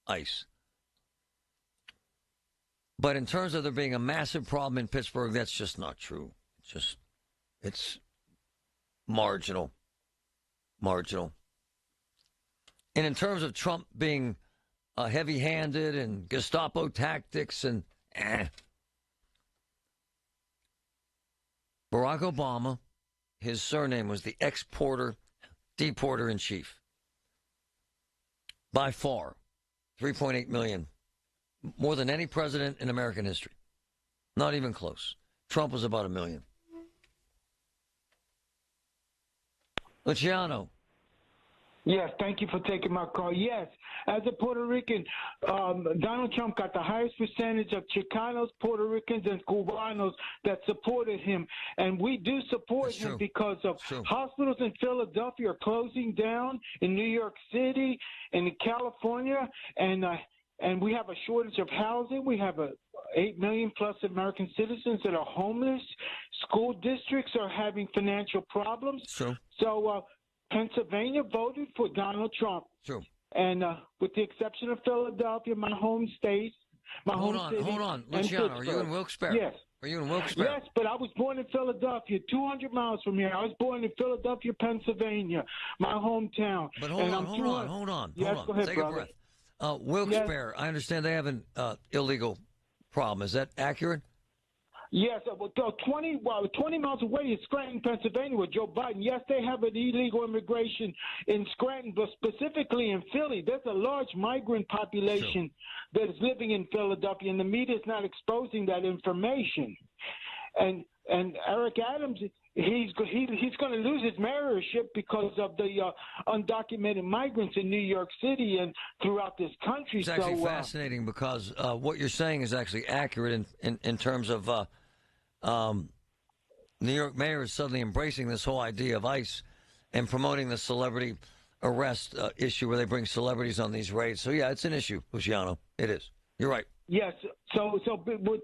ICE. But in terms of there being a massive problem in Pittsburgh, that's just not true. It's marginal. And in terms of Trump being heavy-handed and Gestapo tactics and Barack Obama, his surname was the deporter-in-chief. By far, 3.8 million. More than any president in American history. Not even close. Trump was about 1 million. Luciano. Yes, thank you for taking my call. Yes, as a Puerto Rican, Donald Trump got the highest percentage of Chicanos, Puerto Ricans, and Cubanos that supported him. And we do support him because of hospitals in Philadelphia are closing down, in New York City, and in California, and we have a shortage of housing. We have 8 million plus American citizens that are homeless. School districts are having financial problems. So Pennsylvania voted for Donald Trump. True. And with the exception of Philadelphia, my home state, Hold on. Luciano, are you in Wilkes-Barre? Yes. Are you in Wilkes-Barre? Yes, but I was born in Philadelphia, 200 miles from here. I was born in Philadelphia, Pennsylvania, my hometown. But hold on. Yes, go ahead, Take brother. a breath. Wilkes-Barre, I understand they have an illegal problem. Is that accurate? Yes, 20 miles away is Scranton, Pennsylvania, with Joe Biden. Yes, they have an illegal immigration in Scranton, but specifically in Philly. There's a large migrant population that is living in Philadelphia, and the media is not exposing that information. And Eric Adams, he's going to lose his mayorship because of the undocumented migrants in New York City and throughout this country. It's actually fascinating because what you're saying is actually accurate in terms of New York mayor is suddenly embracing this whole idea of ICE and promoting the celebrity arrest issue where they bring celebrities on these raids. So, yeah, it's an issue, Luciano. It is. You're right. Yes. So with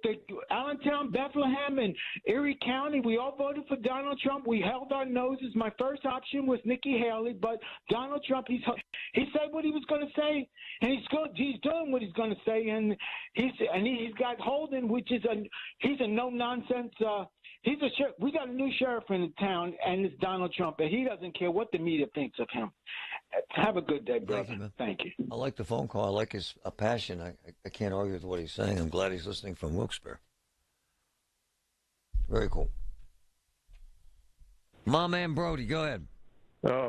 the Allentown, Bethlehem, and Erie County, we all voted for Donald Trump. We held our noses. My first option was Nikki Haley, but Donald Trump, he said what he was going to say, and he's doing what he's going to say, and he's got Holden, which is he's a no nonsense. We got a new sheriff in the town, and it's Donald Trump, and he doesn't care what the media thinks of him. Have a good day, brother. Thank you. I like the phone call. I like his passion. I can't argue with what he's saying. I'm glad he's listening from Wilkes-Barre. Very cool. My man Brody, go ahead. Oh,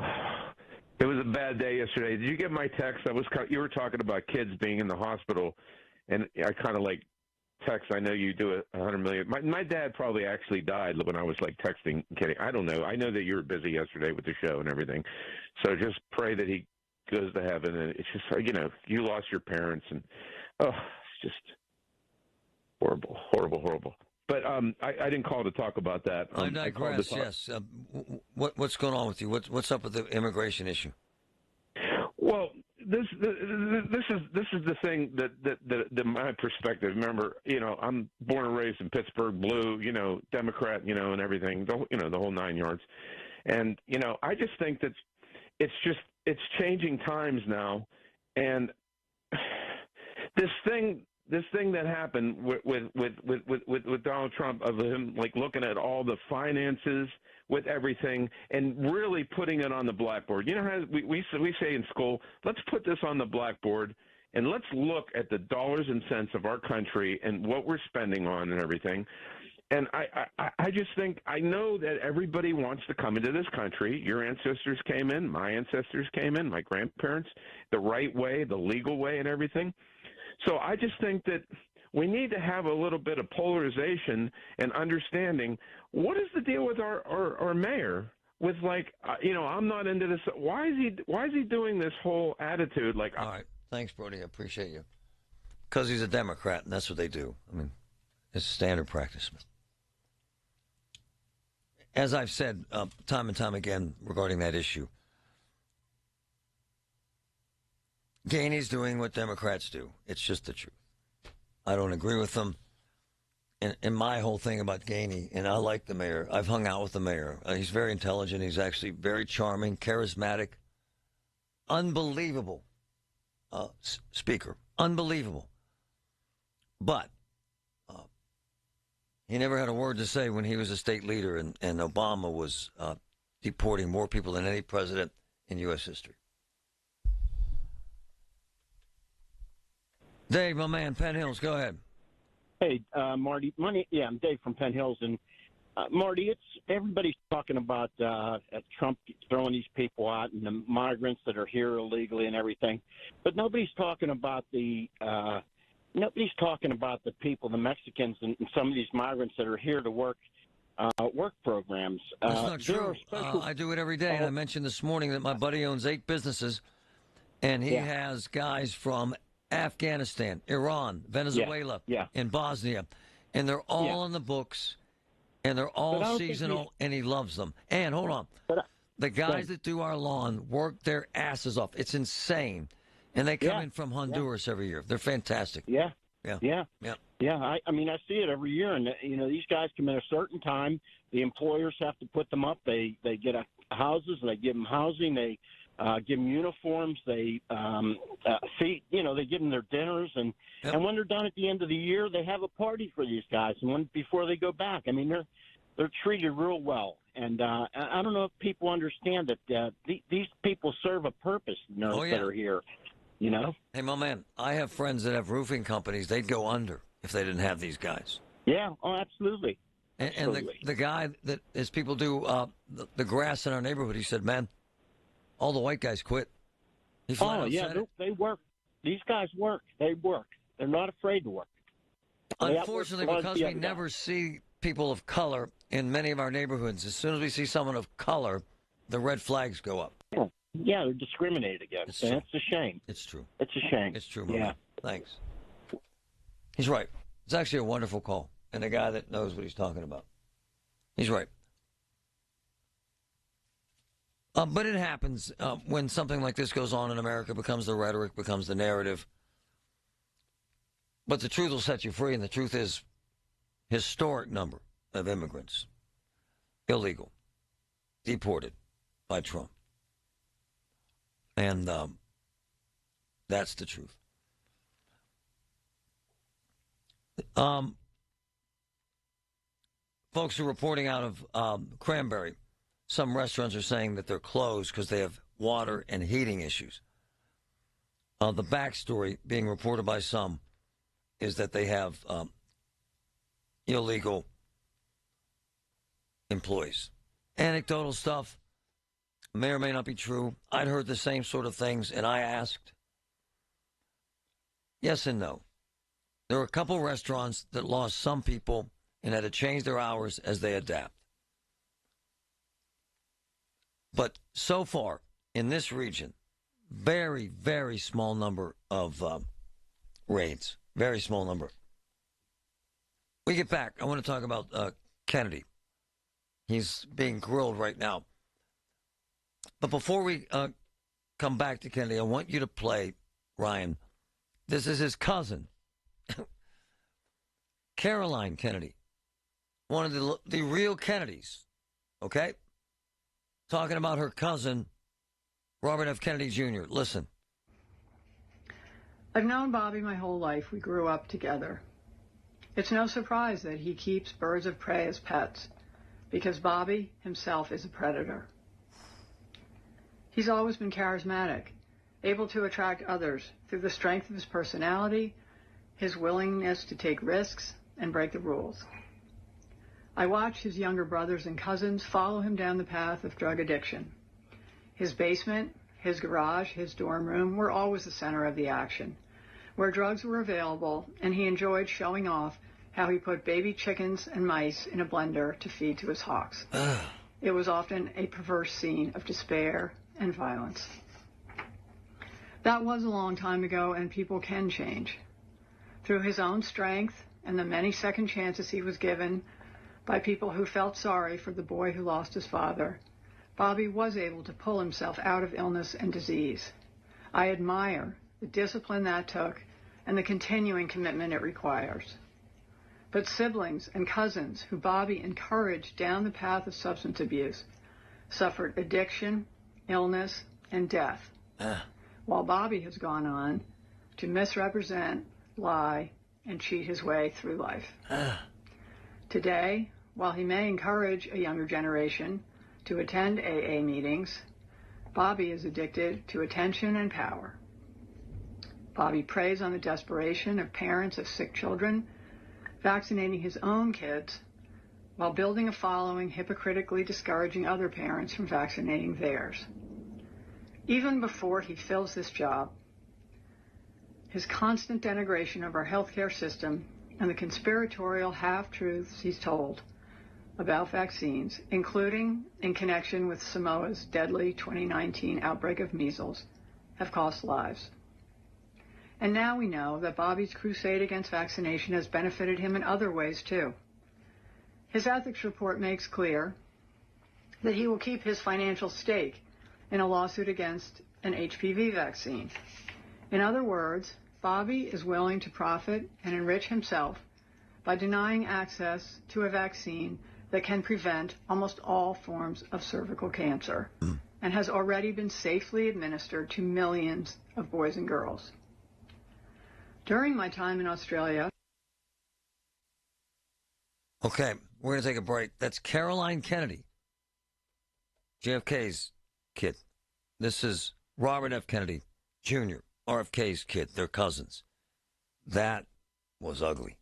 it was a bad day yesterday. Did you get my text? You were talking about kids being in the hospital, and I kind of like text. I know you do 100 million. My dad probably actually died when I was like texting, kidding. I don't know. I know that you were busy yesterday with the show and everything. So just pray that he goes to heaven. And it's just, you lost your parents, and it's just horrible, horrible, horrible. But I didn't call to talk about that. I digress. Yes. What's going on with you? What's up with the immigration issue? Well, this is the thing that my perspective. Remember, I'm born and raised in Pittsburgh, blue, Democrat, and everything, the whole 9 yards. And I just think that it's changing times now, and this thing that happened with Donald Trump, of him like looking at all the finances with everything and really putting it on the blackboard. You know how we say in school, let's put this on the blackboard and let's look at the dollars and cents of our country and what we're spending on and everything. And I just think, I know that everybody wants to come into this country. Your ancestors came in, my ancestors came in, my grandparents, the right way, the legal way and everything. So I just think that we need to have a little bit of polarization and understanding. What is the deal with our mayor? With I'm not into this. Why is he doing this whole attitude? All right, thanks, Brody. I appreciate you. Because he's a Democrat, and that's what they do. I mean, it's standard practice. As I've said time and time again regarding that issue, Gainey's doing what Democrats do. It's just the truth. I don't agree with them. And my whole thing about Gainey, and I like the mayor. I've hung out with the mayor. He's very intelligent. He's actually very charming, charismatic, unbelievable speaker. Unbelievable. But he never had a word to say when he was a state leader, and Obama was deporting more people than any president in U.S. history. Dave, my man, Penn Hills, go ahead. Hey, Marty. I'm Dave from Penn Hills, and Marty, everybody's talking about Trump throwing these people out and the migrants that are here illegally and everything, but nobody's talking about the people, the Mexicans, and some of these migrants that are here to work programs. That's not true. I do it every day, and I mentioned this morning that my buddy owns 8 businesses, and he has guys from Afghanistan, Iran, Venezuela, and Bosnia, and they're all on the books, and they're all seasonal, and he loves them. And hold on, the guys that do our lawn work their asses off. It's insane, and they come in from Honduras every year. They're fantastic. I mean, I see it every year, and these guys come in a certain time. The employers have to put them up. They get houses. They give them housing. They give them uniforms. They feed. They give them their dinners, and when they're done at the end of the year, they have a party for these guys. And before they go back, I mean, they're treated real well. And I don't know if people understand that these people serve a purpose. That are here. Hey, my man, I have friends that have roofing companies. They'd go under if they didn't have these guys. Yeah. Oh, absolutely. And the guy that, as people do the grass in our neighborhood, he said, man, all the white guys quit. He flat out said it. They work. These guys work. They work. They're not afraid to work. Unfortunately, because we never see people of color in many of our neighborhoods, as soon as we see someone of color, the red flags go up. Yeah, they're discriminated against, and it's a shame. It's true. It's a shame. It's true, man. Thanks. He's right. It's actually a wonderful call, and a guy that knows what he's talking about. He's right. But it happens when something like this goes on in America, becomes the rhetoric, becomes the narrative. But the truth will set you free, and the truth is historic number of immigrants, illegal, deported by Trump. And that's the truth. Folks are reporting out of Cranberry. Some restaurants are saying that they're closed because they have water and heating issues. The backstory being reported by some is that they have illegal employees. Anecdotal stuff may or may not be true. I'd heard the same sort of things, and I asked. Yes and no. There were a couple restaurants that lost some people and had to change their hours as they adapt. But so far, in this region, very, very small number of raids. Very small number. We get back. I want to talk about Kennedy. He's being grilled right now. But before we come back to Kennedy, I want you to play, Ryan. This is his cousin, Caroline Kennedy. One of the real Kennedys, okay? Talking about her cousin, Robert F. Kennedy Jr. Listen. I've known Bobby my whole life. We grew up together. It's no surprise that he keeps birds of prey as pets, because Bobby himself is a predator. He's always been charismatic, able to attract others through the strength of his personality, his willingness to take risks, and break the rules. I watch his younger brothers and cousins follow him down the path of drug addiction. His basement, his garage, his dorm room were always the center of the action, where drugs were available, and he enjoyed showing off how he put baby chickens and mice in a blender to feed to his hawks. It was often a perverse scene of despair and violence. That was a long time ago, and people can change. Through his own strength and the many second chances he was given by people who felt sorry for the boy who lost his father, Bobby was able to pull himself out of illness and disease. I admire the discipline that took and the continuing commitment it requires. But siblings and cousins who Bobby encouraged down the path of substance abuse suffered addiction, illness, and death, while Bobby has gone on to misrepresent, lie, and cheat his way through life. Today, while he may encourage a younger generation to attend AA meetings, Bobby is addicted to attention and power. Bobby preys on the desperation of parents of sick children, vaccinating his own kids while building a following hypocritically discouraging other parents from vaccinating theirs. Even before he fills this job, his constant denigration of our healthcare system and the conspiratorial half-truths he's told about vaccines, including in connection with Samoa's deadly 2019 outbreak of measles, have cost lives. And now we know that Bobby's crusade against vaccination has benefited him in other ways, too. His ethics report makes clear that he will keep his financial stake in a lawsuit against an HPV vaccine. In other words, Bobby is willing to profit and enrich himself by denying access to a vaccine that can prevent almost all forms of cervical cancer and has already been safely administered to millions of boys and girls. During my time in Australia... Okay, we're going to take a break. That's Caroline Kennedy, JFK's kid. This is Robert F. Kennedy Jr., RFK's kid. They're cousins. That was ugly.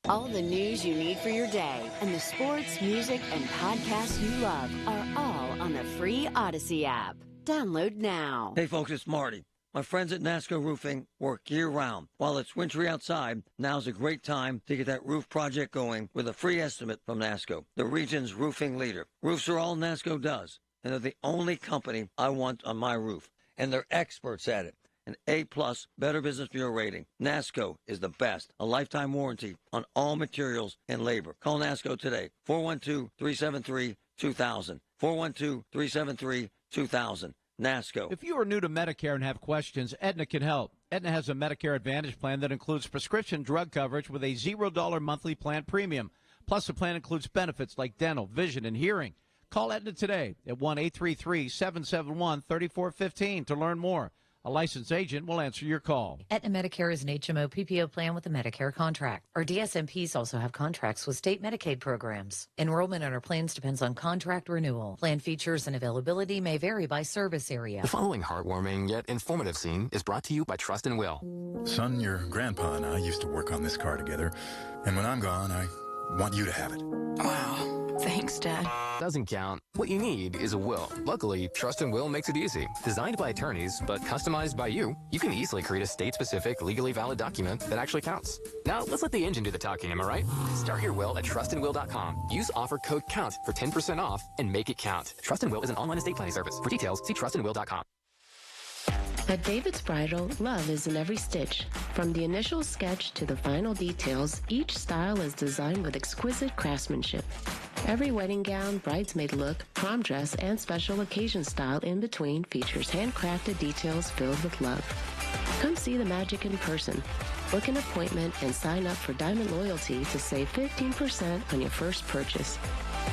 All the news you need for your day and the sports, music, and podcasts you love are all on the free Odyssey app. Download now. Hey, folks, it's Marty. My friends at NASCO Roofing work year-round. While it's wintry outside, now's a great time to get that roof project going with a free estimate from NASCO, the region's roofing leader. Roofs are all NASCO does, and they're the only company I want on my roof. And they're experts at it. An A-plus Better Business Bureau rating. NASCO is the best. A lifetime warranty on all materials and labor. Call NASCO today. 412-373-2000. 412-373-2000. NASCO. If you are new to Medicare and have questions, Aetna can help. Aetna has a Medicare Advantage plan that includes prescription drug coverage with a $0 monthly plan premium. Plus, the plan includes benefits like dental, vision, and hearing. Call Aetna today at 1-833-771-3415 to learn more. A licensed agent will answer your call. Aetna Medicare is an HMO PPO plan with a Medicare contract. Our DSMPs also have contracts with state Medicaid programs. Enrollment in our plans depends on contract renewal. Plan features and availability may vary by service area. The following heartwarming yet informative scene is brought to you by Trust and Will. Son, your grandpa and I used to work on this car together, and when I'm gone, I want you to have it. Wow. Thanks, Dad. Doesn't count. What you need is a will. Luckily, Trust and Will makes it easy. Designed by attorneys, but customized by you can easily create a state-specific, legally valid document that actually counts. Now, let's let the engine do the talking, am I right? Start your will at trustandwill.com. Use offer code COUNT for 10% off and make it count. Trust and Will is an online estate planning service. For details, see trustandwill.com. At David's Bridal, love is in every stitch. From the initial sketch to the final details, each style is designed with exquisite craftsmanship. Every wedding gown, bridesmaid look, prom dress, and special occasion style in between features handcrafted details filled with love. Come see the magic in person. Book an appointment and sign up for Diamond Loyalty to save 15% on your first purchase.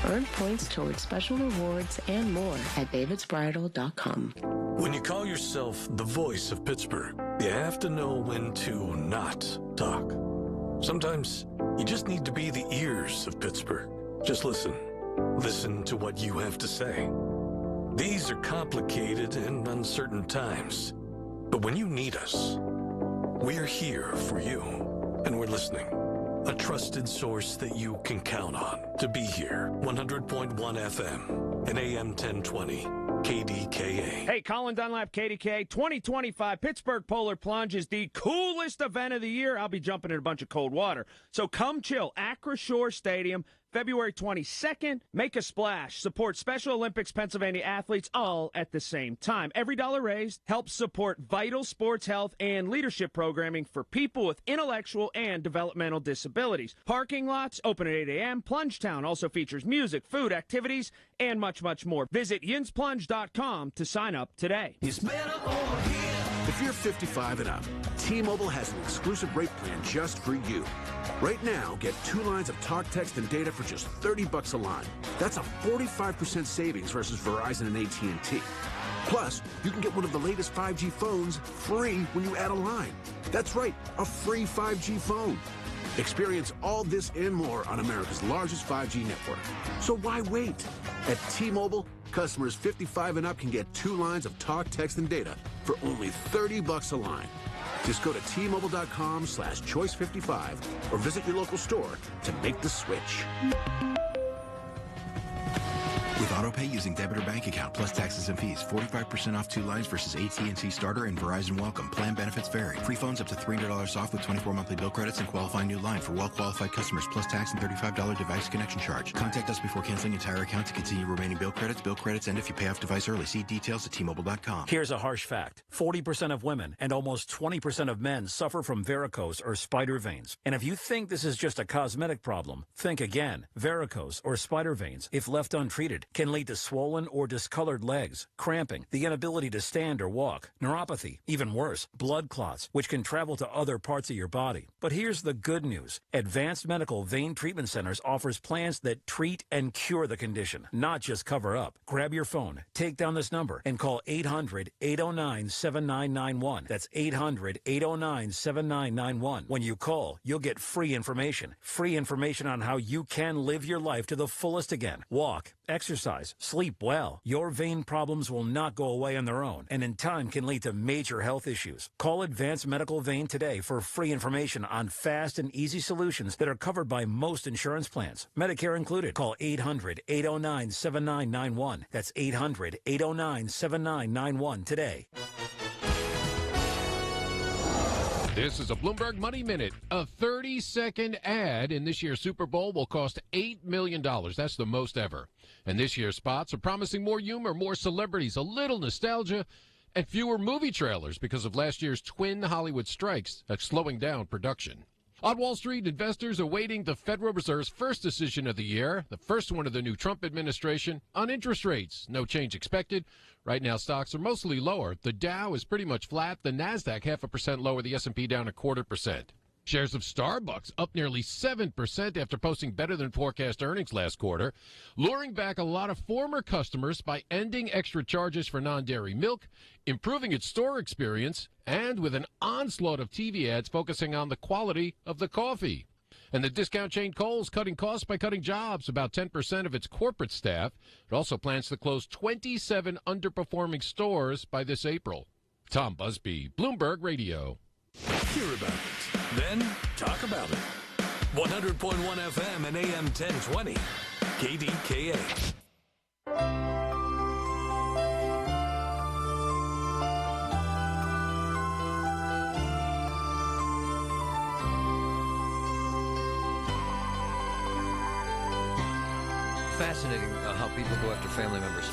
Earn points towards special rewards and more at davidsbridal.com. When you call yourself the voice of Pittsburgh, you have to know when to not talk. Sometimes you just need to be the ears of Pittsburgh. Just listen. Listen to what you have to say. These are complicated and uncertain times. But when you need us, we're here for you, and we're listening. A trusted source that you can count on to be here. 100.1 FM and AM 1020. KDKA. Hey, Colin Dunlap, KDKA. 2025 Pittsburgh Polar Plunge is the coolest event of the year. I'll be jumping in a bunch of cold water. So come chill. Acra Shore Stadium, February 22nd. Make a splash. Support Special Olympics Pennsylvania athletes all at the same time. Every dollar raised helps support vital sports health and leadership programming for people with intellectual and developmental disabilities. Parking lots open at 8 a.m. Plunge Town also features music, food, activities, and much, much more. Visit yinsplunge.com to sign up today. If you're 55 and up, T-Mobile has an exclusive rate plan just for you. Right now, get 2 lines of talk, text, and data for just $30 a line. That's a 45% savings versus Verizon and AT&T. Plus, you can get one of the latest 5G phones free when you add a line. That's right, a free 5G phone. Experience all this and more on America's largest 5G network. So why wait? At T-Mobile, customers 55 and up can get 2 lines of talk, text, and data for only $30 a line. Just go to T-Mobile.com/choice55 or visit your local store to make the switch. With AutoPay using debit or bank account plus taxes and fees, 45% off 2 lines versus AT&T Starter and Verizon Welcome. Plan benefits vary. Free phones up to $300 off with 24 monthly bill credits and qualifying new line for well-qualified customers plus tax and $35 device connection charge. Contact us before canceling entire account to continue remaining bill credits. Bill credits end if you pay off device early. See details at T-Mobile.com. Here's a harsh fact. 40% of women and almost 20% of men suffer from varicose or spider veins. And if you think this is just a cosmetic problem, think again. Varicose or spider veins, if left untreated, can lead to swollen or discolored legs, cramping, the inability to stand or walk, neuropathy, even worse, blood clots, which can travel to other parts of your body. But here's the good news. Advanced Medical Vein Treatment Centers offers plans that treat and cure the condition, not just cover up. Grab your phone, take down this number, and call 800-809-7991. That's 800-809-7991. When you call, you'll get free information on how you can live your life to the fullest again. Walk, exercise, sleep well. Your vein problems will not go away on their own, and in time can lead to major health issues. Call Advanced Medical Vein today for free information on fast and easy solutions that are covered by most insurance plans, Medicare included. Call 800-809-7991. That's 800-809-7991 today. This is a Bloomberg Money Minute. A 30-second ad in this year's Super Bowl will cost $8 million. That's the most ever. And this year's spots are promising more humor, more celebrities, a little nostalgia, and fewer movie trailers because of last year's twin Hollywood strikes slowing down production. On Wall Street, investors awaiting the Federal Reserve's first decision of the year, the first one of the new Trump administration, on interest rates. No change expected. Right now, stocks are mostly lower. The Dow is pretty much flat. The Nasdaq 0.5% lower. The S&P down 0.25%. Shares of Starbucks up nearly 7% after posting better than forecast earnings last quarter, luring back a lot of former customers by ending extra charges for non-dairy milk, improving its store experience, and with an onslaught of TV ads focusing on the quality of the coffee. And the discount chain Kohl's cutting costs by cutting jobs, about 10% of its corporate staff. It also plans to close 27 underperforming stores by this April. Tom Busby, Bloomberg Radio. Hear about it, then talk about it. 100.1 FM and AM 1020. KDKA. Fascinating how people go after family members.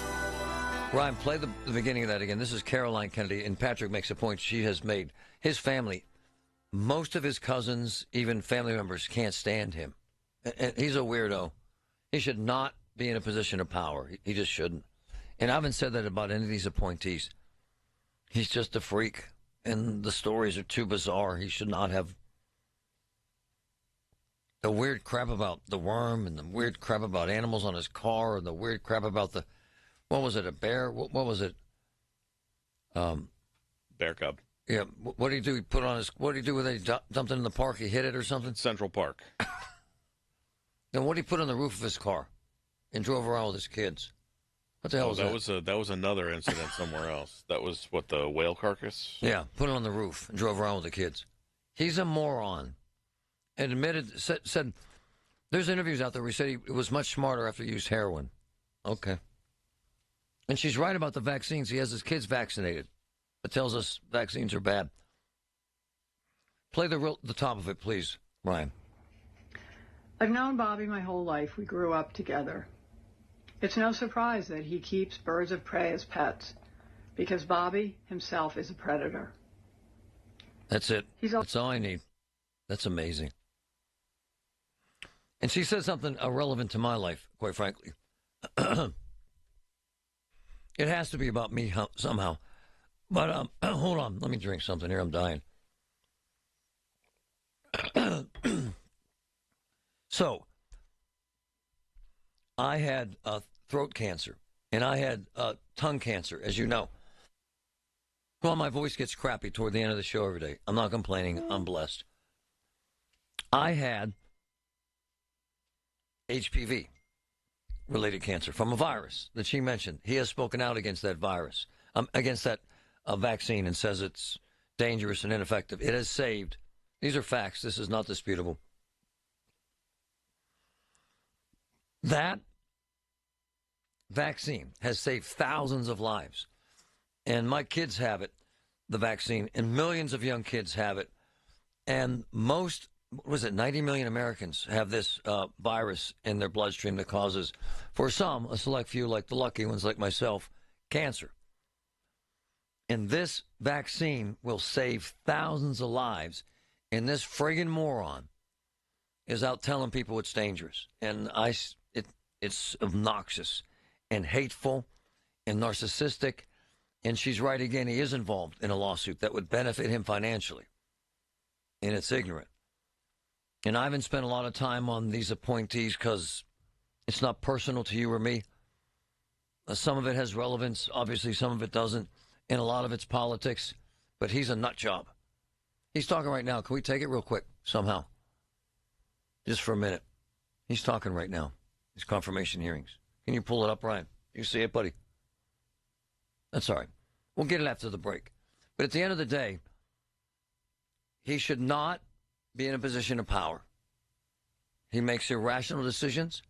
Ryan, play the beginning of that again. This is Caroline Kennedy, and Patrick makes a point. She has made his family, most of his cousins, even family members, can't stand him. And he's a weirdo. He should not be in a position of power. He just shouldn't. And I haven't said that about any of these appointees. He's just a freak, and the stories are too bizarre. He should not have the weird crap about the worm and the weird crap about animals on his car and the weird crap about the, what was it, a bear? What was it? Bear cub. Yeah. What did he do? He put on his, what did he do when they dumped it in the park? He hit it or something? Central Park. Then what did he put on the roof of his car and drove around with his kids? What the hell was that? That was another incident somewhere else. That was, what, the whale carcass? Yeah, put it on the roof and drove around with the kids. He's a moron. And admitted, said, there's interviews out there where he said he was much smarter after he used heroin. Okay. And she's right about the vaccines. He has his kids vaccinated. It tells us vaccines are bad. Play the top of it, please, Ryan. I've known Bobby my whole life. We grew up together. It's no surprise that he keeps birds of prey as pets, because Bobby himself is a predator. That's it. That's all I need. That's amazing. And she said something irrelevant to my life, quite frankly. It has to be about me somehow. But hold on. Let me drink something here. I'm dying. So, I had throat cancer, and I had tongue cancer, as you know. Well, my voice gets crappy toward the end of the show every day. I'm not complaining. I'm blessed. I had HPV-related cancer from a virus that she mentioned. He has spoken out against that virus, against that vaccine, and says it's dangerous and ineffective. It has saved. These are facts. This is not disputable. That vaccine has saved thousands of lives. And my kids have it, the vaccine, and millions of young kids have it. And most, 90 million Americans have this virus in their bloodstream that causes, for some, a select few, like the lucky ones like myself, cancer. And this vaccine will save thousands of lives. And this friggin' moron is out telling people it's dangerous. And it's obnoxious and hateful and narcissistic. And she's right again. He is involved in a lawsuit that would benefit him financially. And it's ignorant. And I haven't spent a lot of time on these appointees because it's not personal to you or me. Some of it has relevance. Obviously, some of it doesn't. And a lot of it's politics. But he's a nut job. He's talking right now. Can we take it real quick somehow? Just for a minute. He's talking right now. These confirmation hearings. Can you pull it up, Ryan? You see it, buddy? That's all right. We'll get it after the break. But at the end of the day, he should not be in a position of power. He makes irrational decisions.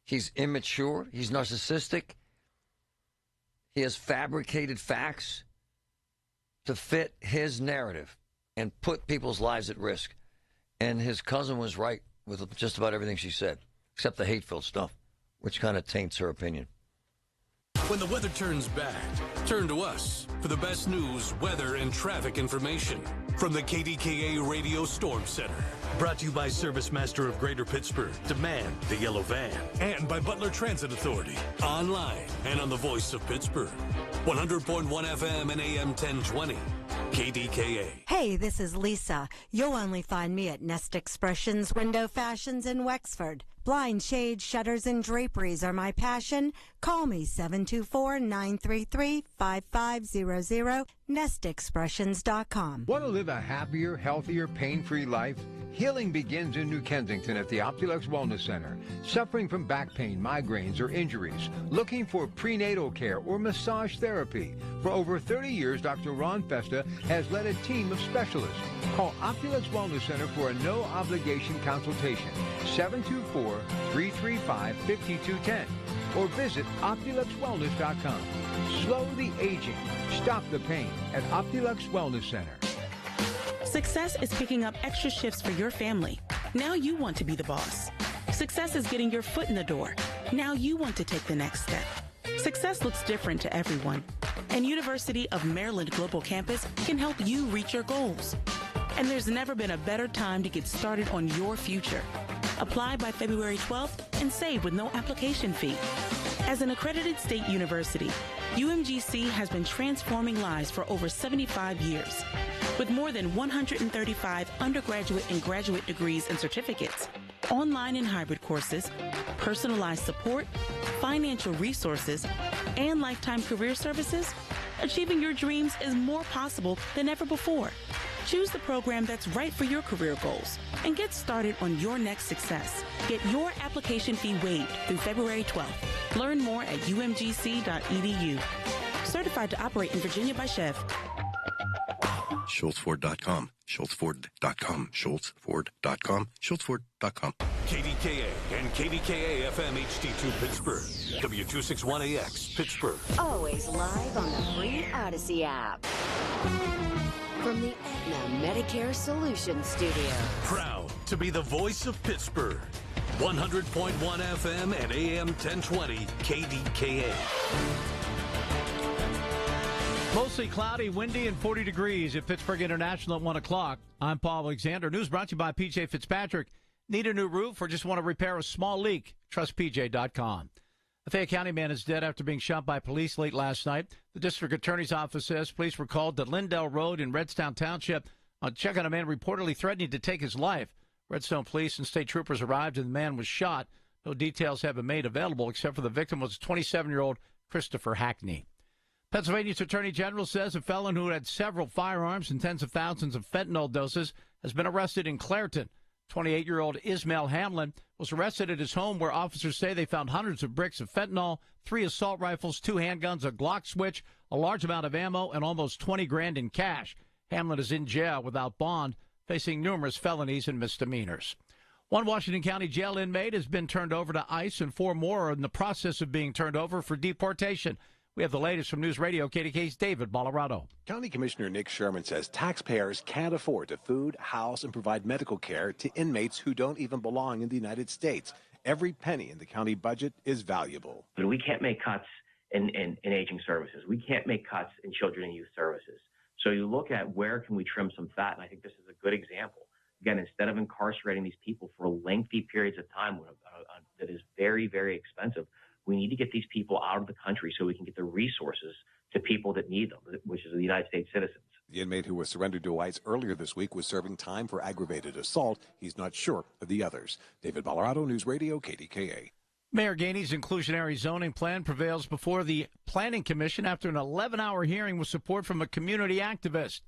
He's immature. He's narcissistic. He has fabricated facts to fit his narrative and put people's lives at risk. And his cousin was right with just about everything she said, except the hate-filled stuff, which kind of taints her opinion. When the weather turns bad, turn to us for the best news, weather, and traffic information. from the KDKA Radio Storm Center. Brought to you by Service Master of Greater Pittsburgh, Demand the Yellow Van, and by Butler Transit Authority, online and on the Voice of Pittsburgh. 100.1 FM and AM 1020. KDKA. Hey, this is Lisa. You'll only find me at Nest Expressions Window Fashions in Wexford. Blind shades, shutters, and draperies are my passion. Call me 724-933-5500, nestexpressions.com. Want to live a happier, healthier, pain-free life? Healing begins in New Kensington at the Optulux Wellness Center. Suffering from back pain, migraines, or injuries? Looking for prenatal care or massage therapy? For over 30 years, Dr. Ron Festa has led a team of specialists. Call Optulux Wellness Center for a no-obligation consultation. 724-335-5210. Or visit OptuluxWellness.com. Slow the aging. Stop the pain at Optulux Wellness Center. Success is picking up extra shifts for your family. Now you want to be the boss. Success is getting your foot in the door. Now you want to take the next step. Success looks different to everyone, and University of Maryland Global Campus can help you reach your goals. And there's never been a better time to get started on your future. Apply by February 12th and save with no application fee. As an accredited state university, UMGC has been transforming lives for over 75 years. With more than 135 undergraduate and graduate degrees and certificates, online and hybrid courses, personalized support, financial resources, and lifetime career services, achieving your dreams is more possible than ever before. Choose the program that's right for your career goals and get started on your next success. Get your application fee waived through February 12th. Learn more at umgc.edu. Certified to operate in Virginia by Chev. SchultzFord.com, SchultzFord.com, SchultzFord.com, SchultzFord.com. KDKA and KDKA FM HD2 Pittsburgh. W261AX Pittsburgh. Always live on the free Odyssey app. From the Aetna Medicare Solutions Studio. Proud to be the voice of Pittsburgh. 100.1 FM and AM 1020 KDKA. Mostly cloudy, windy, and 40 degrees at Pittsburgh International at 1 o'clock. I'm Paul Alexander. News brought to you by PJ Fitzpatrick. Need a new roof or just want to repair a small leak? Trust PJ.com. A Fayette County man is dead after being shot by police late last night. The district attorney's office says police were called to Lindell Road in Redstown Township on check on a man reportedly threatening to take his life. Redstone police and state troopers arrived and the man was shot. No details have been made available except for the victim was 27-year-old Christopher Hackney. Pennsylvania's Attorney General says a felon who had several firearms and tens of thousands of fentanyl doses has been arrested in Clairton. 28-year-old Ismail Hamlin was arrested at his home where officers say they found hundreds of bricks of fentanyl, 3 assault rifles, 2 handguns, a Glock switch, a large amount of ammo, and almost $20,000 in cash. Hamlin is in jail without bond, facing numerous felonies and misdemeanors. One Washington County jail inmate has been turned over to ICE, and 4 more are in the process of being turned over for deportation. We have the latest from News Radio KDK's David Bolorado. County Commissioner Nick Sherman says taxpayers can't afford to food, house, and provide medical care to inmates who don't even belong in the United States. Every penny in the county budget is valuable. But we can't make cuts in aging services. We can't make cuts in children and youth services. So you look at where can we trim some fat, and I think this is a good example. Again, instead of incarcerating these people for lengthy periods of time that is very, very expensive, we need to get these people out of the country so we can get the resources to people that need them, which is the United States citizens. The inmate who was surrendered to ICE earlier this week was serving time for aggravated assault. He's not sure of the others. David Bolorado, News Radio, KDKA. Mayor Gainey's inclusionary zoning plan prevails before the Planning Commission after an 11-hour hearing with support from a community activist.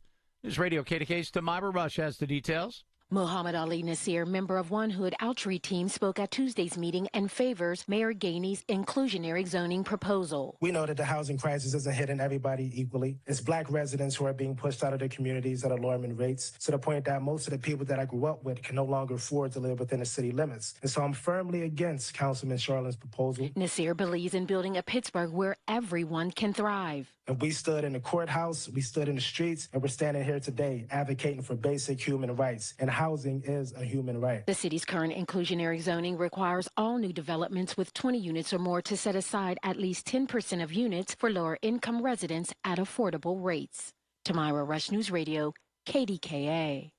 News Radio KDK's Tamira Rush has the details. Muhammad Ali Nasir, member of One Hood Altry team, spoke at Tuesday's meeting and favors Mayor Gainey's inclusionary zoning proposal. We know that the housing crisis isn't hitting everybody equally. It's black residents who are being pushed out of their communities at alarming rates, to the point that most of the people that I grew up with can no longer afford to live within the city limits. And so I'm firmly against Councilman Charlin's proposal. Nasir believes in building a Pittsburgh where everyone can thrive. And we stood in the courthouse, we stood in the streets, and we're standing here today advocating for basic human rights. And housing is a human right. The city's current inclusionary zoning requires all new developments with 20 units or more to set aside at least 10% of units for lower income residents at affordable rates. Tamira Rush, News Radio, KDKA.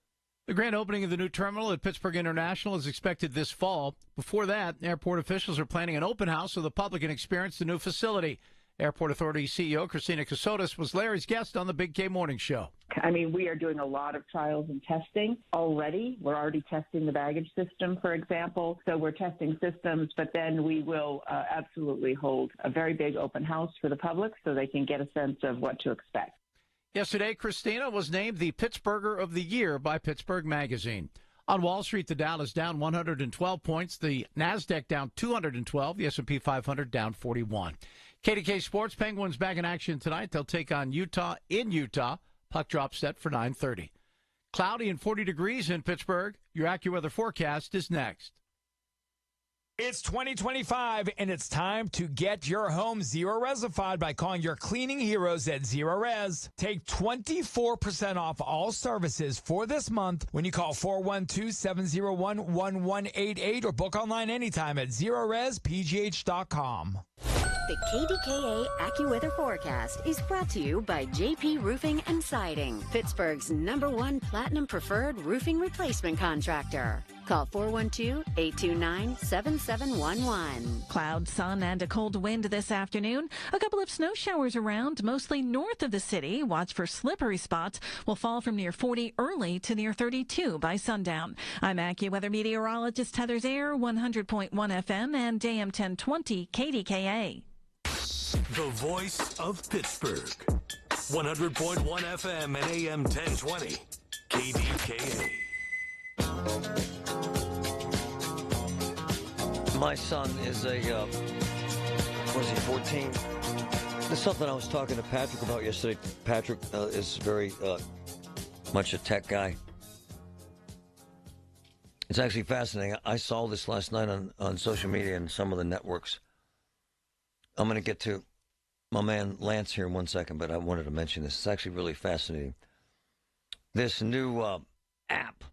The grand opening of the new terminal at Pittsburgh International is expected this fall. Before that, airport officials are planning an open house so the public can experience the new facility. Airport Authority CEO Christina Casotis was Larry's guest on the Big K Morning Show. I mean, we are doing a lot of trials and testing already. We're already testing the baggage system, for example. So we're testing systems, but then we will absolutely hold a very big open house for the public so they can get a sense of what to expect. Yesterday, Christina was named the Pittsburgher of the Year by Pittsburgh Magazine. On Wall Street, the Dow is down 112 points, the NASDAQ down 212, the S&P 500 down 41. KDK Sports, Penguins back in action tonight. They'll take on Utah in Utah. Puck drop set for 9:30. Cloudy and 40 degrees in Pittsburgh. Your AccuWeather forecast is next. It's 2025, and it's time to get your home zero-resified by calling your cleaning heroes at Zero Res. Take 24% off all services for this month when you call 412-701-1188 or book online anytime at ZeroResPGH.com. The KDKA AccuWeather forecast is brought to you by JP Roofing and Siding, Pittsburgh's #1 Platinum Preferred Roofing Replacement Contractor. Call 412-829-7711. Cloud, sun, and a cold wind this afternoon. A couple of snow showers around, mostly north of the city. Watch for slippery spots. Will fall from near 40 early to near 32 by sundown. I'm AccuWeather meteorologist Heather Zaire, 100.1 FM and AM 1020 KDKA. The voice of Pittsburgh. 100.1 FM and AM 1020 KDKA. My son is what is he, 14? There's something I was talking to Patrick about yesterday. Patrick is very much a tech guy. It's actually fascinating. I saw this last night on social media and some of the networks. I'm going to get to my man Lance here in 1 second, but I wanted to mention this. It's actually really fascinating. This new app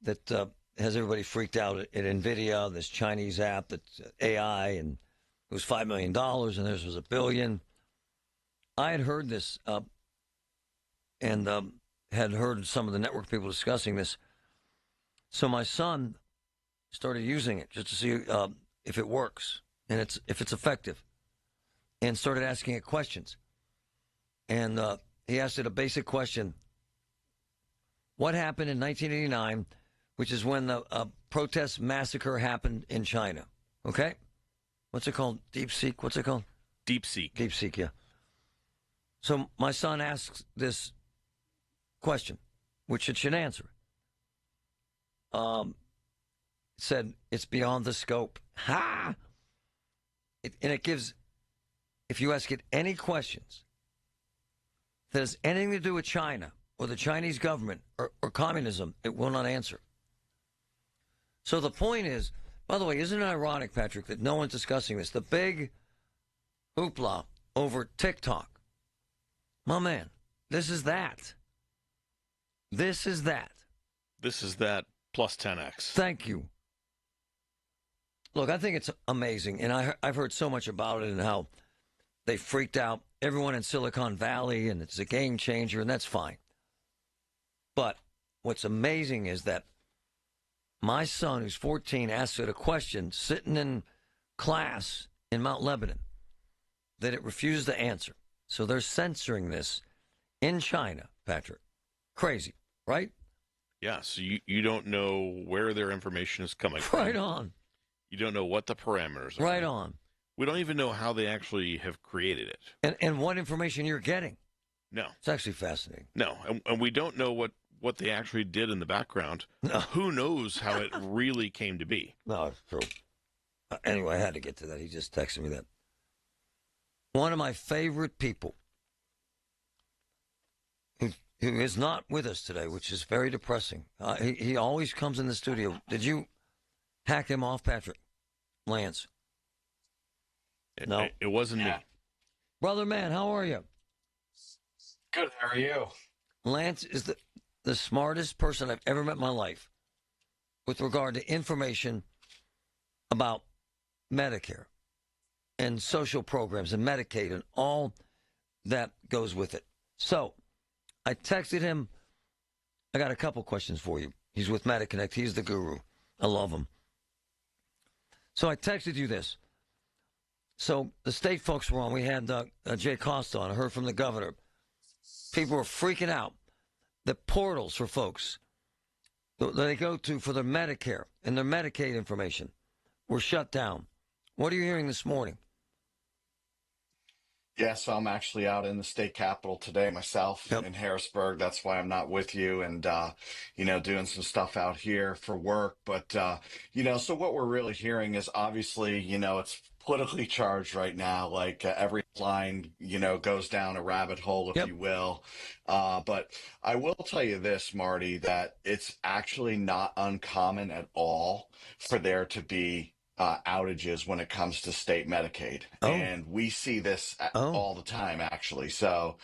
that has everybody freaked out at NVIDIA, this Chinese app that's AI, and it was $5 million, and theirs was $1 billion. I had heard this and had heard some of the network people discussing this. So my son started using it just to see if it works and if it's effective, and started asking it questions. And he asked it a basic question. What happened in 1989, which is when the protest massacre happened in China? Okay? What's it called? DeepSeek? What's it called? DeepSeek. DeepSeek, yeah. So my son asks this question, which it should answer. It said, it's beyond the scope. Ha! And it gives, if you ask it any questions that has anything to do with China or the Chinese government or communism, it will not answer. So the point is, by the way, isn't it ironic, Patrick, that no one's discussing this? The big hoopla over TikTok. My man, this is that. This is that. This is that plus 10x. Thank you. Look, I think it's amazing, and I've heard so much about it and how they freaked out everyone in Silicon Valley, and it's a game changer, and that's fine. But what's amazing is that my son, who's 14, asked it a question sitting in class in Mount Lebanon that it refused to answer. So they're censoring this in China, Patrick. Crazy, right? Yeah, so you don't know where their information is coming from. Right on. You don't know what the parameters are. Right on. We don't even know how they actually have created it. And what information you're getting. No. It's actually fascinating. No, and we don't know what they actually did in the background. No. Who knows how it really came to be? No, it's true. Anyway, I had to get to that. He just texted me that. One of my favorite people who is not with us today, which is very depressing. He always comes in the studio. Did you hack him off, Patrick? Lance? No. It wasn't me. Brother man, how are you? Good, how are you? Lance is the smartest person I've ever met in my life with regard to information about Medicare and social programs and Medicaid and all that goes with it. So I texted him I got a couple questions for you. He's with MediConnect. He's the guru. I love him. So I texted you this. So the state folks were on. We had Jay Costa on. I heard from the governor. People were freaking out. The portals for folks that they go to for their Medicare and their Medicaid information were shut down. What are you hearing this morning? Yeah, so I'm actually out in the state capitol today myself in Harrisburg. That's why I'm not with you and, doing some stuff out here for work. But, so what we're really hearing is obviously, it's politically charged right now. Like every line, goes down a rabbit hole, if you will. But I will tell you this, Marty, that it's actually not uncommon at all for there to be outages when it comes to state Medicaid. And we see this all the time, actually. So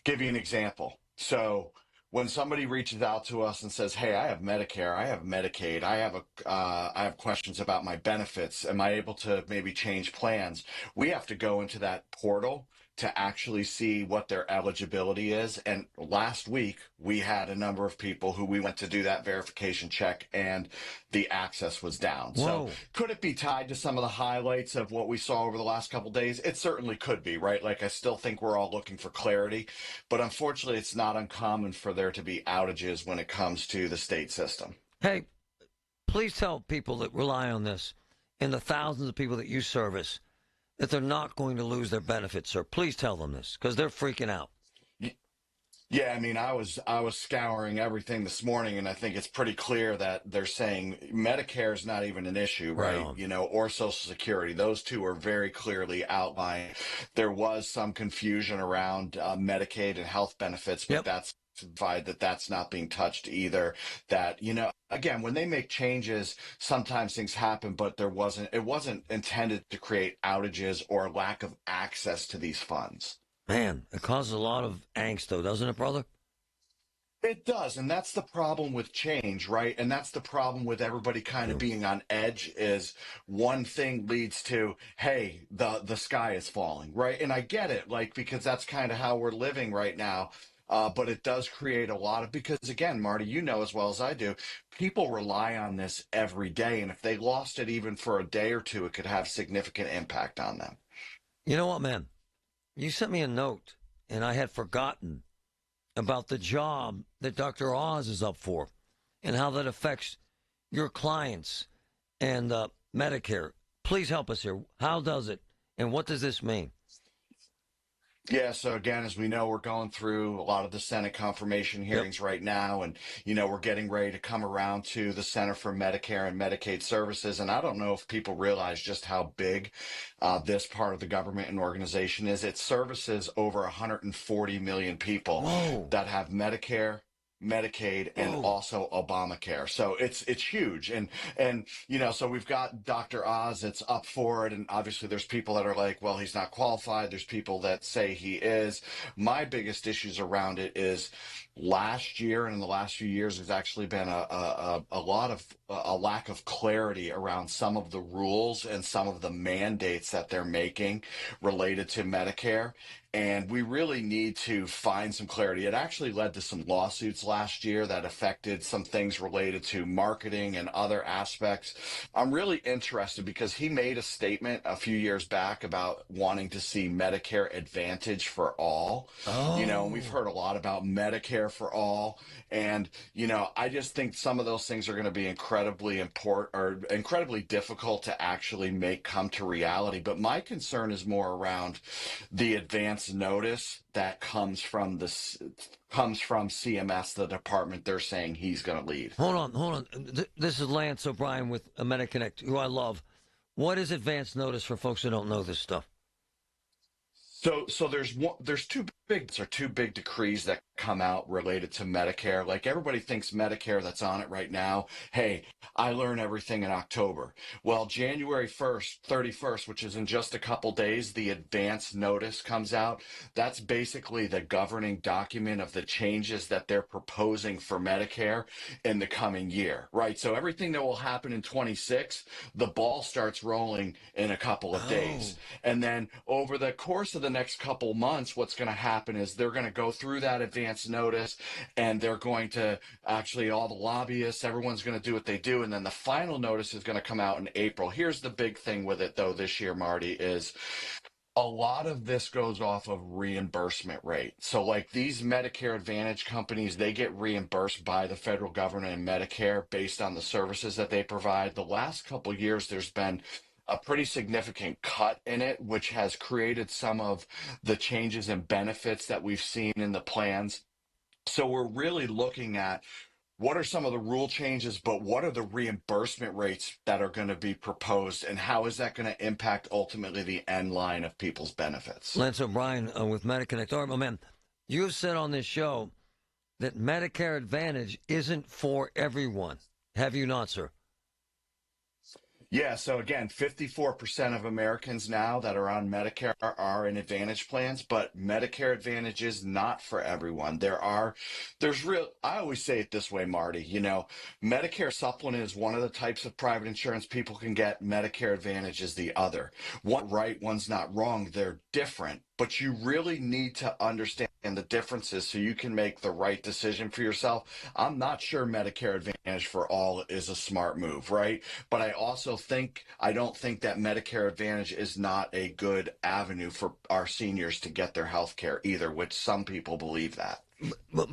give you an example. So when somebody reaches out to us and says, hey, I have Medicare, I have Medicaid, I have questions about my benefits, am I able to maybe change plans? We have to go into that portal to actually see what their eligibility is. And last week, we had a number of people who we went to do that verification check, and the access was down. Whoa. So could it be tied to some of the highlights of what we saw over the last couple of days? It certainly could be, right? Like, I still think we're all looking for clarity, but unfortunately, it's not uncommon for there to be outages when it comes to the state system. Hey, please tell people that rely on this and the thousands of people that you service that they're not going to lose their benefits, sir. Please tell them this, because they're freaking out. Yeah, I mean, I was scouring everything this morning, and I think it's pretty clear that they're saying Medicare is not even an issue, right? Or Social Security. Those two are very clearly outlined. There was some confusion around Medicaid and health benefits, but that's that's not being touched either. That, again, when they make changes, sometimes things happen, but it wasn't intended to create outages or lack of access to these funds. Man, it causes a lot of angst, though, doesn't it, brother? It does, and that's the problem with change, right? And that's the problem with everybody kind of being on edge, is one thing leads to, hey, the sky is falling, right? And I get it, because that's kind of how we're living right now. But it does create a lot of, because again, Marty, you know as well as I do, people rely on this every day. And if they lost it even for a day or two, it could have significant impact on them. You know what, man? You sent me a note, and I had forgotten about the job that Dr. Oz is up for and how that affects your clients and Medicare. Please help us here. How does it, and what does this mean? Yeah, so again, as we know, we're going through a lot of the Senate confirmation hearings right now, and, we're getting ready to come around to the Center for Medicare and Medicaid Services, and I don't know if people realize just how big this part of the government and organization is. It services over 140 million people that have Medicare, Medicaid, and also Obamacare. So it's huge. And so we've got Dr. Oz that's up for it. And obviously there's people that are like, well, he's not qualified. There's people that say he is. My biggest issues around it is last year and in the last few years, there's actually been a lack of clarity around some of the rules and some of the mandates that they're making related to Medicare. And we really need to find some clarity. It actually led to some lawsuits last year that affected some things related to marketing and other aspects. I'm really interested because he made a statement a few years back about wanting to see Medicare Advantage for all. And we've heard a lot about Medicare for all. And, I just think some of those things are going to be incredibly important or incredibly difficult to actually come to reality. But my concern is more around the advance notice that comes from CMS, the department they're saying he's going to lead. Hold on. This is Lance O'Brien with MediConnect, who I love. What is advance notice for folks who don't know this stuff? So there's two big decrees that come out related to Medicare. Like, everybody thinks Medicare that's on it right now, hey, I learn everything in October. Well, January 1st, 31st, which is in just a couple days, the advance notice comes out. That's basically the governing document of the changes that they're proposing for Medicare in the coming year, right? So everything that will happen in 26, the ball starts rolling in a couple of days. And then over the course of the next couple months, what's going to happen is they're going to go through that advance notice, and they're going to actually, all the lobbyists, everyone's going to do what they do. And then the final notice is going to come out in April. Here's the big thing with it, though, this year, Marty, is a lot of this goes off of reimbursement rate. So like these Medicare Advantage companies, they get reimbursed by the federal government and Medicare based on the services that they provide. The last couple of years, there's been a pretty significant cut in it, which has created some of the changes in benefits that we've seen in the plans. So we're really looking at what are some of the rule changes, but what are the reimbursement rates that are going to be proposed, and how is that going to impact ultimately the end line of people's benefits? Lance O'Brien with MediConnect. All right, my man, you have said on this show that Medicare Advantage isn't for everyone. Have you not, sir? Yeah, so again, 54% of Americans now that are on Medicare are in Advantage plans, but Medicare Advantage is not for everyone. I always say it this way, Marty, Medicare Supplement is one of the types of private insurance people can get. Medicare Advantage is the other. One's right, one's not wrong. They're different, but you really need to understand the differences so you can make the right decision for yourself. I'm not sure Medicare Advantage for all is a smart move, right? But I also I don't think that Medicare Advantage is not a good avenue for our seniors to get their health care either, which some people believe that.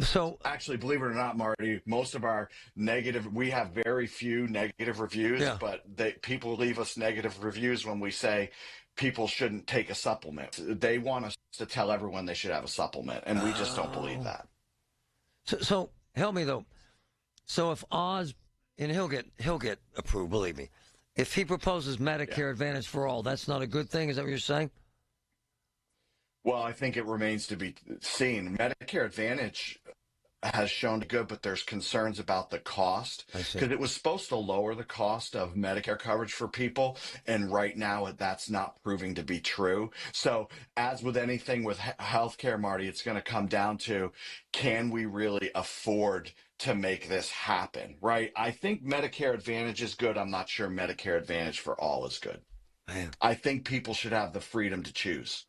So actually, believe it or not, Marty, most of our we have very few negative reviews, but people leave us negative reviews when we say people shouldn't take a supplement. They want us to tell everyone they should have a supplement, and we just don't believe that. So help me though. So if Oz, and he'll get approved, believe me. If he proposes Medicare Advantage for all, that's not a good thing. Is that what you're saying? Well, I think it remains to be seen. Medicare Advantage has shown good, but there's concerns about the cost, because it was supposed to lower the cost of Medicare coverage for people, and right now that's not proving to be true. So as with anything with healthcare, Marty, it's going to come down to, can we really afford to make this happen, right? I think Medicare Advantage is good. I'm not sure Medicare Advantage for all is good. Man. I think people should have the freedom to choose.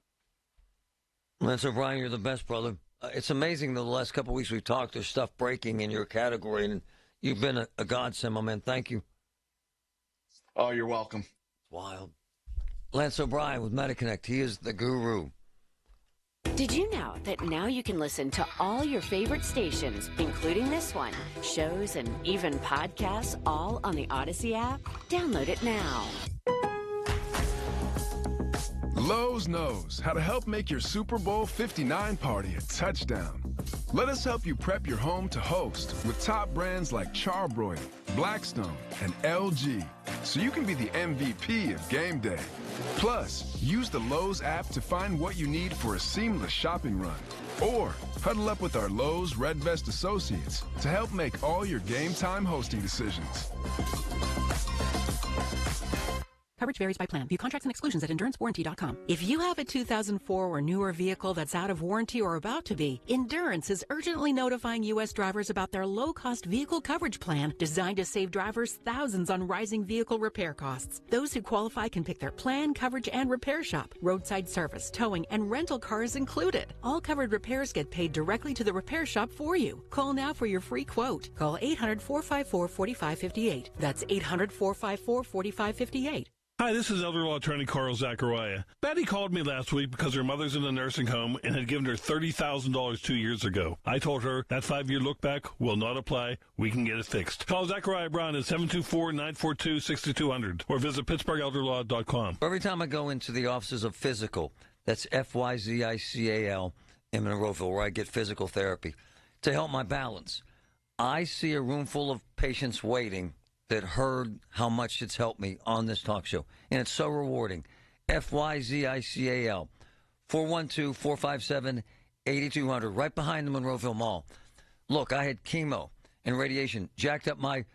Lance O'Brien, you're the best, brother. It's amazing the last couple of weeks we've talked, there's stuff breaking in your category, and you've been a godsend, my man. Thank you. Oh, you're welcome. It's wild. Lance O'Brien with MediConnect. He is the guru. Did you know that now you can listen to all your favorite stations, including this one, shows, and even podcasts, all on the Odyssey app? Download it now. Lowe's knows how to help make your Super Bowl 59 party a touchdown. Let us help you prep your home to host with top brands like Charbroil, Blackstone, and LG, so you can be the MVP of game day. Plus, use the Lowe's app to find what you need for a seamless shopping run. Or huddle up with our Lowe's Red Vest associates to help make all your game time hosting decisions. Coverage varies by plan. View contracts and exclusions at endurancewarranty.com. If you have a 2004 or newer vehicle that's out of warranty or about to be, Endurance is urgently notifying U.S. drivers about their low-cost vehicle coverage plan designed to save drivers thousands on rising vehicle repair costs. Those who qualify can pick their plan, coverage, and repair shop. Roadside service, towing, and rental cars included. All covered repairs get paid directly to the repair shop for you. Call now for your free quote. Call 800-454-4558. That's 800-454-4558. Hi, this is elder law attorney Carl Zachariah. Betty called me last week because her mother's in a nursing home and had given her $30,000 2 years ago. I told her that 5-year look back will not apply. We can get it fixed. Call Zachariah Brown at 724-942-6200 or visit PittsburghElderLaw.com. Every time I go into the offices of Physical, that's F-Y-Z-I-C-A-L in Monroeville, where I get physical therapy, to help my balance, I see a room full of patients waiting that heard how much it's helped me on this talk show. And it's so rewarding. F-Y-Z-I-C-A-L, 412-457-8200, right behind the Monroeville Mall. Look, I had chemo and radiation, jacked up my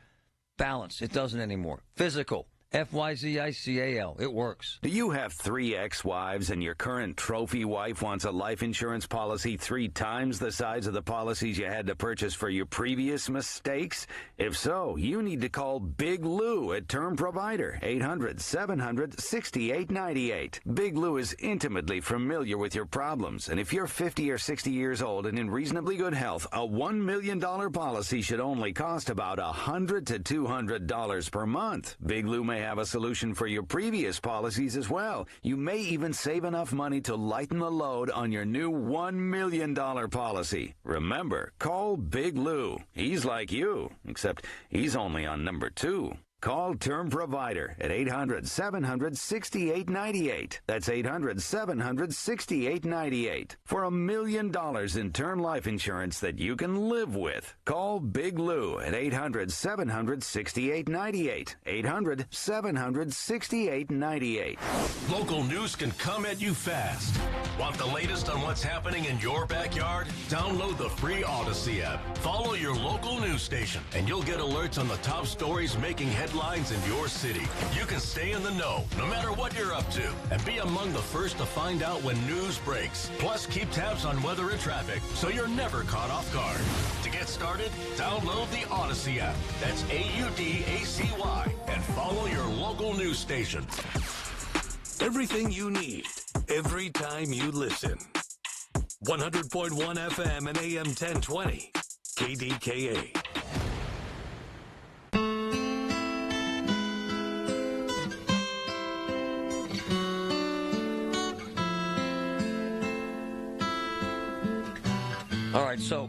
balance. It doesn't anymore. Physical, FYZICAL. It works. Do you have 3 ex-wives and your current trophy wife wants a life insurance policy 3 times the size of the policies you had to purchase for your previous mistakes? If so, you need to call Big Lou at Term Provider, 800-700-6898. Big Lou is intimately familiar with your problems, and if you're 50 or 60 years old and in reasonably good health, a $1 million policy should only cost about $100 to $200 per month. Big Lou may have a solution for your previous policies as well. You may even save enough money to lighten the load on your new $1 million policy. Remember, call Big Lou. He's like you, except he's only on number 2. Call Term Provider at 800-700-6898. That's 800-700-6898. For $1 million in term life insurance that you can live with. Call Big Lou at 800-700-6898. 800-700-6898. Local news can come at you fast. Want the latest on what's happening in your backyard? Download the free Odyssey app. Follow your local news station, and you'll get alerts on the top stories making headlines in your city. You can stay in the know, no matter what you're up to, and be among the first to find out when news breaks. Plus, keep tabs on weather and traffic, so you're never caught off guard. To get started, download the Odyssey app. That's AUDACY, and follow your local news station. Everything you need, every time you listen. 100.1 FM and AM 1020, KDKA. All right, so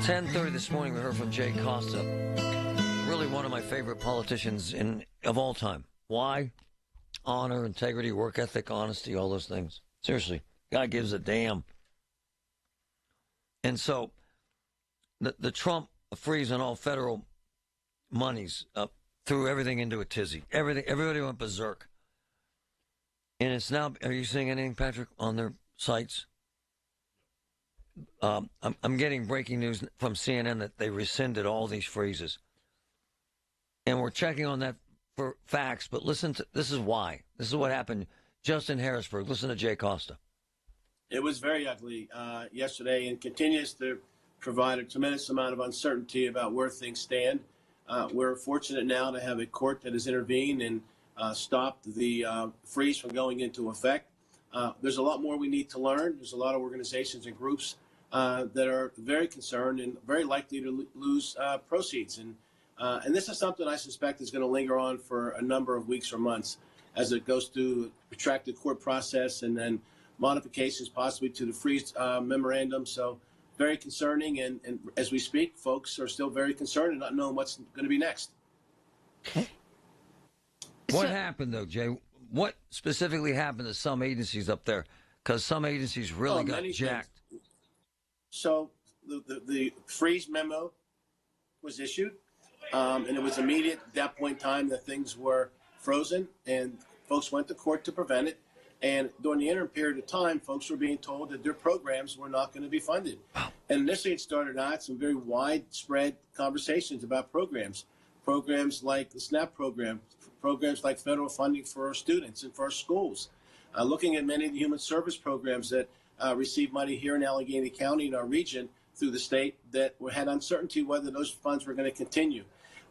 10:30 this morning, we heard from Jay Costa, really one of my favorite politicians of all time. Why? Honor, integrity, work ethic, honesty, all those things. Seriously, guy gives a damn. And so the Trump freeze on all federal monies threw everything into a tizzy. Everybody went berserk. And it's now, are you seeing anything, Patrick, on their sites? I'm getting breaking news from CNN that they rescinded all these freezes. And we're checking on that for facts, but listen to, this is why. This is what happened just in Harrisburg. Listen to Jay Costa. It was very ugly yesterday and continues to provide a tremendous amount of uncertainty about where things stand. We're fortunate now to have a court that has intervened and stopped the freeze from going into effect. There's a lot more we need to learn. There's a lot of organizations and groups that are very concerned and very likely to lose proceeds. And this is something I suspect is going to linger on for a number of weeks or months as it goes through a protracted court process and then modifications possibly to the freeze memorandum. So very concerning. And as we speak, folks are still very concerned and not knowing what's going to be next. What happened, though, Jay? What specifically happened to some agencies up there? Because some agencies really got jacked. Things. So the freeze memo was issued, and it was immediate at that point in time that things were frozen, and folks went to court to prevent it. And during the interim period of time, folks were being told that their programs were not going to be funded. And initially it started out some very widespread conversations about programs like the SNAP program, programs like federal funding for our students and for our schools, looking at many of the human service programs that receive money here in Allegheny County in our region through the state that had uncertainty whether those funds were going to continue.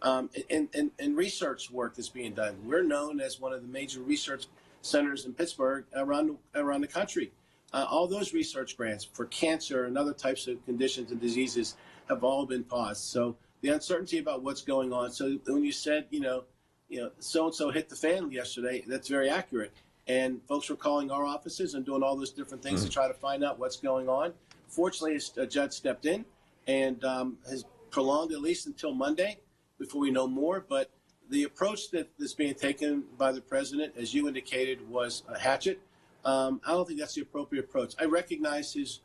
And research work that's being done. We're known as one of the major research centers in Pittsburgh around the country. All those research grants for cancer and other types of conditions and diseases have all been paused. So the uncertainty about what's going on. So when you said, so-and-so hit the fan yesterday, that's very accurate. And folks were calling our offices and doing all those different things to try to find out what's going on. Fortunately, a judge stepped in and has prolonged at least until Monday before we know more. But the approach that's being taken by the president, as you indicated, was a hatchet. I don't think that's the appropriate approach. I recognize his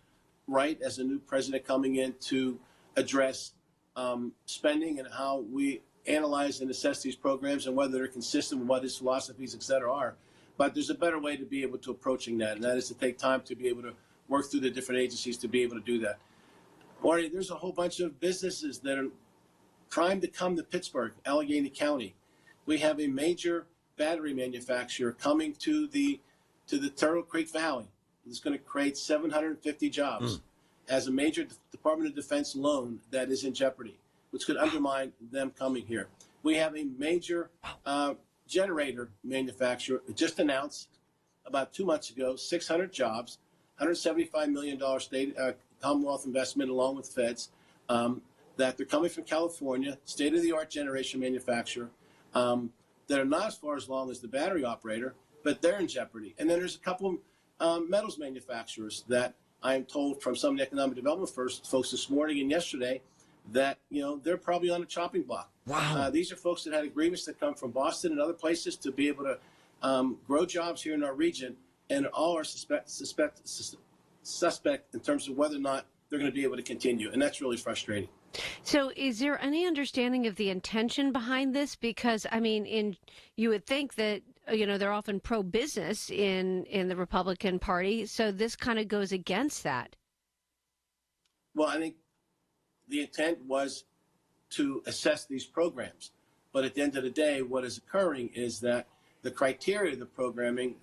right as a new president coming in to address spending and how we analyze and assess these programs and whether they're consistent with what his philosophies, et cetera, are. But there's a better way to be able to approaching that, and that is to take time to be able to work through the different agencies to be able to do that. Marty, there's a whole bunch of businesses that are trying to come to Pittsburgh, Allegheny County, we have a major battery manufacturer coming to the Turtle Creek Valley. It's going to create 750 jobs as a major Department of Defense loan that is in jeopardy, which could undermine them coming here. We have a major generator manufacturer that just announced about 2 months ago 600 jobs, $175 million state Commonwealth investment along with feds, that they're coming from California, state-of-the-art generation manufacturer, that are not as far as long as the battery operator, but they're in jeopardy. And then there's a couple of metals manufacturers that I am told from some of the economic development folks this morning and yesterday that, they're probably on a chopping block. Wow. These are folks that had agreements that come from Boston and other places to be able to grow jobs here in our region, and all are suspect in terms of whether or not they're going to be able to continue. And that's really frustrating. So is there any understanding of the intention behind this? Because, you would think that, they're often pro-business in the Republican Party, so this kind of goes against that. Well, I think the intent was to assess these programs. But at the end of the day, what is occurring is that the criteria of the programming,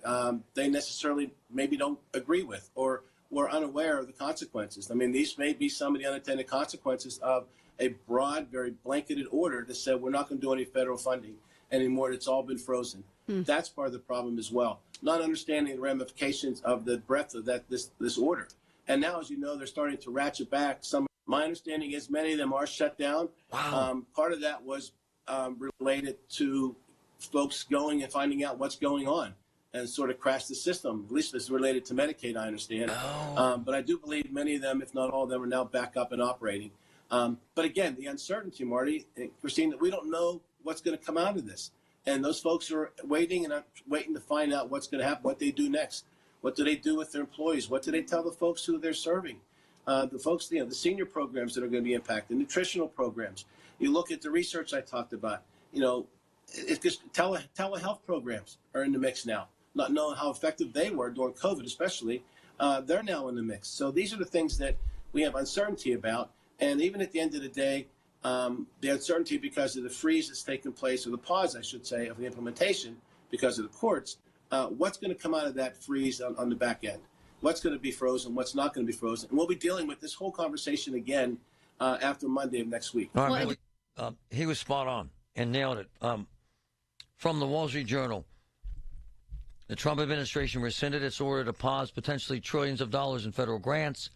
they necessarily maybe don't agree with or were unaware of the consequences. These may be some of the unintended consequences of a broad, very blanketed order that said we're not going to do any federal funding anymore. It's all been frozen. That's part of the problem as well. Not understanding the ramifications of the breadth of this order. And now, as you know, they're starting to ratchet back some. My understanding is many of them are shut down. Wow. Part of that was related to folks going and finding out what's going on and sort of crash the system. At least it's related to Medicaid, I understand. But I do believe many of them, if not all of them, are now back up and operating. But again, the uncertainty, Marty and Christine, we don't know what's going to come out of this. And those folks are waiting to find out what's going to happen, what they do next. What do they do with their employees? What do they tell the folks who they're serving? The folks, the senior programs that are going to be impacted, nutritional programs. You look at the research I talked about. It's just telehealth programs are in the mix now. Not knowing how effective they were during COVID, especially, they're now in the mix. So these are the things that we have uncertainty about. And even at the end of the day, the uncertainty because of the freeze that's taken place, or the pause, I should say, of the implementation because of the courts, what's going to come out of that freeze on the back end? What's going to be frozen? What's not going to be frozen? And we'll be dealing with this whole conversation again after Monday of next week. All right, he was spot on and nailed it. From the Wall Street Journal, the Trump administration rescinded its order to pause potentially trillions of dollars in federal grants,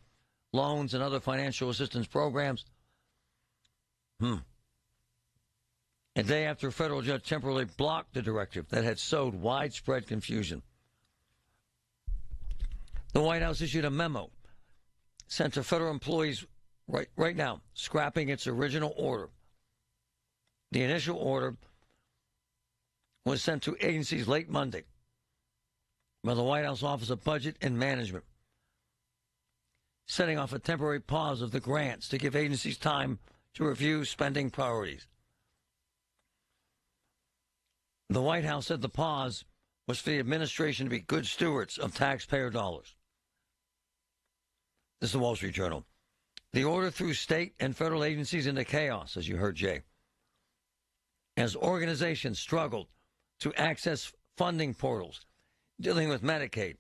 loans, and other financial assistance programs. A day after a federal judge temporarily blocked the directive that had sowed widespread confusion. The White House issued a memo sent to federal employees right now, scrapping its original order. The initial order was sent to agencies late Monday by the White House Office of Budget and Management, setting off a temporary pause of the grants to give agencies time to review spending priorities. The White House said the pause was for the administration to be good stewards of taxpayer dollars. This is the Wall Street Journal. The order threw state and federal agencies into chaos, as you heard, Jay, as organizations struggled to access funding portals dealing with Medicaid,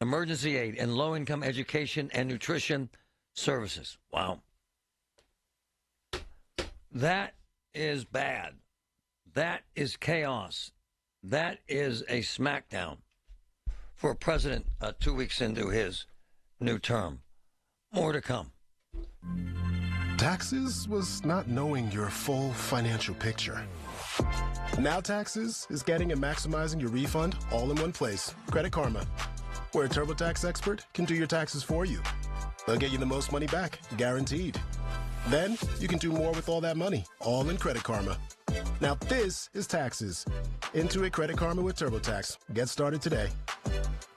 emergency aid, and low-income education and nutrition services. Wow. That is bad. That is chaos. That is a smackdown for a president 2 weeks into his new term. More to come. Taxes was not knowing your full financial picture. Now Taxes is getting and maximizing your refund all in one place. Credit Karma, where a TurboTax expert can do your taxes for you. They'll get you the most money back, guaranteed. Then you can do more with all that money, all in Credit Karma. Now this is Taxes. Intuit Credit Karma with TurboTax. Get started today.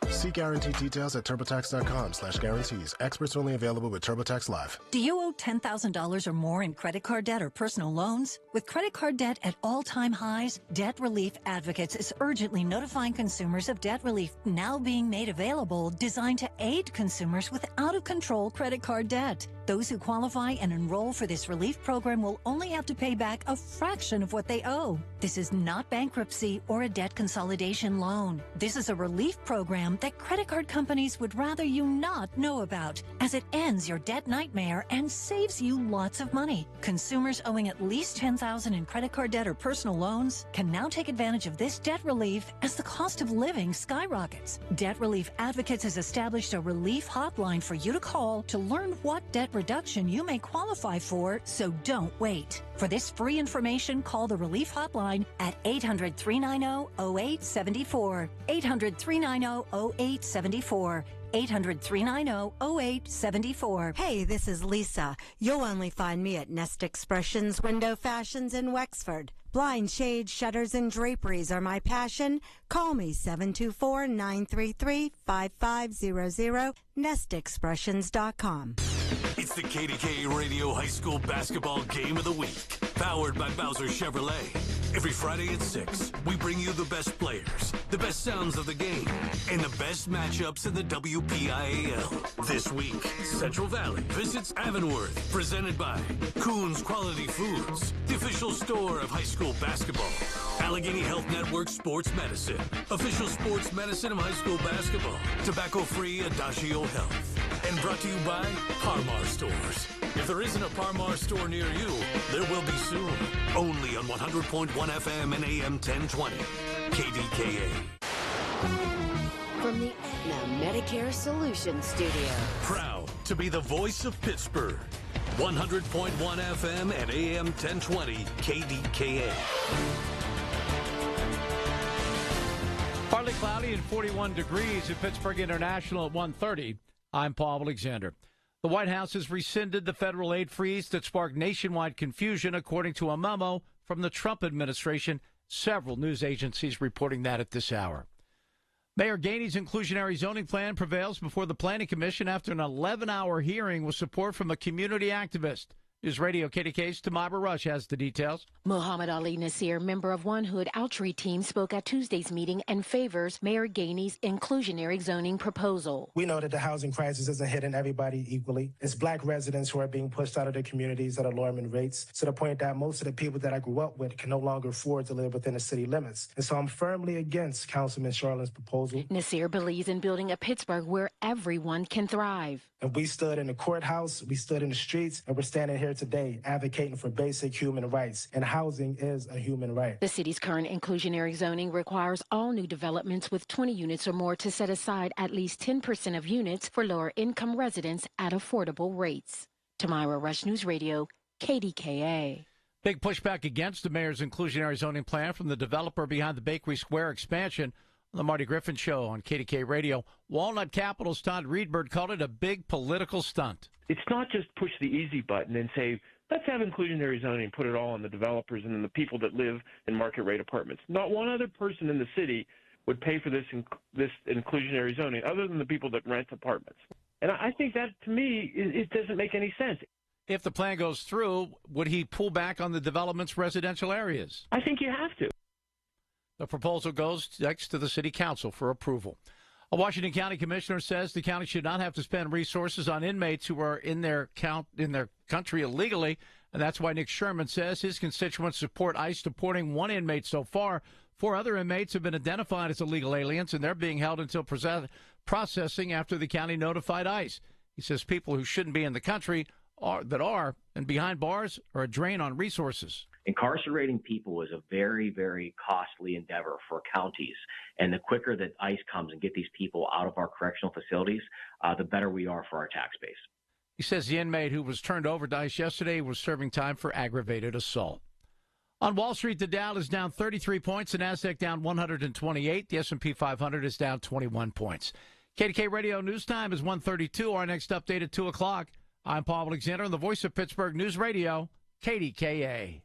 See guarantee details at TurboTax.com/guarantees. Experts only available with TurboTax Live. Do you owe $10,000 or more in credit card debt or personal loans? With credit card debt at all-time highs, Debt Relief Advocates is urgently notifying consumers of debt relief now being made available, designed to aid consumers with out-of-control credit card debt. Those who qualify and enroll for this relief program will only have to pay back a fraction of what they owe. This is not bankruptcy or a debt consolidation loan. This is a relief program that credit card companies would rather you not know about, as it ends your debt nightmare and saves you lots of money. Consumers owing at least $10,000 in credit card debt or personal loans can now take advantage of this debt relief as the cost of living skyrockets. Debt Relief Advocates has established a relief hotline for you to call to learn what debt reduction you may qualify for, so don't wait. For this free information, call the Relief Hotline at 800-390-0874. 800-390-0874. 800-390-0874. Hey, this is Lisa. You'll only find me at Nest Expressions Window Fashions in Wexford. Blind shades, shutters, and draperies are my passion. Call me 724-933-5500, nestexpressions.com. It's the KDKA Radio High School Basketball Game of the Week, powered by Bowser Chevrolet. Every Friday at 6, we bring you the best players, the best sounds of the game, and the best matchups in the WPIAL. This week, Central Valley visits Avonworth, presented by Coons Quality Foods, the official store of high school basketball. Allegheny Health Network Sports Medicine, official sports medicine of high school basketball. Tobacco-free Adagio Health. And brought to you by Parmar Stores. If there isn't a Parmar store near you, there will be soon. Only on 100.1 FM and AM 1020. KDKA. From the Aetna Medicare Solutions Studio. Proud to be the voice of Pittsburgh. 100.1 FM and AM 1020. KDKA. Partly cloudy and 41 degrees at Pittsburgh International at 1:30. I'm Paul Alexander. The White House has rescinded the federal aid freeze that sparked nationwide confusion, according to a memo from the Trump administration. Several news agencies reporting that at this hour. Mayor Gainey's inclusionary zoning plan prevails before the Planning Commission after an 11-hour hearing with support from a community activist. News Radio KDK's Tamara Rush has the details. Muhammad Ali Nasir, member of One Hood Altry team, spoke at Tuesday's meeting and favors Mayor Gainey's inclusionary zoning proposal. We know that the housing crisis isn't hitting everybody equally. It's black residents who are being pushed out of their communities at alarming rates, to the point that most of the people that I grew up with can no longer afford to live within the city limits. And so I'm firmly against Councilman Charlin's proposal. Nasir believes in building a Pittsburgh where everyone can thrive. And we stood in the courthouse, we stood in the streets, and we're standing here today advocating for basic human rights. And housing is a human right. The city's current inclusionary zoning requires all new developments with 20 units or more to set aside at least 10% of units for lower income residents at affordable rates. Tamira Rush, News Radio, KDKA. Big pushback against the mayor's inclusionary zoning plan from the developer behind the Bakery Square expansion. On the Marty Griffin Show on KDKA Radio, Walnut Capital's Todd Reedbird called it a big political stunt. It's not just push the easy button and say, let's have inclusionary zoning, put it all on the developers and then the people that live in market rate apartments. Not one other person in the city would pay for this inclusionary zoning other than the people that rent apartments. And I think that, to me, it doesn't make any sense. If the plan goes through, would he pull back on the development's residential areas? I think you have to. The proposal goes next to the city council for approval. A Washington County commissioner says the county should not have to spend resources on inmates who are in their country illegally, and that's why Nick Sherman says his constituents support ICE deporting one inmate so far. 4 other inmates have been identified as illegal aliens, and they're being held until processing after the county notified ICE. He says people who shouldn't be in the country are and behind bars are a drain on resources. Incarcerating people is a very, very costly endeavor for counties. And the quicker that ICE comes and get these people out of our correctional facilities, the better we are for our tax base. He says the inmate who was turned over to ICE yesterday was serving time for aggravated assault. On Wall Street, the Dow is down 33 points, the Nasdaq down 128. The S&P 500 is down 21 points. KDK Radio News Time is 1:32. Our next update at 2 o'clock. I'm Paul Alexander on the voice of Pittsburgh News Radio, KDKA.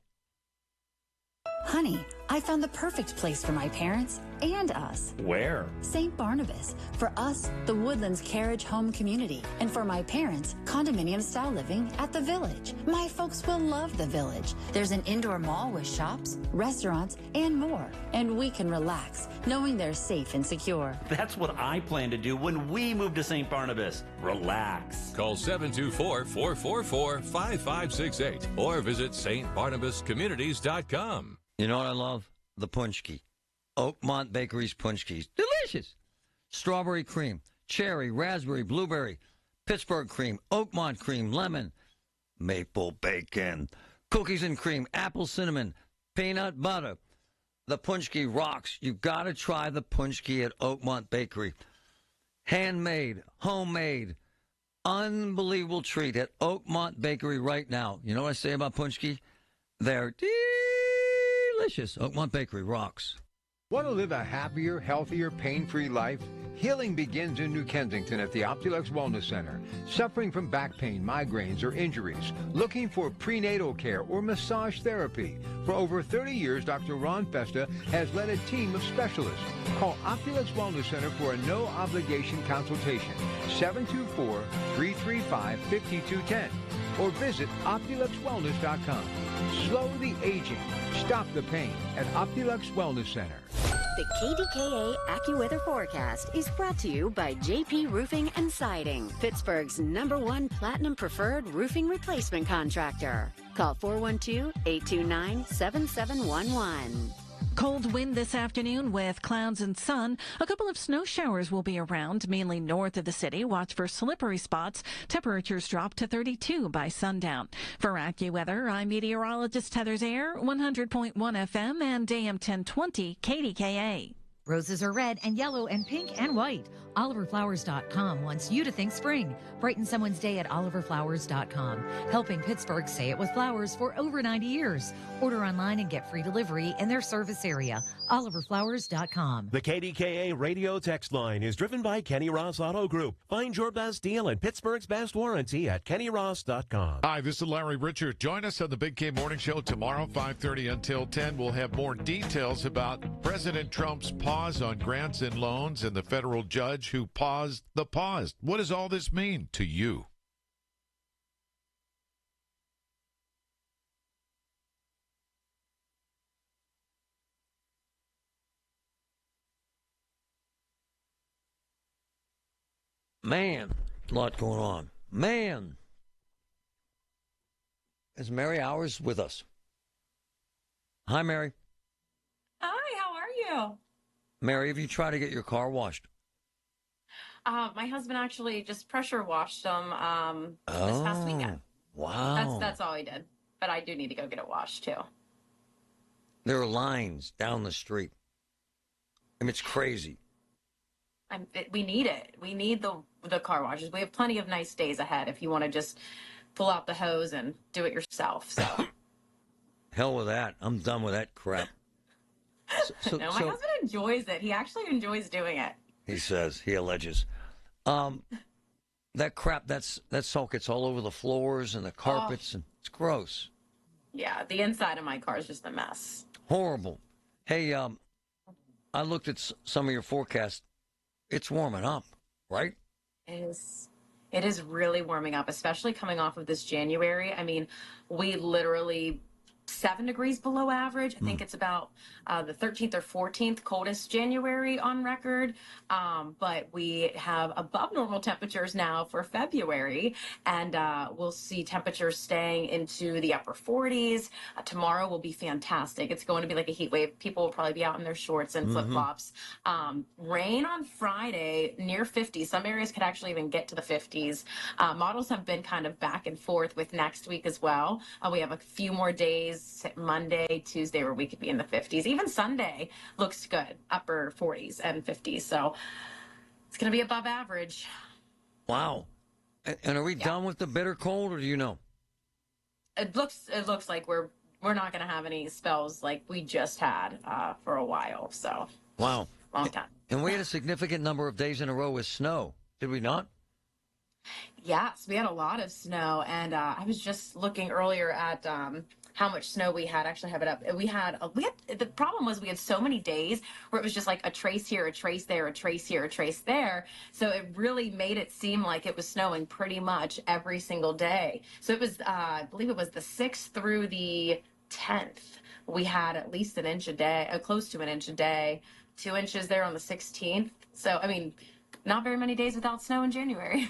Honey, I found the perfect place for my parents and us. Where? St. Barnabas. For us, the Woodlands Carriage Home Community. And for my parents, condominium-style living at the Village. My folks will love the Village. There's an indoor mall with shops, restaurants, and more. And we can relax, knowing they're safe and secure. That's what I plan to do when we move to St. Barnabas. Relax. Call 724-444-5568 or visit stbarnabascommunities.com. You know what I love? The punchki. Oakmont Bakery's punchkis. Delicious. Strawberry cream, cherry, raspberry, blueberry, Pittsburgh cream, Oakmont cream, lemon, maple bacon, cookies and cream, apple cinnamon, peanut butter. The punchki rocks. You got to try the punchki at Oakmont Bakery. Handmade, homemade, unbelievable treat at Oakmont Bakery right now. You know what I say about punchki? They're delicious. Oakmont Bakery rocks. Want to live a happier, healthier, pain-free life? Healing begins in New Kensington at the Optulux Wellness Center. Suffering from back pain, migraines, or injuries? Looking for prenatal care or massage therapy? For over 30 years, Dr. Ron Festa has led a team of specialists. Call Optulux Wellness Center for a no-obligation consultation. 724-335-5210. Or visit OptuluxWellness.com. Slow the aging. Stop the pain at Optulux Wellness Center. The KDKA AccuWeather forecast is brought to you by JP Roofing and Siding, Pittsburgh's #1 Platinum Preferred Roofing Replacement Contractor. Call 412-829-7711. Cold wind this afternoon with clouds and sun. A couple of snow showers will be around, mainly north of the city. Watch for slippery spots. Temperatures drop to 32 by sundown. For AccuWeather, I'm meteorologist Heather Zaire, 100.1 FM and AM 1020 KDKA. Roses are red and yellow and pink and white. OliverFlowers.com wants you to think spring. Brighten someone's day at OliverFlowers.com. Helping Pittsburgh say it with flowers for over 90 years. Order online and get free delivery in their service area. OliverFlowers.com. The KDKA radio text line is driven by Kenny Ross Auto Group. Find your best deal and Pittsburgh's best warranty at KennyRoss.com. Hi, this is Larry Richard. Join us on the Big K Morning Show tomorrow, 5:30 until 10. We'll have more details about President Trump's pause on grants and loans and the federal judge who paused the pause. What does all this mean to you? Man, a lot going on. Man. Is Mary Hours with us? Hi, Mary. Hi, how are you? Mary, have you tried to get your car washed? My husband actually just pressure washed them this past weekend. Wow. That's all he did. But I do need to go get it washed, too. There are lines down the street. I mean, it's crazy. We need it. We need the car washes. We have plenty of nice days ahead if you want to just pull out the hose and do it yourself. So. Hell with that. I'm done with that crap. No, my husband enjoys it. He actually enjoys doing it. He says, he alleges. That crap, that salt gets all over the floors and the carpets, and it's gross. Yeah, the inside of my car is just a mess. Horrible. Hey, I looked at some of your forecasts. It's warming up, right? It is really warming up, especially coming off of this January. I mean, we literally 7 degrees below average. I think it's about the 13th or 14th coldest January on record. But we have above normal temperatures now for February, and we'll see temperatures staying into the upper 40s. Tomorrow will be fantastic. It's going to be like a heat wave. People will probably be out in their shorts and flip-flops. Rain on Friday near 50. Some areas could actually even get to the 50s. Models have been kind of back and forth with next week as well. We have a few more days, Monday, Tuesday, where we could be in the 50s. Even Sunday looks good, upper 40s and 50s. So it's going to be above average. Wow. And are we done with the bitter cold, or do you know? It looks like we're not going to have any spells like we just had for a while. So wow, long time. And we had a significant number of days in a row with snow, did we not? Yes, we had a lot of snow, and I was just looking earlier at how much snow we had. Actually, I have it up. We had the problem was we had so many days where it was just like a trace here, a trace there, a trace here, a trace there. So it really made it seem like it was snowing pretty much every single day. So it was, I believe it was the 6th through the 10th. We had at least an inch a day, close to an inch a day, 2 inches there on the 16th. So, I mean, not very many days without snow in January.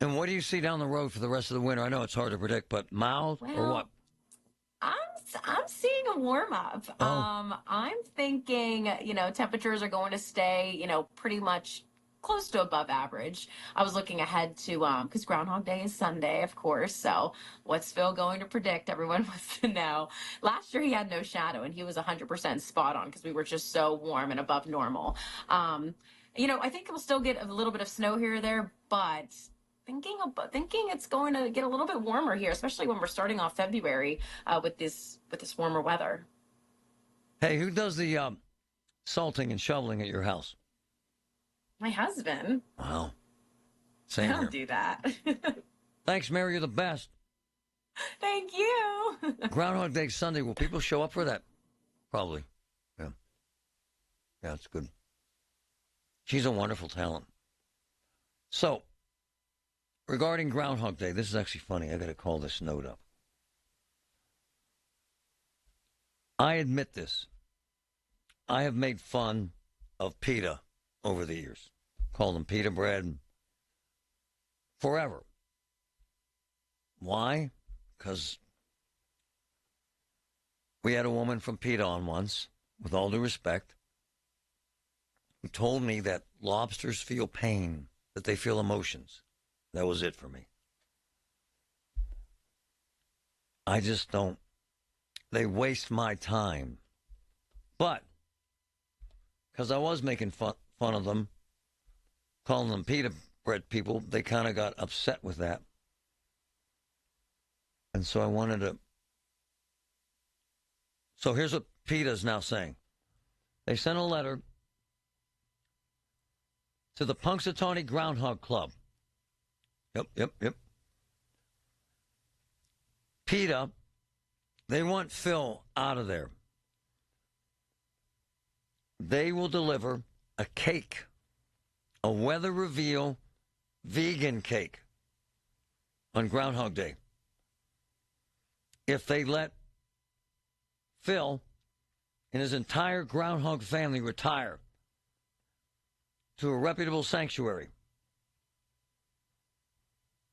And what do you see down the road for the rest of the winter? I know it's hard to predict, but mild or what? I'm seeing a warm up. I'm thinking, temperatures are going to stay, pretty much close to above average. I was looking ahead to, because Groundhog Day is Sunday, of course. So what's Phil going to predict? Everyone wants to know. Last year he had no shadow and he was 100% spot on because we were just so warm and above normal. I think we'll still get a little bit of snow here or there, but thinking it's going to get a little bit warmer here, especially when we're starting off February with this warmer weather. Hey, who does the salting and shoveling at your house? My husband. Wow. Same I don't here. do that. Thanks, Mary. You're the best. Thank you. Groundhog Day Sunday. Will people show up for that? Probably. Yeah. Yeah, it's good. She's a wonderful talent. So, regarding Groundhog Day, this is actually funny. I got to call this note up. I admit this. I have made fun of pita over the years. Called them pita bread forever. Why? Because we had a woman from PETA on once, with all due respect, who told me that lobsters feel pain, that they feel emotions. That was it for me. I just don't. They waste my time. But, because I was making fun of them, calling them pita bread people, they kind of got upset with that. And so I wanted to. So here's what PETA's now saying. They sent a letter to the Punxsutawney Groundhog Club. Yep. PETA, they want Phil out of there. They will deliver a cake, a weather reveal vegan cake on Groundhog Day. If they let Phil and his entire groundhog family retire to a reputable sanctuary,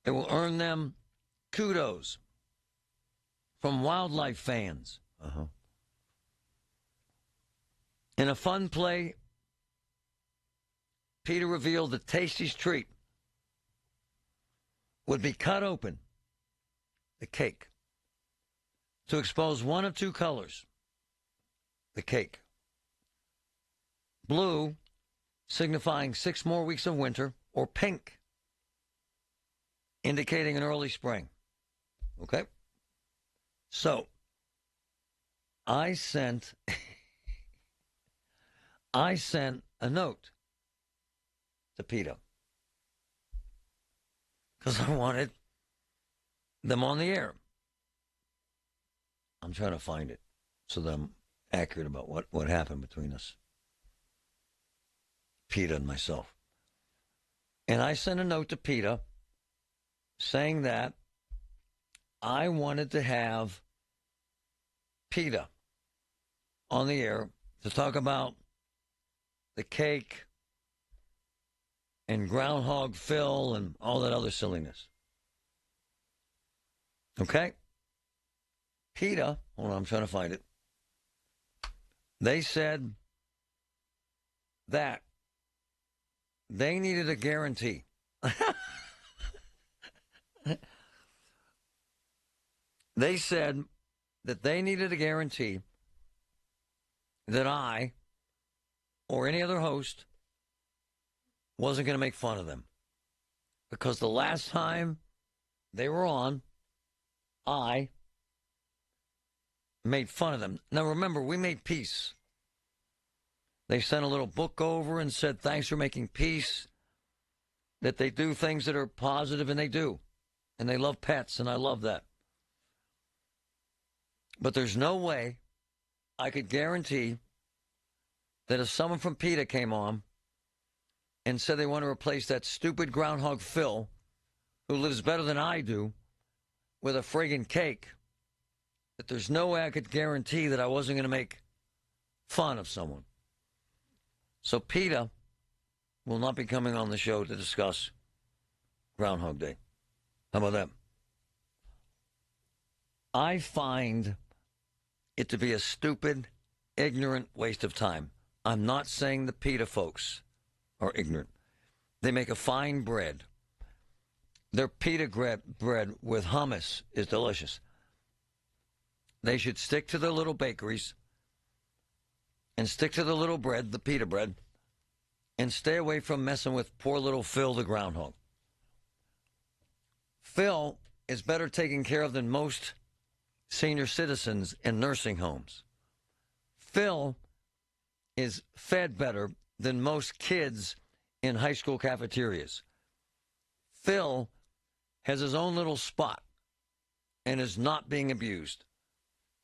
it will earn them kudos from wildlife fans. In a fun play, PETA revealed that Tasty's treat would be cut open, the cake, to expose one of two colors, the cake. Blue, signifying 6 more weeks of winter, or pink, indicating an early spring. Okay? So, I sent a note to PETA because I wanted them on the air. I'm trying to find it so that I'm accurate about what happened between us, PETA and myself. And I sent a note to PETA saying that I wanted to have PETA on the air to talk about the cake and Groundhog Phil and all that other silliness. Okay? PETA, hold on, I'm trying to find it. They said that they needed a guarantee. They said that they needed a guarantee that I or any other host wasn't going to make fun of them. Because the last time they were on, I made fun of them. Now remember, we made peace. They sent a little book over and said, thanks for making peace, that they do things that are positive, and they do. And they love pets, and I love that. But there's no way I could guarantee that if someone from PETA came on and said they want to replace that stupid groundhog Phil, who lives better than I do, with a friggin' cake, that there's no way I could guarantee that I wasn't going to make fun of someone. So PETA will not be coming on the show to discuss Groundhog Day. How about that? I find it to be a stupid, ignorant waste of time. I'm not saying the PETA folks are ignorant. They make a fine bread. Their PETA bread with hummus is delicious. They should stick to their little bakeries and stick to the little bread, the PETA bread, and stay away from messing with poor little Phil the groundhog. Phil is better taken care of than most senior citizens in nursing homes. Phil is fed better than most kids in high school cafeterias. Phil has his own little spot and is not being abused.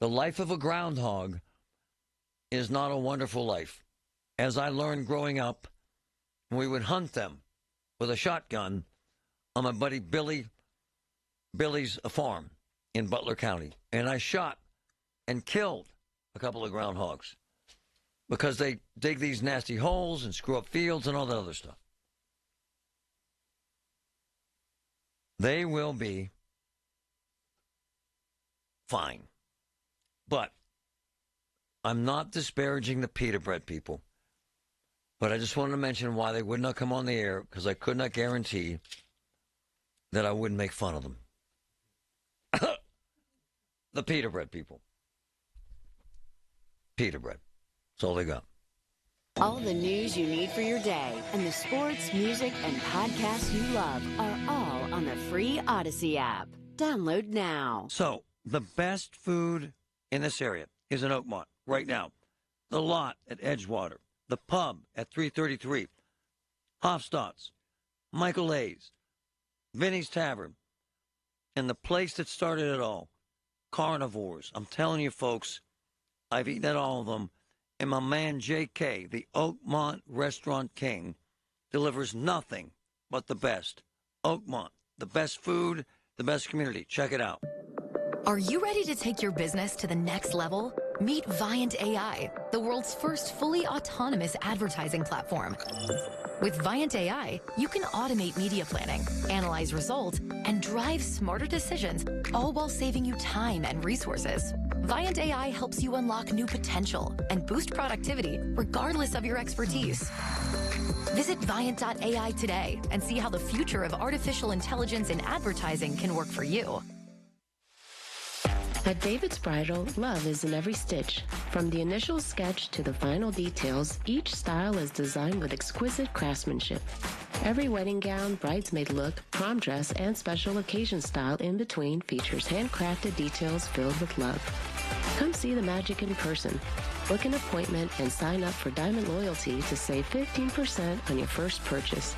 The life of a groundhog is not a wonderful life. As I learned growing up, we would hunt them with a shotgun on my buddy Billy's farm in Butler County. And I shot and killed a couple of groundhogs because they dig these nasty holes and screw up fields and all that other stuff. They will be fine. But I'm not disparaging the PETA bread people. But I just wanted to mention why they would not come on the air, because I could not guarantee that I wouldn't make fun of them. The PETA bread people. PETA bread. That's all they got. All the news you need for your day and the sports, music, and podcasts you love are all on the free Odyssey app. Download now. So, the best food in this area is in Oakmont right now. The Lot at Edgewater. The Pub at 333. Hofstadt's. Michael A's. Vinny's Tavern. And the place that started it all. Carnivores. I'm telling you, folks, I've eaten at all of them. And my man J.K., the Oakmont Restaurant King, delivers nothing but the best. Oakmont, the best food, the best community. Check it out. Are you ready to take your business to the next level? Meet Viant AI, the world's first fully autonomous advertising platform. With Viant AI, you can automate media planning, analyze results, and drive smarter decisions, all while saving you time and resources. Viant AI helps you unlock new potential and boost productivity regardless of your expertise. Visit Viant.ai today and see how the future of artificial intelligence in advertising can work for you. At David's Bridal, love is in every stitch. From the initial sketch to the final details, each style is designed with exquisite craftsmanship. Every wedding gown, bridesmaid look, prom dress, and special occasion style in between features handcrafted details filled with love. Come see the magic in person. Book an appointment and sign up for Diamond Loyalty to save 15% on your first purchase.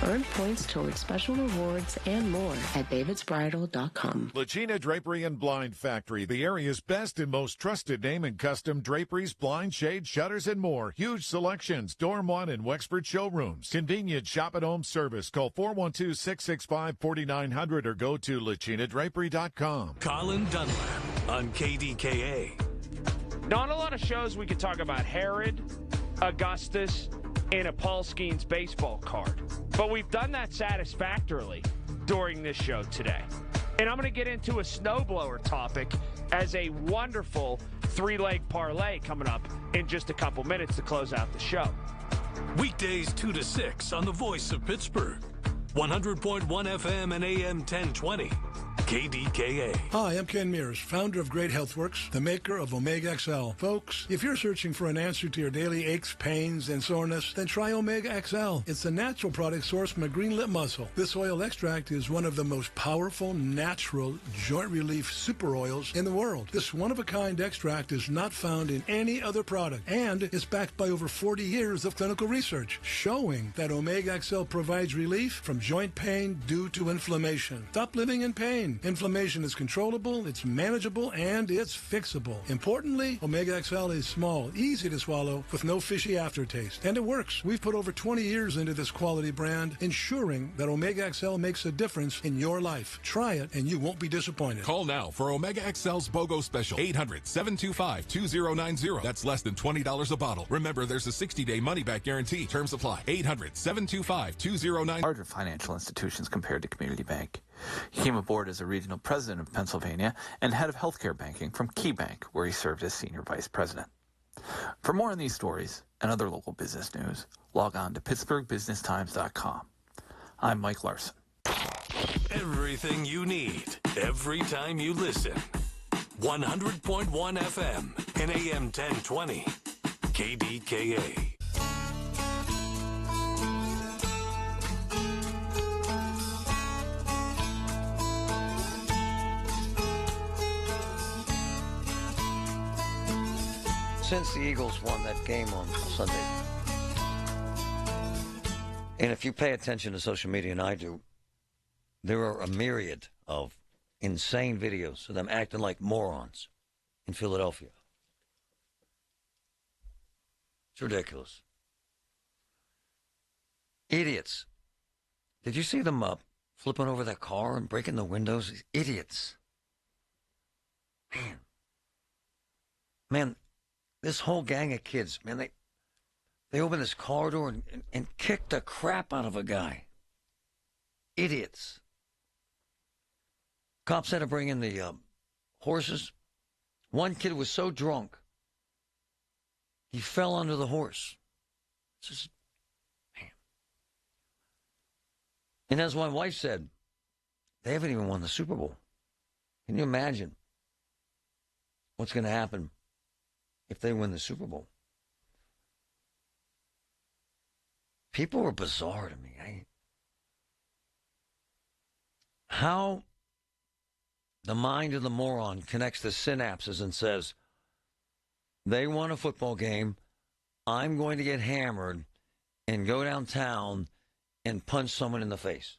Earn points towards special rewards and more at davidsbridal.com. Lacina Drapery and Blind Factory, the area's best and most trusted name in custom draperies, blind shades, shutters, and more. Huge selections, Dorm 1 and Wexford showrooms. Convenient shop-at-home service. Call 412-665-4900 or go to lacinadrapery.com. Colin Dunlap on KDKA. Not a lot of shows we could talk about Herod, Augustus, and a Paul Skeens baseball card. But we've done that satisfactorily during this show today. And I'm going to get into a snowblower topic as a wonderful three-leg parlay coming up in just a couple minutes to close out the show. Weekdays 2 to 6 on the Voice of Pittsburgh. 100.1 FM and AM 1020. KDKA. Hi, I'm Ken Mears, founder of Great Healthworks, the maker of Omega XL. Folks, if you're searching for an answer to your daily aches, pains, and soreness, then try Omega XL. It's a natural product sourced from a green lip mussel. This oil extract is one of the most powerful, natural joint relief super oils in the world. This one-of-a-kind extract is not found in any other product and is backed by over 40 years of clinical research, showing that Omega XL provides relief from joint pain due to inflammation. Stop living in pain. Inflammation is controllable, it's manageable, and it's fixable. Importantly, Omega XL is small, easy to swallow, with no fishy aftertaste. And it works. We've put over 20 years into this quality brand, ensuring that Omega XL makes a difference in your life. Try it, and you won't be disappointed. Call now for Omega XL's BOGO special. 800-725-2090. That's less than $20 a bottle. Remember, there's a 60-day money-back guarantee. Terms apply. 800-725-2090. Larger financial institutions compared to Community Bank. He came aboard as a regional president of Pennsylvania and head of healthcare banking from KeyBank, where he served as senior vice president. For more on these stories and other local business news, log on to PittsburghBusinessTimes.com. I'm Mike Larson. Everything you need, every time you listen. 100.1 FM and AM 1020. KDKA. Since the Eagles won that game on Sunday, and if you pay attention to social media, and I do, there are a myriad of insane videos of them acting like morons in Philadelphia. It's ridiculous. Idiots. Did you see them flipping over that car and breaking the windows? Idiots. Man, this whole gang of kids, man, they opened this car door and kicked the crap out of a guy. Idiots. Cops had to bring in the horses. One kid was so drunk, he fell under the horse. It's just, man. And as my wife said, they haven't even won the Super Bowl. Can you imagine what's going to happen if they win the Super Bowl? People are bizarre to me. How the mind of the moron connects the synapses and says, they won a football game, I'm going to get hammered and go downtown and punch someone in the face.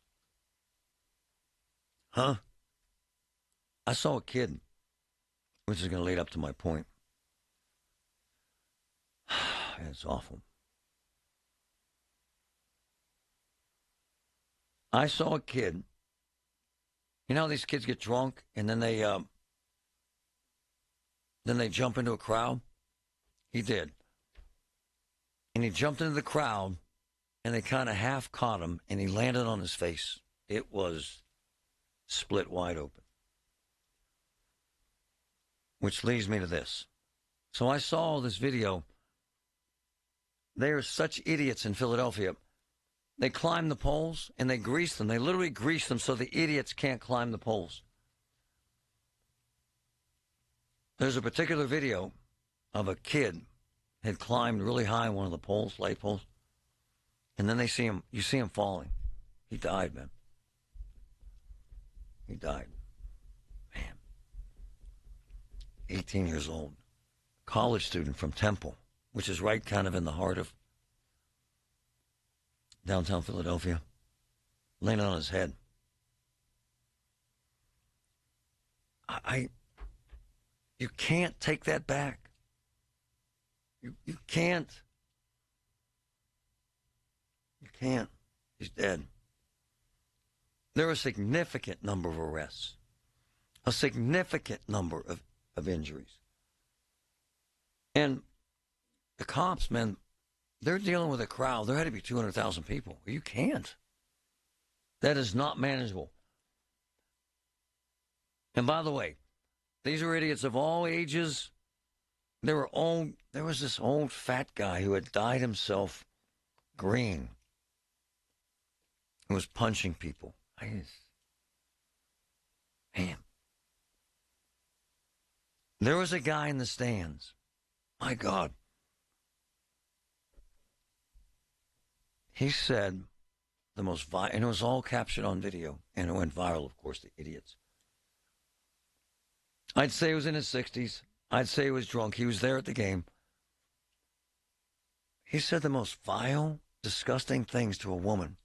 Huh? I saw a kid, which is going to lead up to my point. It's awful. I saw a kid. You know how these kids get drunk and then they jump into a crowd? He did. And he jumped into the crowd and they kind of half caught him and he landed on his face. It was split wide open. Which leads me to this. So I saw this video. They are such idiots in Philadelphia. They climb the poles and they grease them. They literally grease them so the idiots can't climb the poles. There's a particular video of a kid had climbed really high one of the poles, light poles, and then you see him falling. He died, man. He died. Man. 18 years old. College student from Temple, which is right kind of in the heart of downtown Philadelphia, laying on his head. You can't take that back. You can't. You can't. He's dead. There are a significant number of arrests, a significant number of injuries. And the cops, man, they're dealing with a crowd. There had to be 200,000 people. You can't. That is not manageable. And by the way, these are idiots of all ages. There was this old fat guy who had dyed himself green, who was punching people. Man. There was a guy in the stands. My God. He said the most and it was all captured on video, and it went viral, of course, the idiots. I'd say he was in his 60s. I'd say he was drunk. He was there at the game. He said the most vile, disgusting things to a woman.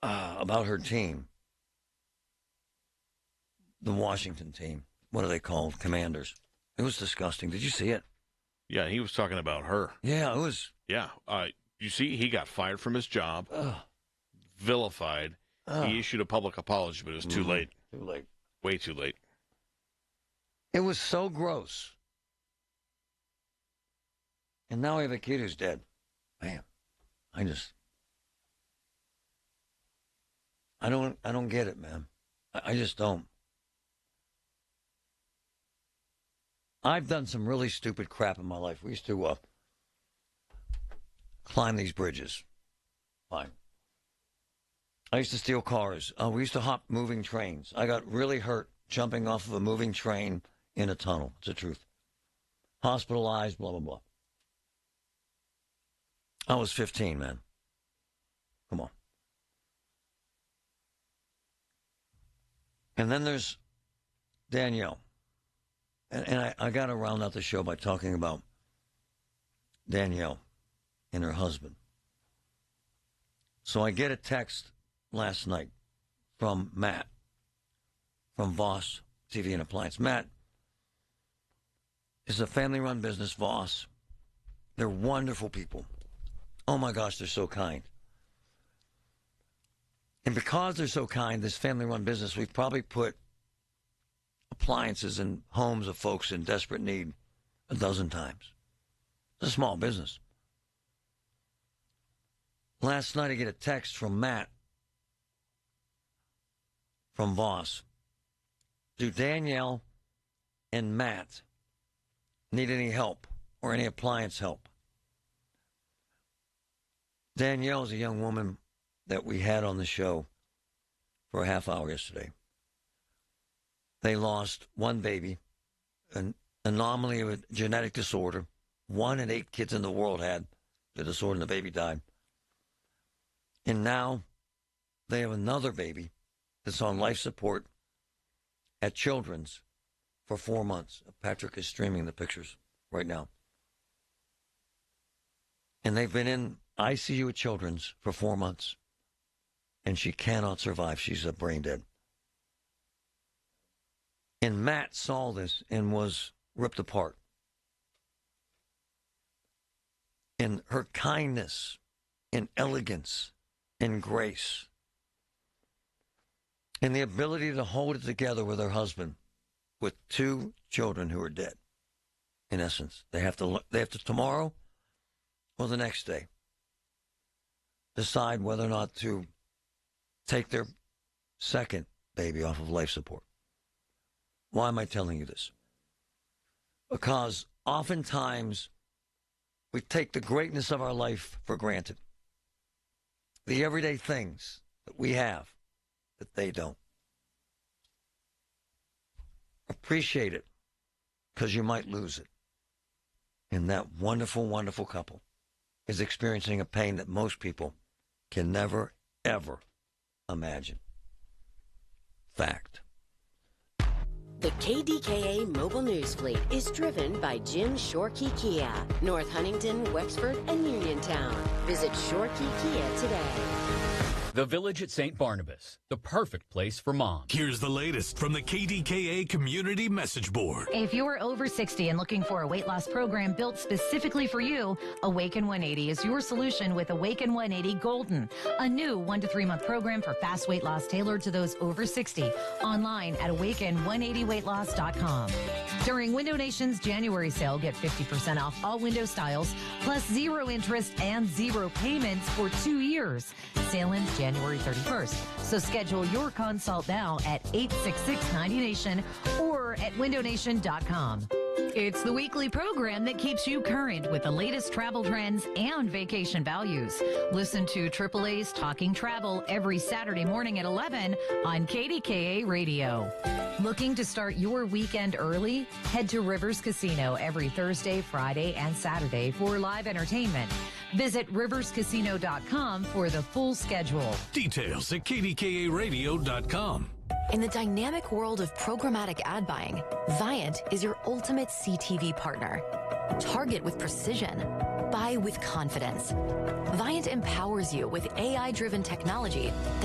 about her team, the Washington team. What are they called? Commanders. It was disgusting. Did you see it? Yeah, he was talking about her. Yeah, it was. Yeah. You see, he got fired from his job, vilified. He issued a public apology, but it was too late. Too late. Way too late. It was so gross. And now we have a kid who's dead. Man, I don't get it, man. I just don't. I've done some really stupid crap in my life. We used to climb these bridges. Fine. I used to steal cars. We used to hop moving trains. I got really hurt jumping off of a moving train in a tunnel. It's the truth. Hospitalized, blah, blah, blah. I was 15, man. Come on. And then there's Danielle. And I got to round out the show by talking about Danielle and her husband. So I get a text last night from Matt from Voss TV and Appliance. Matt is a family-run business, Voss. They're wonderful people. Oh, my gosh, they're so kind. And because they're so kind, this family-run business, we've probably put appliances in homes of folks in desperate need a dozen times. It's a small business. Last night I get a text from Matt from Voss. Do Danielle and Matt need any help or any appliance help? Danielle is a young woman that we had on the show for a half hour yesterday. They lost one baby, an anomaly of a genetic disorder. 1 in 8 kids in the world had the disorder, and the baby died. And now they have another baby that's on life support at Children's for 4 months. Patrick is streaming the pictures right now. And they've been in ICU at Children's for 4 months. And she cannot survive. She's brain dead. And Matt saw this and was ripped apart. And her kindness and elegance and grace and the ability to hold it together with her husband with 2 children who are dead. In essence, they have to tomorrow or the next day decide whether or not to take their second baby off of life support. Why am I telling you this? Because oftentimes we take the greatness of our life for granted. The everyday things that we have that they don't. Appreciate it, because you might lose it. And that wonderful, wonderful couple is experiencing a pain that most people can never, ever imagine. Fact. The KDKA mobile news fleet is driven by Jim Shorkey Kia, North Huntington, Wexford, and Uniontown. Visit Shorkey Kia today. The Village at St. Barnabas, the perfect place for moms. Here's the latest from the KDKA Community Message Board. If you're over 60 and looking for a weight loss program built specifically for you, Awaken 180 is your solution with Awaken 180 Golden, a new 1 to 3 month program for fast weight loss tailored to those over 60. Online at awaken180weightloss.com. During Window Nation's January sale, get 50% off all window styles, plus 0 interest and 0 payments for 2 years. Sale ends January 31st. So schedule your consult now at 866-90Nation or at windownation.com. It's the weekly program that keeps you current with the latest travel trends and vacation values. Listen to AAA's Talking Travel every Saturday morning at 11 on KDKA Radio. Looking to start your weekend early? Head to Rivers Casino every Thursday, Friday, and Saturday for live entertainment. Visit riverscasino.com for the full schedule. Details at kdkaradio.com. In the dynamic world of programmatic ad buying, Viant is your ultimate CTV partner. Target with precision. Buy with confidence. Viant empowers you with AI-driven technology that